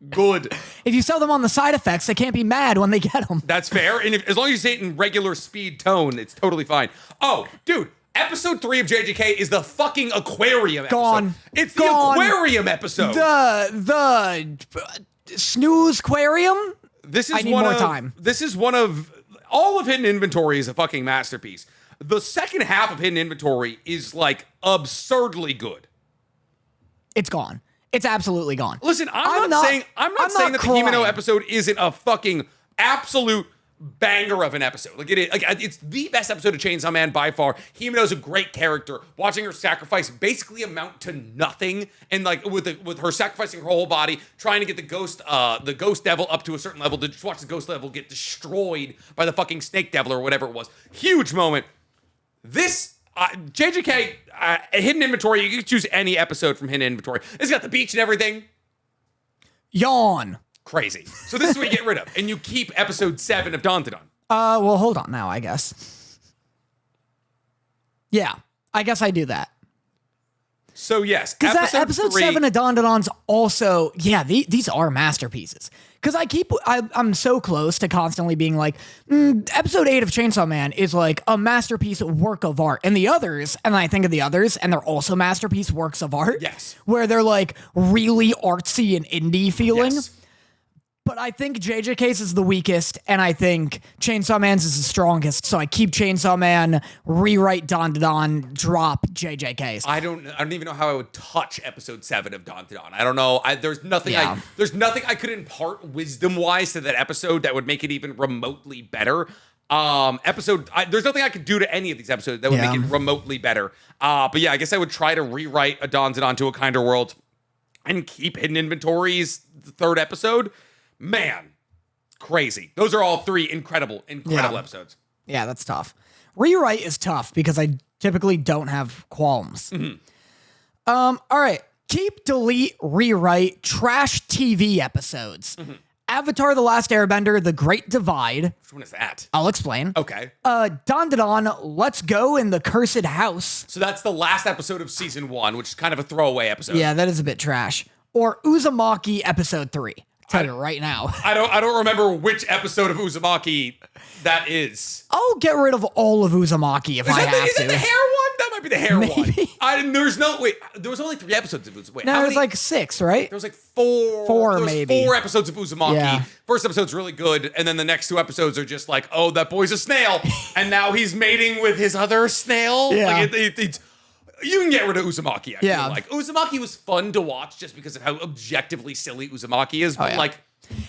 Good. If you sell them on the side effects, they can't be mad when they get them. That's fair. And as long as you say it in regular speed tone, it's totally fine. Oh, dude. Episode 3 of JJK is the fucking aquarium episode. Gone. It's the aquarium episode. The snooze aquarium? This is I need more time. This is one of all of Hidden Inventory is a fucking masterpiece. The second half of Hidden Inventory is like absurdly good. It's gone. It's absolutely gone. Listen, I'm not saying that the Himeno episode isn't a fucking absolute banger of an episode. Like it's the best episode of Chainsaw Man by far. Himeno's a great character. Watching her sacrifice basically amount to nothing, and like with her sacrificing her whole body, trying to get the ghost devil up to a certain level to just watch the ghost devil get destroyed by the fucking snake devil or whatever it was. Huge moment. This JJK Hidden Inventory. You can choose any episode from Hidden Inventory. It's got the beach and everything. Yawn. Crazy. So this is what you get rid of, and you keep episode 7 of Dandadan. Well, hold on now, I guess. Yeah, I guess I do that. So yes, because episode 7 of Dandadan's also, these are masterpieces. Because I'm so close to constantly being like, episode 8 of Chainsaw Man is like a masterpiece work of art. And the others, and I think of the others, and they're also masterpiece works of art. Yes. Where they're like really artsy and indie feeling. Yes. But I think JJK's is the weakest, and I think Chainsaw Man's is the strongest. So I keep Chainsaw Man, rewrite Dandadan, drop JJK's. I don't even know how I would touch episode 7 of Dandadan. I don't know. There's nothing I could impart wisdom wise to that episode that would make it even remotely better. There's nothing I could do to any of these episodes that would make it remotely better. But yeah, I guess I would try to rewrite a Dandadan to a kinder world and keep Hidden Inventories the 3rd episode. Man, crazy. Those are all 3 incredible episodes. Yeah, that's tough. Rewrite is tough because I typically don't have qualms. Mm-hmm. All right. Keep, delete, rewrite, trash TV episodes. Mm-hmm. Avatar: The Last Airbender, The Great Divide. Which one is that? I'll explain. Okay. Dandadan, Let's Go in the Cursed House. So that's the last episode of season 1, which is kind of a throwaway episode. Yeah, that is a bit trash. Or Uzumaki episode 3. Tell you right now. I don't remember which episode of Uzumaki that is. I'll get rid of all of Uzumaki if I have to. Is that the hair one? That might be the hair Maybe. one. There was only 3 episodes of Uzumaki. No, there's like 6, right? There was like 4. Four, maybe. 4 episodes of Uzumaki. Yeah. First episode's really good, and then the next 2 episodes are just like, oh, that boy's a snail, and now he's mating with his other snail. Yeah. Like you can get rid of Uzumaki, I feel like. Uzumaki was fun to watch just because of how objectively silly Uzumaki is, but like...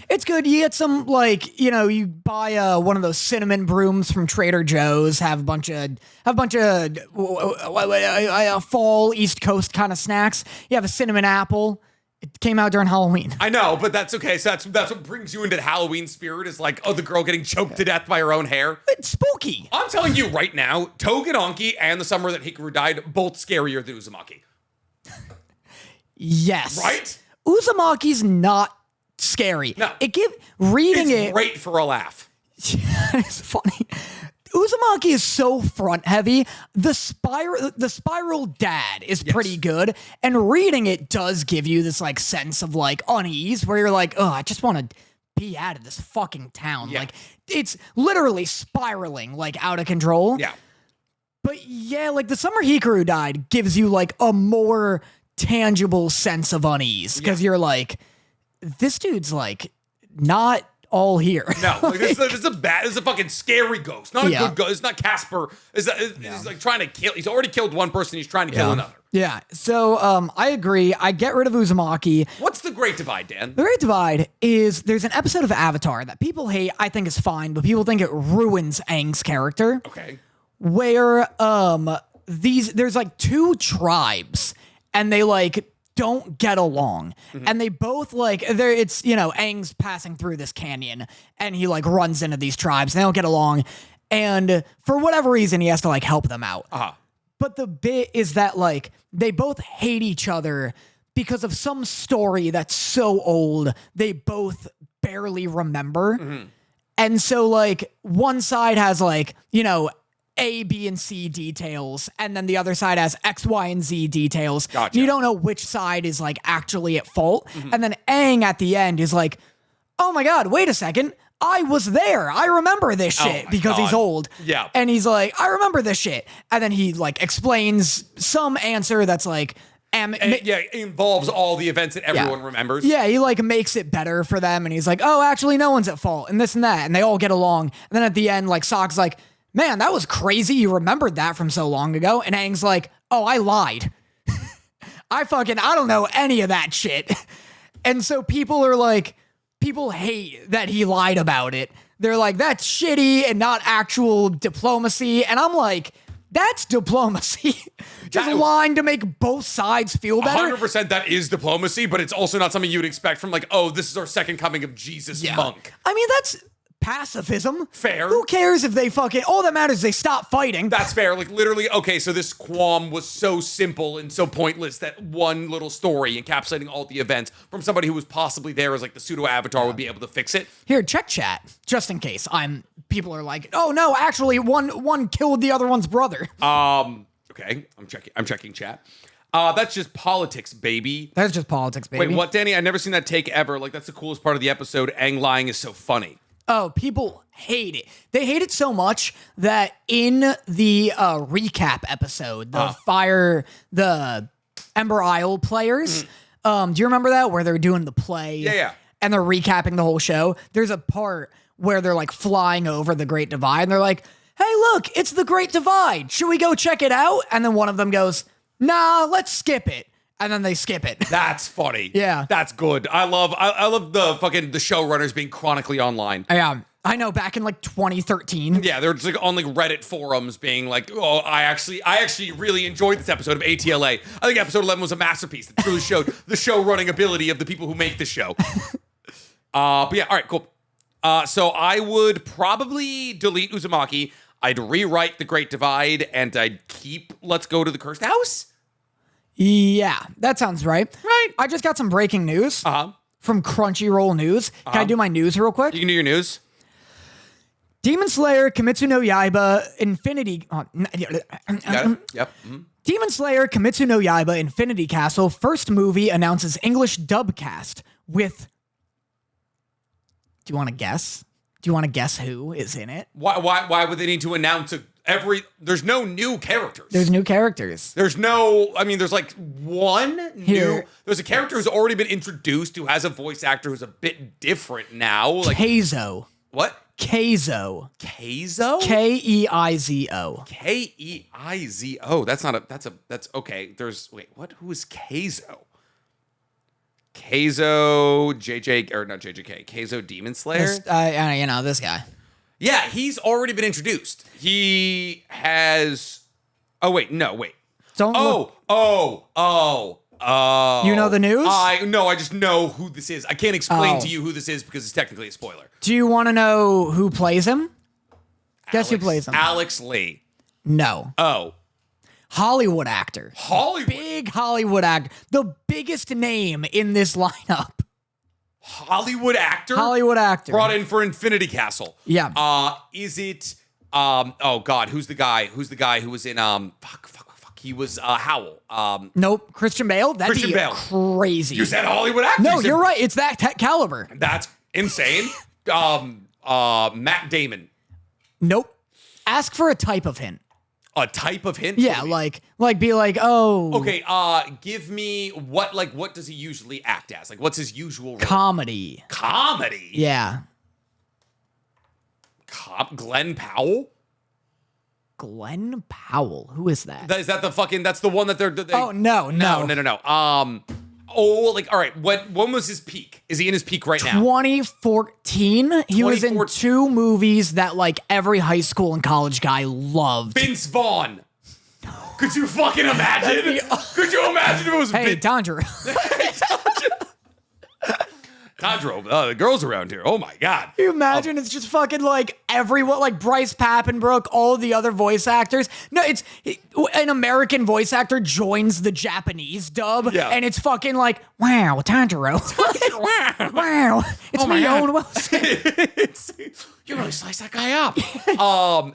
It's good. You get some, like, you buy one of those cinnamon brooms from Trader Joe's, have a bunch of fall East Coast kind of snacks. You have a cinnamon apple. It came out during Halloween. I know, but that's okay. So that's what brings you into the Halloween spirit is like, the girl getting choked to death by her own hair. It's spooky. I'm telling you right now, Tougen, Anki, and the summer that Hikaru died, both scarier than Uzumaki. Yes. Right? Uzumaki's not scary. No. It's great for a laugh. It's funny. Uzumaki is so front heavy. The spiral dad is pretty good, and reading it does give you this like sense of like unease where you're like, oh, I just want to be out of this fucking town. Yeah. Like it's literally spiraling like out of control. Yeah. But yeah, like the summer Hikaru died gives you like a more tangible sense of unease because you're like, this dude's like not all here. No, like, this is a fucking scary ghost. Not a good ghost. It's not Casper. He's like trying to kill. He's already killed one person. He's trying to kill another. Yeah. So I agree. I get rid of Uzumaki. What's the Great Divide, Dan? The Great Divide is there's an episode of Avatar that people hate, I think is fine, but people think it ruins Aang's character. Okay. Where there's like two tribes and they like don't get along. And they both like it's, you know, Aang's passing through this canyon and he like runs into these tribes and they don't get along. And for whatever reason, he has to like help them out. But the bit is that like they both hate each other because of some story that's so old they both barely remember. And so like one side has like, you know, A, B, and C details, and then the other side has X, Y, and Z details. Gotcha. You don't know which side is like actually at fault. And then Aang at the end is like, oh my God, wait a second. I was there. I remember this shit because he's old. Yeah. And he's like, I remember this shit. And then he like explains some answer that's like, it involves all the events that everyone remembers. Yeah, he like makes it better for them. And he's like, oh, actually, no one's at fault and this and that. And they all get along. And then at the end, like Sok's like, man, that was crazy. You remembered that from so long ago. And Aang's like, oh, I lied. I don't know any of that shit. And so people hate that he lied about it. They're like, that's shitty and not actual diplomacy. And I'm like, that's diplomacy. Just lying to make both sides feel better. 100% that is diplomacy, but it's also not something you would expect from like, oh, this is our second coming of Jesus monk. I mean, that's pacifism. Fair. Who cares if they all that matters is they stop fighting. That's fair. Like literally, okay, so this qualm was so simple and so pointless that one little story encapsulating all the events from somebody who was possibly there as like the pseudo avatar would be able to fix it. Here, check chat, just in case people are like, oh no, actually one killed the other one's brother. Okay, I'm checking chat. That's just politics, baby. That's just politics, baby. Wait, what, Danny? I've never seen that take ever. Like, that's the coolest part of the episode. Aang lying is so funny. Oh, people hate it. They hate it so much that in the recap episode, the Ember Isle players, do you remember that? Where they're doing the play? Yeah. And they're recapping the whole show. There's a part where they're like flying over the Great Divide and they're like, hey, look, it's the Great Divide. Should we go check it out? And then one of them goes, nah, let's skip it. And then they skip it. That's funny. Yeah. That's good. I love the showrunners being chronically online. Yeah. I know, back in like 2013. Yeah, they're just like on like Reddit forums being like, oh, I actually really enjoyed this episode of ATLA. I think episode 11 was a masterpiece that truly showed the show running ability of the people who make the show. But yeah, all right, cool. So I would probably delete Uzumaki. I'd rewrite The Great Divide and I'd keep Let's Go to the Cursed House. Yeah, that sounds right. Right. I just got some breaking news from Crunchyroll News. Can I do my news real quick? You can do your news. Demon Slayer Kimetsu no Yaiba Infinity... Yep. Demon Slayer Kimetsu no Yaiba Infinity Castle first movie announces English dub cast with... Do you want to guess? Do you want to guess who is in it? Why would they need to announce there's no new characters. There's new characters. There's like one new. There's a character who's already been introduced who has a voice actor who's a bit different now. Like Keizo. What? Keizo. Keizo? Keizo. Keizo. That's okay. What? Who is Keizo? Keizo, Keizo Demon Slayer? This guy. Yeah, he's already been introduced. He has... Oh, wait. No, wait. You know the news? I just know who this is. I can't explain to you who this is because it's technically a spoiler. Do you want to know who plays him? Guess who plays him? Alex Lee. No. Oh. Hollywood actor. Big Hollywood actor. The biggest name in this lineup. Hollywood actor? Hollywood actor. Brought in for Infinity Castle. Yeah. Is it... oh, God. Who's the guy? Who's the guy who was in... He was Howl. Nope. Christian Bale? That'd Christian be Bale. Crazy. You said Hollywood actor? No, you're right. It's that caliber. That's insane. Matt Damon. Nope. Ask for a type of hint. A type of hint? Yeah, like be like, oh. Okay, give me what does he usually act as? Like, what's his usual role? Comedy. Comedy? Yeah. Glenn Powell? Glenn Powell? Who is that? Is that the fucking, that's the one that they're... No. all right, when was his peak? Is he in his peak right now? 2014. He was in 2 movies that like every high school and college guy loved. Vince Vaughn. Could you fucking imagine? Could you imagine if it was Hey, Tanjiro. Tanjiro, the girls around here. Oh my God. Can you imagine it's just fucking like everyone, like Bryce Papenbrook, all the other voice actors. No, it's an American voice actor joins the Japanese dub, and it's fucking like, wow, Tanjiro. Wow. It's me, Owen Wilson. You really sliced that guy up.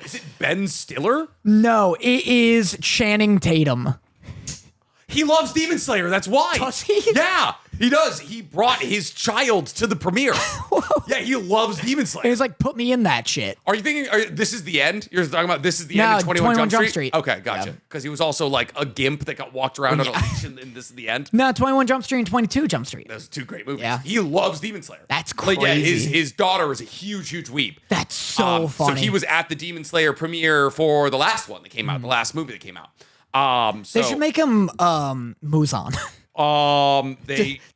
Is it Ben Stiller? No, it is Channing Tatum. He loves Demon Slayer. That's why. Does he? Yeah, he does. He brought his child to the premiere. Yeah, he loves Demon Slayer. He was like, put me in that shit. Are you thinking this is the end? You're talking about this is the end of 21 Jump Street? Okay, gotcha. Because he was also like a gimp that got walked around on a leash, and this is the end. No, 21 Jump Street and 22 Jump Street. Those are 2 great movies. Yeah. He loves Demon Slayer. That's crazy. Like, yeah, his daughter is a huge weeb. That's so funny. So he was at the Demon Slayer premiere for the last one that came out, the last movie that came out. They should make him Muzan.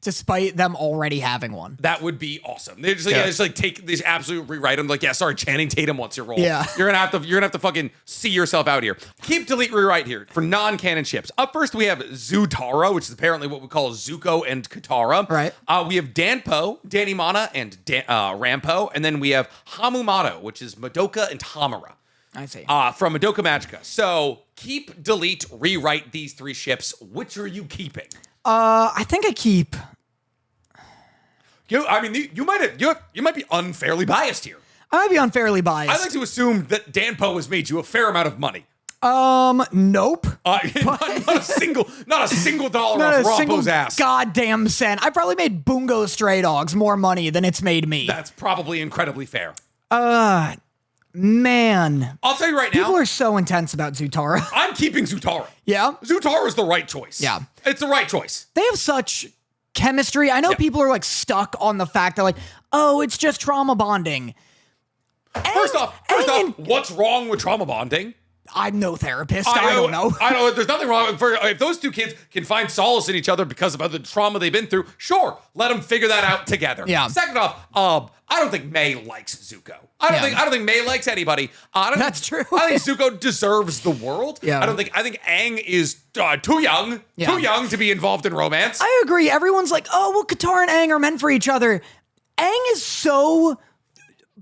Despite them already having one. That would be awesome. They just take these absolute rewrite them. Like, yeah, sorry, Channing Tatum wants your role. Yeah. You're gonna have to fucking see yourself out here. Keep, delete, rewrite here for non-canon ships. Up first we have Zutara, which is apparently what we call Zuko and Katara. Right. We have Danpo, Danimana, and Rampo, and then we have Hamumato, which is Madoka and Hamura. I see. From Madoka Magica. So keep, delete, rewrite these 3 ships. Which are you keeping? I think I keep. You might be unfairly biased here. I might be unfairly biased. I like to assume that Danpo has made you a fair amount of money. Nope. Not a single dollar off Rampo's ass. Goddamn cent. I probably made Bungo Stray Dogs more money than it's made me. That's probably incredibly fair. Man. I'll tell you right now. People are so intense about Zutara. I'm keeping Zutara. Yeah? Zutara is the right choice. Yeah. It's the right choice. They have such chemistry. I know people are like stuck on the fact that like, oh, it's just trauma bonding. First off, what's wrong with trauma bonding? I'm no therapist. I don't know. I know there's nothing wrong. If those 2 kids can find solace in each other because of the trauma they've been through, sure, let them figure that out together. Yeah. Second off, I don't think May likes Zuko. I don't think May likes anybody. That's true. I think Zuko deserves the world. Yeah. I think Aang is too young to be involved in romance. I agree. Everyone's like, oh, well, Katara and Aang are meant for each other. Aang is so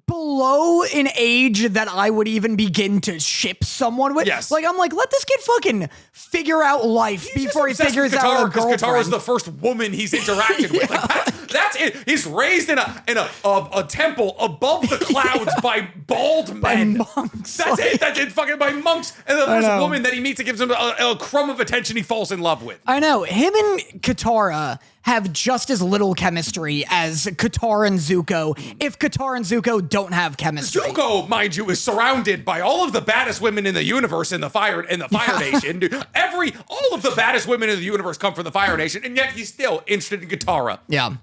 below an age that I would even begin to ship someone with. Yes. Like, I'm like, let this kid fucking figure out life before he figures out a girlfriend. Katara is the first woman he's interacted with. Like, that's it. He's raised in a temple above the clouds by bald men. By monks. That's it. That's it. Fucking by monks. And the first woman that he meets that gives him a crumb of attention he falls in love with. I know. Him and Katara have just as little chemistry as Katara and Zuko, if Katara and Zuko don't have chemistry. Zuko, mind you, is surrounded by all of the baddest women in the universe in the Fire Nation. Dude, all of the baddest women in the universe come from the Fire Nation, and yet he's still interested in Katara. Yeah.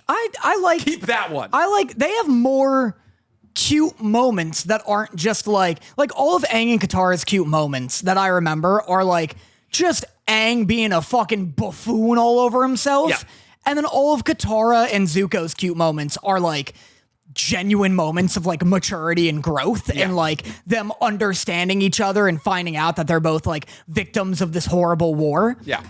I like... Keep that one. They have more cute moments that aren't just like all of Aang and Katara's cute moments that I remember are like just Aang being a fucking buffoon all over himself. Yeah. And then all of Katara and Zuko's cute moments are like genuine moments of like maturity and growth and like them understanding each other and finding out that they're both like victims of this horrible war. Yeah.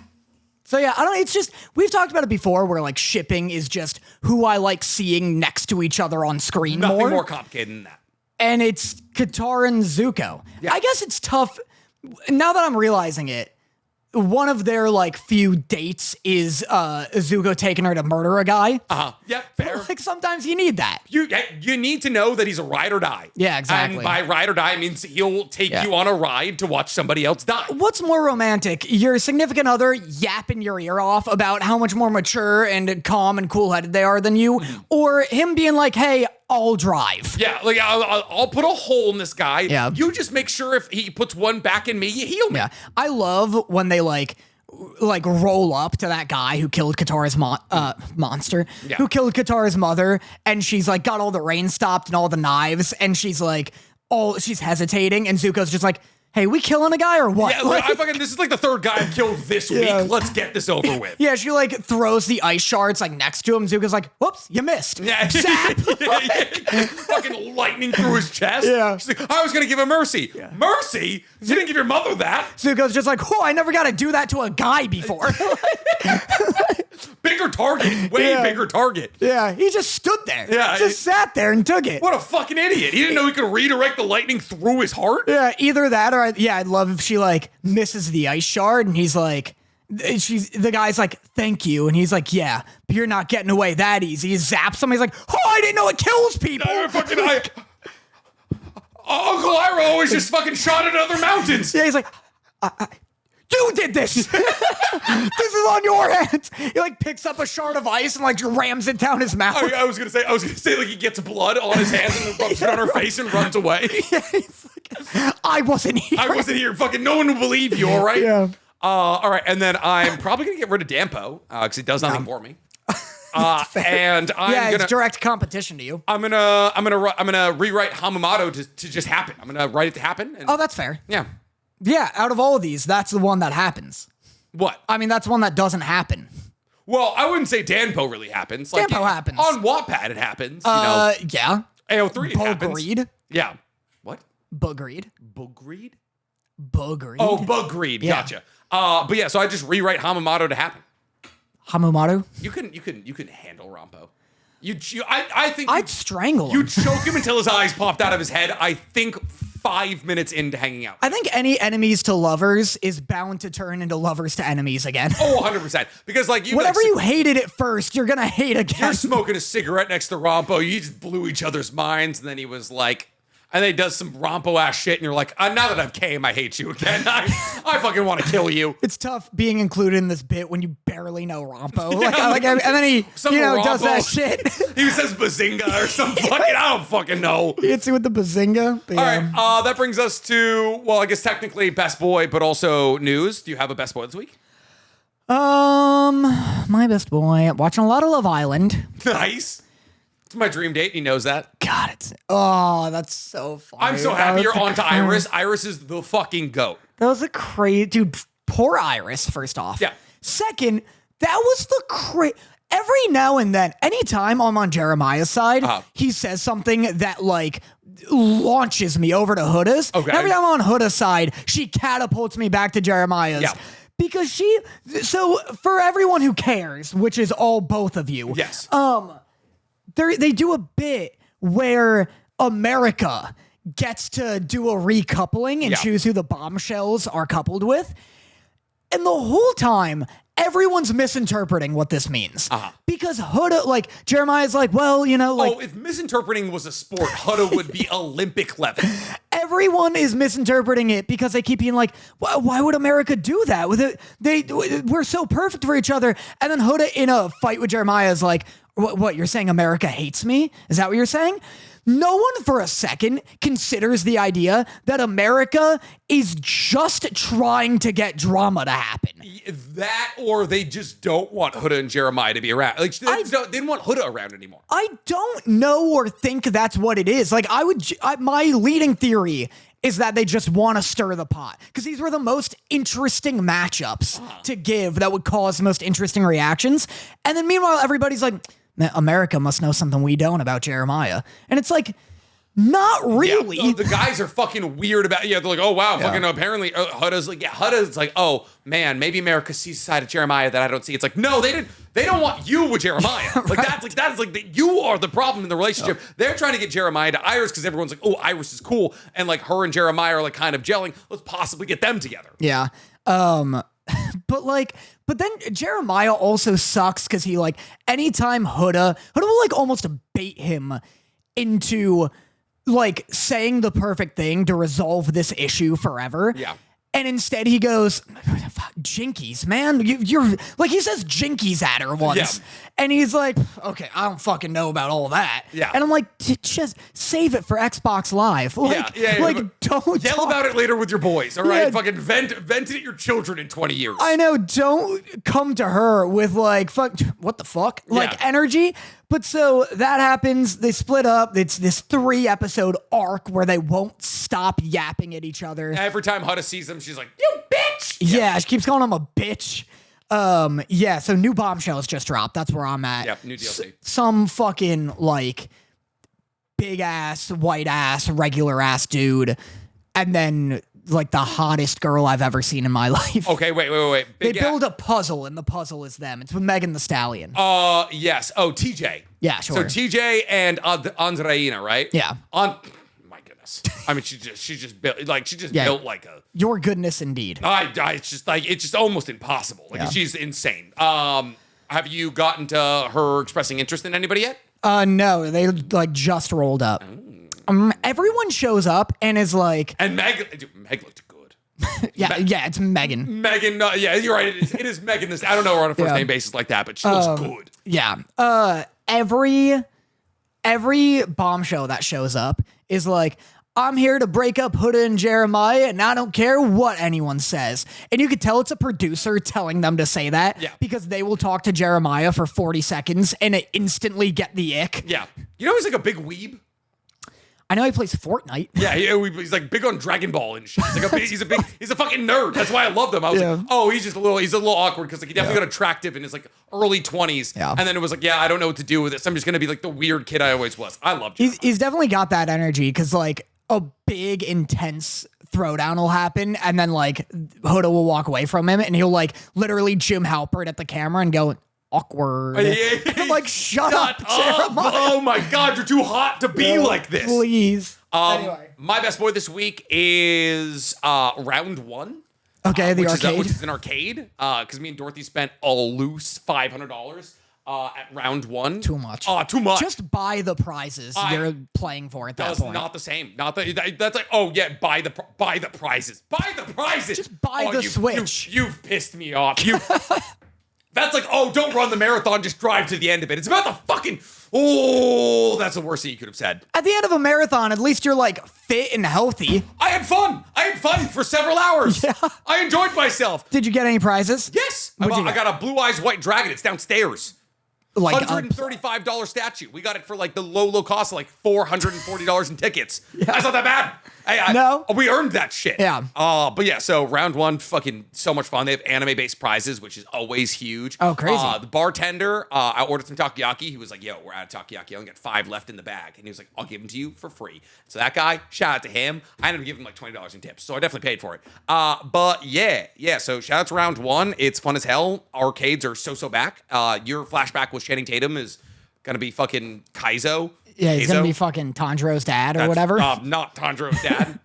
So yeah, it's just, we've talked about it before where like shipping is just who I like seeing next to each other on screen more. Nothing more complicated than that. And it's Katara and Zuko. Yeah. I guess it's tough, now that I'm realizing it, one of their like few dates is Zuko taking her to murder a guy. Yeah, fair. Like sometimes you need that. You need to know that he's a ride or die. Yeah, exactly. And by ride or die means he'll take you on a ride to watch somebody else die. What's more romantic? Your significant other yapping your ear off about how much more mature and calm and cool-headed they are than you, or him being like, hey, I'll drive. Yeah, like I'll put a hole in this guy. Yeah. You just make sure if he puts one back in me, you heal me. Yeah. I love when they like roll up to that guy who killed Katara's monster, who killed Katara's mother, and she's like got all the rain stopped and all the knives, and she's like, she's hesitating, and Zuko's just like, hey, we killing a guy or what? Yeah, like, this is like the third guy I've killed this week. Let's get this over with. Yeah, she like throws the ice shards like next to him. Zuko's like, whoops, you missed. Yeah. Zap. Fucking lightning through his chest. Yeah. She's like, I was going to give him mercy. Yeah. Mercy? You didn't give your mother that. Zuko's just like, I never got to do that to a guy before. Bigger target. Way bigger target. Yeah, he just stood there. Yeah. Just sat there and took it. What a fucking idiot. He didn't know he could redirect the lightning through his heart? Yeah, either that or, I'd love if she, like, misses the ice shard and he's like, the guy's like, thank you. And he's like, yeah, but you're not getting away that easy. He zaps him. He's like, I didn't know it kills people. Uncle Ira always just fucking shot at other mountains. Yeah, he's like, you did this. This is on your hands. He like picks up a shard of ice and like rams it down his mouth. I was gonna say like he gets blood on his hands and then rubs it on her face and runs away. Yeah, he's like, I wasn't here. Fucking no one will believe you. All right. Yeah. All right, and then I'm probably gonna get rid of Dampo because he does nothing for me. And it's direct competition to you. I'm gonna rewrite Hamamoto to just happen. I'm gonna write it to happen. And, that's fair. Yeah. Yeah, out of all of these, that's the one that happens. What? I mean, that's one that doesn't happen. Well, I wouldn't say Danpo really happens. Like, Danpo happens. On Wattpad, it happens. Yeah. AO3, it happens. Bugreed. Yeah. What? Bugreed. Bugreed? Bugreed. Oh, Bugreed. Yeah. Gotcha. But yeah, so I just rewrite Hamamoto to happen. Hamamoto? You couldn't handle Rampo. I think I'd strangle him. You choke him until his eyes popped out of his head. I think 5 minutes into hanging out. I think any enemies to lovers is bound to turn into lovers to enemies again. Oh, 100%. Because like whatever you hated at first, you're gonna hate again. You're smoking a cigarette next to Rampo. You just blew each other's minds, and then he was like, and then he does some Rampo ass shit, and you're like, now that I've came, I hate you again. I fucking want to kill you. It's tough being included in this bit when you barely know Rampo. And then he does that shit. He says bazinga or some fucking, I don't fucking know. He hits you with the bazinga. All right, that brings us to, well, I guess technically best boy, but also news. Do you have a best boy this week? My best boy, watching a lot of Love Island. Nice. It's my dream date. He knows that. God, that's so funny. I'm so happy you're on to Iris. Iris is the fucking GOAT. That was a crazy, dude. Poor Iris, first off. Yeah. Second, that was the every now and then, anytime I'm on Jeremiah's side, he says something that like launches me over to Huda's. Okay. Every time I'm on Huda's side, she catapults me back to Jeremiah's. Yeah. Because so for everyone who cares, which is all both of you. Yes. They do a bit where America gets to do a recoupling and choose who the bombshells are coupled with. And the whole time, everyone's misinterpreting what this means. Because Huda, like, Jeremiah's like, well, if misinterpreting was a sport, Huda would be Olympic level. Everyone is misinterpreting it because they keep being like, why would America do that? We're so perfect for each other. And then Huda in a fight with Jeremiah is like, what, you're saying America hates me? Is that what you're saying? No one for a second considers the idea that America is just trying to get drama to happen. That, or they just don't want Huda and Jeremiah to be around. Like, they didn't want Huda around anymore. I don't know or think that's what it is. Like, my leading theory is that they just want to stir the pot. Because these were the most interesting matchups to give that would cause the most interesting reactions. And then meanwhile, everybody's like, America must know something we don't about Jeremiah. And it's like, not really. Yeah, the guys are fucking weird about they're like, oh wow, fucking apparently Huda's like, oh man, maybe America sees a side of Jeremiah that I don't see. It's like, no, they don't want you with Jeremiah. Like that's you are the problem in the relationship. They're trying to get Jeremiah to Iris because everyone's like, oh, Iris is cool, and like her and Jeremiah are like kind of gelling. Let's possibly get them together. Yeah. But then Jeremiah also sucks because he like anytime Huda will like almost bait him into like saying the perfect thing to resolve this issue forever. Yeah. And instead he goes, jinkies, man. You're like, he says jinkies at her once. Yeah. And he's like, okay, I don't fucking know about all that. Yeah. And I'm like, just save it for Xbox Live. Like, don't yell about it later with your boys. All right. Yeah. Fucking vent it at your children in 20 years. I know. Don't come to her with like, fuck, what the fuck? Like energy. But so that happens. They split up. It's this 3-episode arc where they won't stop yapping at each other. Every time Hutta sees them, she's like, "You bitch!" Yeah, she keeps calling him a bitch. Yeah, so new Bombshells just dropped. That's where I'm at. Yep, new DLC. Some fucking, like, big-ass, white-ass, regular-ass dude. And then, like, the hottest girl I've ever seen in my life. Okay, wait. They build a puzzle, and the puzzle is them. It's with Megan Thee Stallion. Yes. Oh, TJ. Yeah, sure. So TJ and Andreina, right? Yeah. My goodness. I mean, she just built built like a. Your goodness, indeed. It's just almost impossible. Like she's insane. Have you gotten to her expressing interest in anybody yet? No, they, like, just rolled up. Everyone shows up and is like... And Meg looked good. yeah, it's Megan. Megan, yeah, you're right. It is Megan. I don't know her on a first name basis like that, but she looks good. Yeah. Every bombshell that shows up is like, I'm here to break up Huda and Jeremiah, and I don't care what anyone says. And you could tell it's a producer telling them to say that because they will talk to Jeremiah for 40 seconds and it instantly get the ick. Yeah. You know he's like a big weeb? I know he plays Fortnite. Yeah, he's like big on Dragon Ball and shit. He's a fucking nerd. That's why I love them. I was like, oh, he's a little awkward because like he definitely got attractive in his like early 20s. Yeah. And then it was like, yeah, I don't know what to do with this. I'm just gonna be like the weird kid I always was. I loved him. He's definitely got that energy because like a big intense throwdown will happen and then like Huda will walk away from him and he'll like literally Jim Halpert at the camera and go, awkward. I'm like, shut up, Jeremiah. Oh my God, you're too hot to be like this. Please. Anyway. My best boy this week is round 1. Okay, the arcade. Which is an arcade. Because me and Dorothy spent a loose $500 at round 1. Too much. Too much. Just buy the prizes you're playing for at that point. Not the same. That's like, oh yeah, buy the prizes. Buy the prizes. Just buy the Switch. You've pissed me off. That's like, oh, don't run the marathon, just drive to the end of it. It's about the fucking, that's the worst thing you could have said. At the end of a marathon, at least you're like fit and healthy. I had fun for several hours. Yeah. I enjoyed myself. Did you get any prizes? Yes. I got a Blue Eyes White Dragon. It's downstairs. Like $135 statue. We got it for like the low cost of like $440 in tickets. Yeah. That's not that bad. No. We earned that shit. Yeah. But yeah, so round 1, fucking so much fun. They have anime-based prizes, which is always huge. Oh, crazy. The bartender, I ordered some takoyaki. He was like, yo, we're out of takoyaki. I only got 5 left in the bag. And he was like, I'll give them to you for free. So that guy, shout out to him. I ended up giving him like $20 in tips. So I definitely paid for it. But yeah. So shout out to round 1. It's fun as hell. Arcades are so back. Your flashback with Channing Tatum is going to be fucking Kaizo. Yeah, he's going to be fucking Tanjiro's dad or whatever. Not Tanjiro's dad,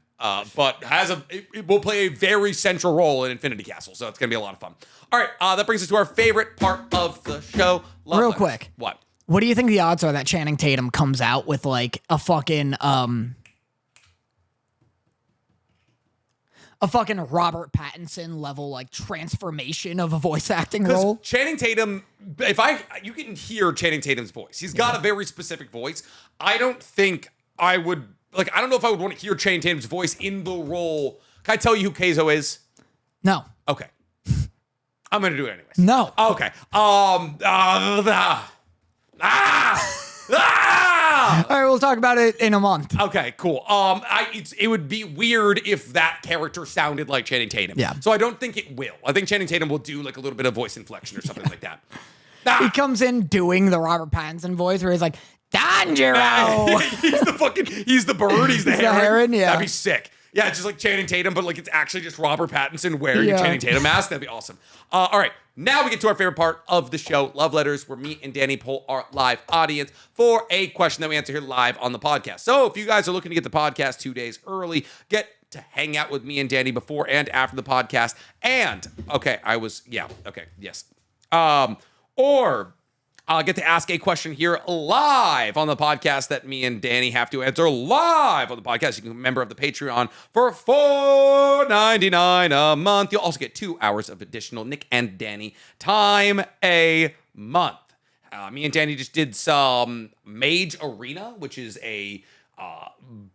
but it will play a very central role in Infinity Castle, so it's going to be a lot of fun. All right, that brings us to our favorite part of the show. Real quick. What? What do you think the odds are that Channing Tatum comes out with like a fucking Robert Pattinson level like transformation of a voice acting role? Channing Tatum, you can hear Channing Tatum's voice. He's got a very specific voice. I don't think I would I don't know if I would want to hear Channing Tatum's voice in the role. Can I tell you who Keizo is? No. Okay. I'm gonna do it anyways. No. Okay. All right, we'll talk about it in a month. Okay, cool. It would be weird if that character sounded like Channing Tatum. Yeah. So I don't think it will. I think Channing Tatum will do like a little bit of voice inflection or something like that. He comes in doing the Robert Pattinson voice where he's like, Tanjiro! he's the bird, he's the heron. Yeah. That'd be sick. Yeah, it's just like Channing Tatum, but like it's actually just Robert Pattinson wearing a Channing Tatum mask. That'd be awesome. All right, now we get to our favorite part of the show, Love Letters, where me and Danny poll our live audience for a question that we answer here live on the podcast. So if you guys are looking to get the podcast 2 days early, get to hang out with me and Danny before and after the podcast. And, or I'll get to ask a question here live on the podcast that me and Danny have to answer live on the podcast. You can be a member of the Patreon for $4.99 a month. You'll also get 2 hours of additional Nick and Danny time a month. Me and Danny just did some Mage Arena, which is a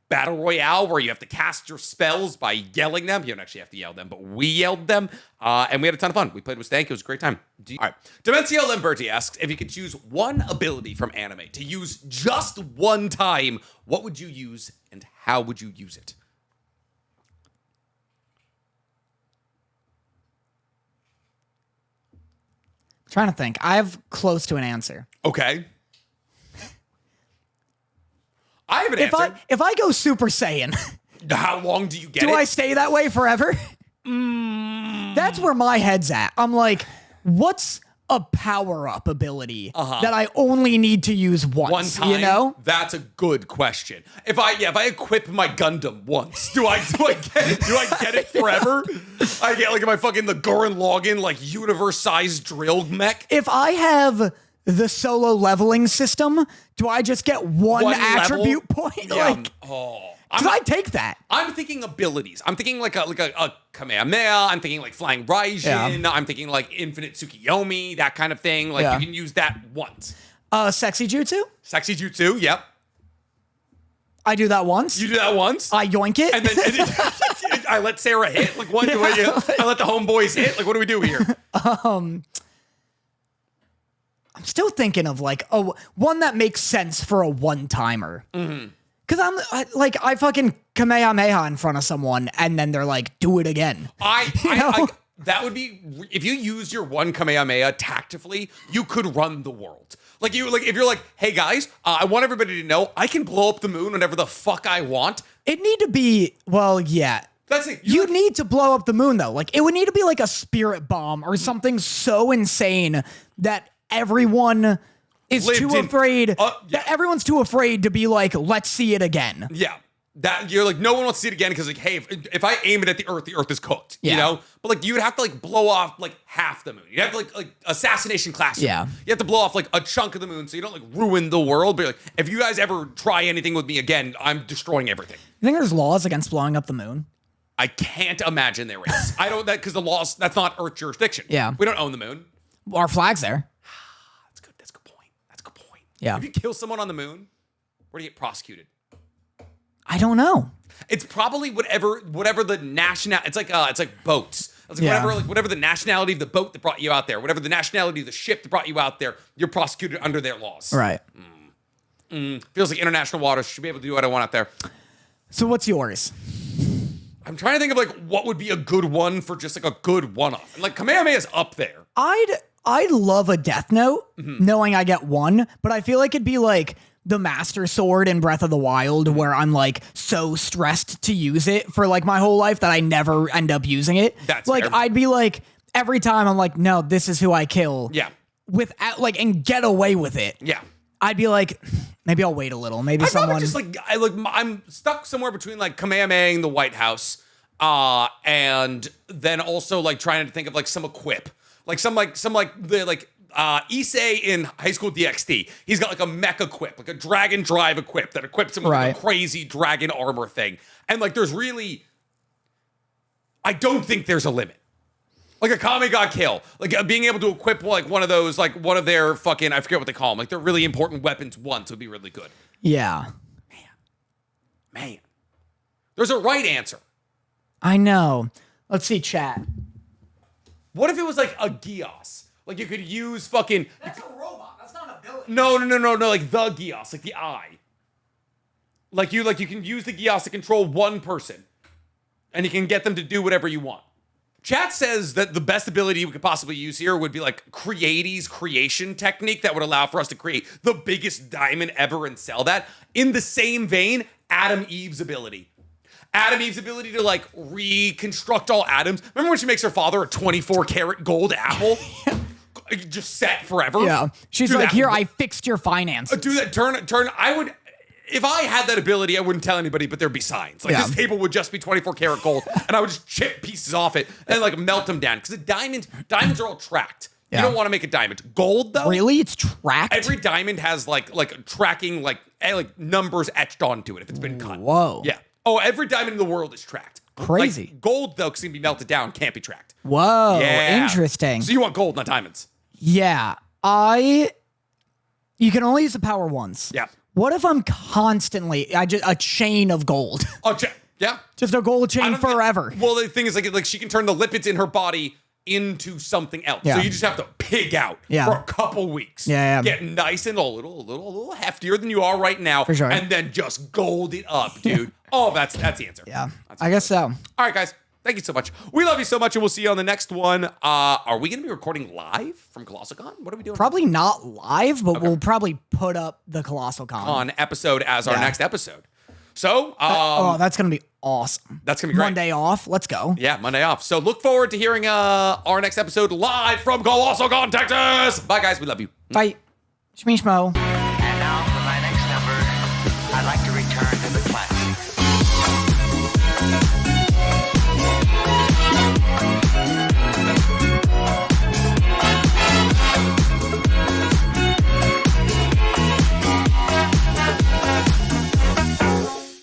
battle royale where you have to cast your spells by yelling them. You don't actually have to yell them, but we yelled them. And we had a ton of fun. We played with Stank. It was a great time. All right. Demencio Lamberti asks, if you could choose one ability from anime to use just one time, what would you use and how would you use it? I'm trying to think. I have close to an answer. Okay. I have an answer. If I go Super Saiyan, how long do you get it? do I stay that way forever? That's where my head's at. I'm like, what's a power-up ability that I only need to use once? One time? You know? That's a good question. If I equip my Gundam once, do I get it forever? I get am I fucking the Gurren Lagann universe-sized drill mech? If I have the solo leveling system, do I just get one attribute point? Yeah. I take that. I'm thinking abilities. I'm thinking like a Kamehameha. I'm thinking flying Raijin. Yeah. I'm thinking infinite Tsukiyomi, that kind of thing. You can use that once. Sexy Jutsu? Sexy Jutsu, yep. I do that once. You do that once? I yoink it. And then I let Sarah hit? What do I let the homeboys hit? What do we do here? I'm still thinking of one that makes sense for a one-timer. Mm-hmm. Because I fucking Kamehameha in front of someone and then they're like, do it again. That would be, if you use your one Kamehameha tactfully, you could run the world. If you're like, hey guys, I want everybody to know I can blow up the moon whenever the fuck I want. It need to be, well, yeah. That's it. You need to blow up the moon though. It would need to be a spirit bomb or something so insane that everyone is too afraid. That everyone's too afraid to be like, let's see it again. Yeah. That you're no one wants to see it again because hey, if I aim it at the Earth is cooked. Yeah. You know? But you would have to blow off half the moon. You have to assassination classroom. Yeah. You have to blow off a chunk of the moon so you don't ruin the world. But if you guys ever try anything with me again, I'm destroying everything. You think there's laws against blowing up the moon? I can't imagine there is. I don't because the laws that's not Earth jurisdiction. Yeah. We don't own the moon. Our flag's there. That's a good point. That's a good point. Yeah. If you kill someone on the moon, where do you get prosecuted? I don't know. It's probably whatever the national. It's like boats. It's whatever the nationality of the boat that brought you out there, whatever the nationality of the ship that brought you out there, you're prosecuted under their laws. Right. Feels like international waters. Should be able to do what I want out there. So what's yours? I'm trying to think of what would be a good one for just a good one-off. And Kamehameha's up there. I'd love a Death Note, knowing I get one, but I feel like it'd be the Master Sword in Breath of the Wild, where I'm so stressed to use it for my whole life that I never end up using it. That's fair. I'd be every time I'm no, this is who I kill. Yeah. Without and get away with it. Yeah. I'd be maybe I'll wait a little. Maybe someone just I'm stuck somewhere between Kamehameha and the White House, and then also trying to think of some equip, Issei in High School DxD. He's got a mech equip, a dragon drive equip that equips him with a crazy dragon armor thing, and there's really, I don't think there's a limit. A Kame ga kill, being able to equip one of those, one of their fucking, I forget what they call them, their really important weapons once would be really good. Yeah. Man. There's a right answer. I know. Let's see chat. What if it was a Gios? You could use fucking. That's a robot. That's not an ability. No. The Gios, the eye. You can use the Gios to control one person, and you can get them to do whatever you want. Chat says that the best ability we could possibly use here would be Creaty's creation technique that would allow for us to create the biggest diamond ever and sell that. In the same vein, Adam Eve's ability. Adam Eve's ability to reconstruct all atoms. Remember when she makes her father a 24-karat gold apple? Just set forever. Yeah. She's here, I fixed your finances. Do that. Turn. I would. If I had that ability, I wouldn't tell anybody, but there'd be signs. This table would just be 24-karat gold, and I would just chip pieces off it and melt them down. Because diamonds are all tracked. Yeah. You don't want to make a diamond. Gold, though. Really? It's tracked? Every diamond has tracking numbers etched onto it if it's been cut. Whoa. Yeah. Oh, every diamond in the world is tracked. Crazy. Gold, though, because it can be melted down, can't be tracked. Whoa. Yeah. Interesting. So you want gold, not diamonds. Yeah. You can only use the power once. Yeah. What if I'm constantly a chain of gold? Oh, yeah. Just a gold chain forever. Well, the thing is, like she can turn the lipids in her body into something else. Yeah. So you just have to pig out for a couple weeks. Yeah. Get nice and a little heftier than you are right now. For sure. And then just gold it up, dude. Oh, that's the answer. Yeah. That's I guess so. All right, guys. Thank you so much. We love you so much, and we'll see you on the next one. Are we going to be recording live from Colossal Con? What are we doing? Probably not live, but we'll probably put up the Colossal Con episode as our next episode. So, that's going to be awesome. That's going to be great. Monday off. Let's go. Yeah, Monday off. So look forward to hearing our next episode live from Colossal Con, Texas. Bye, guys. We love you. Bye. Shmee shmo.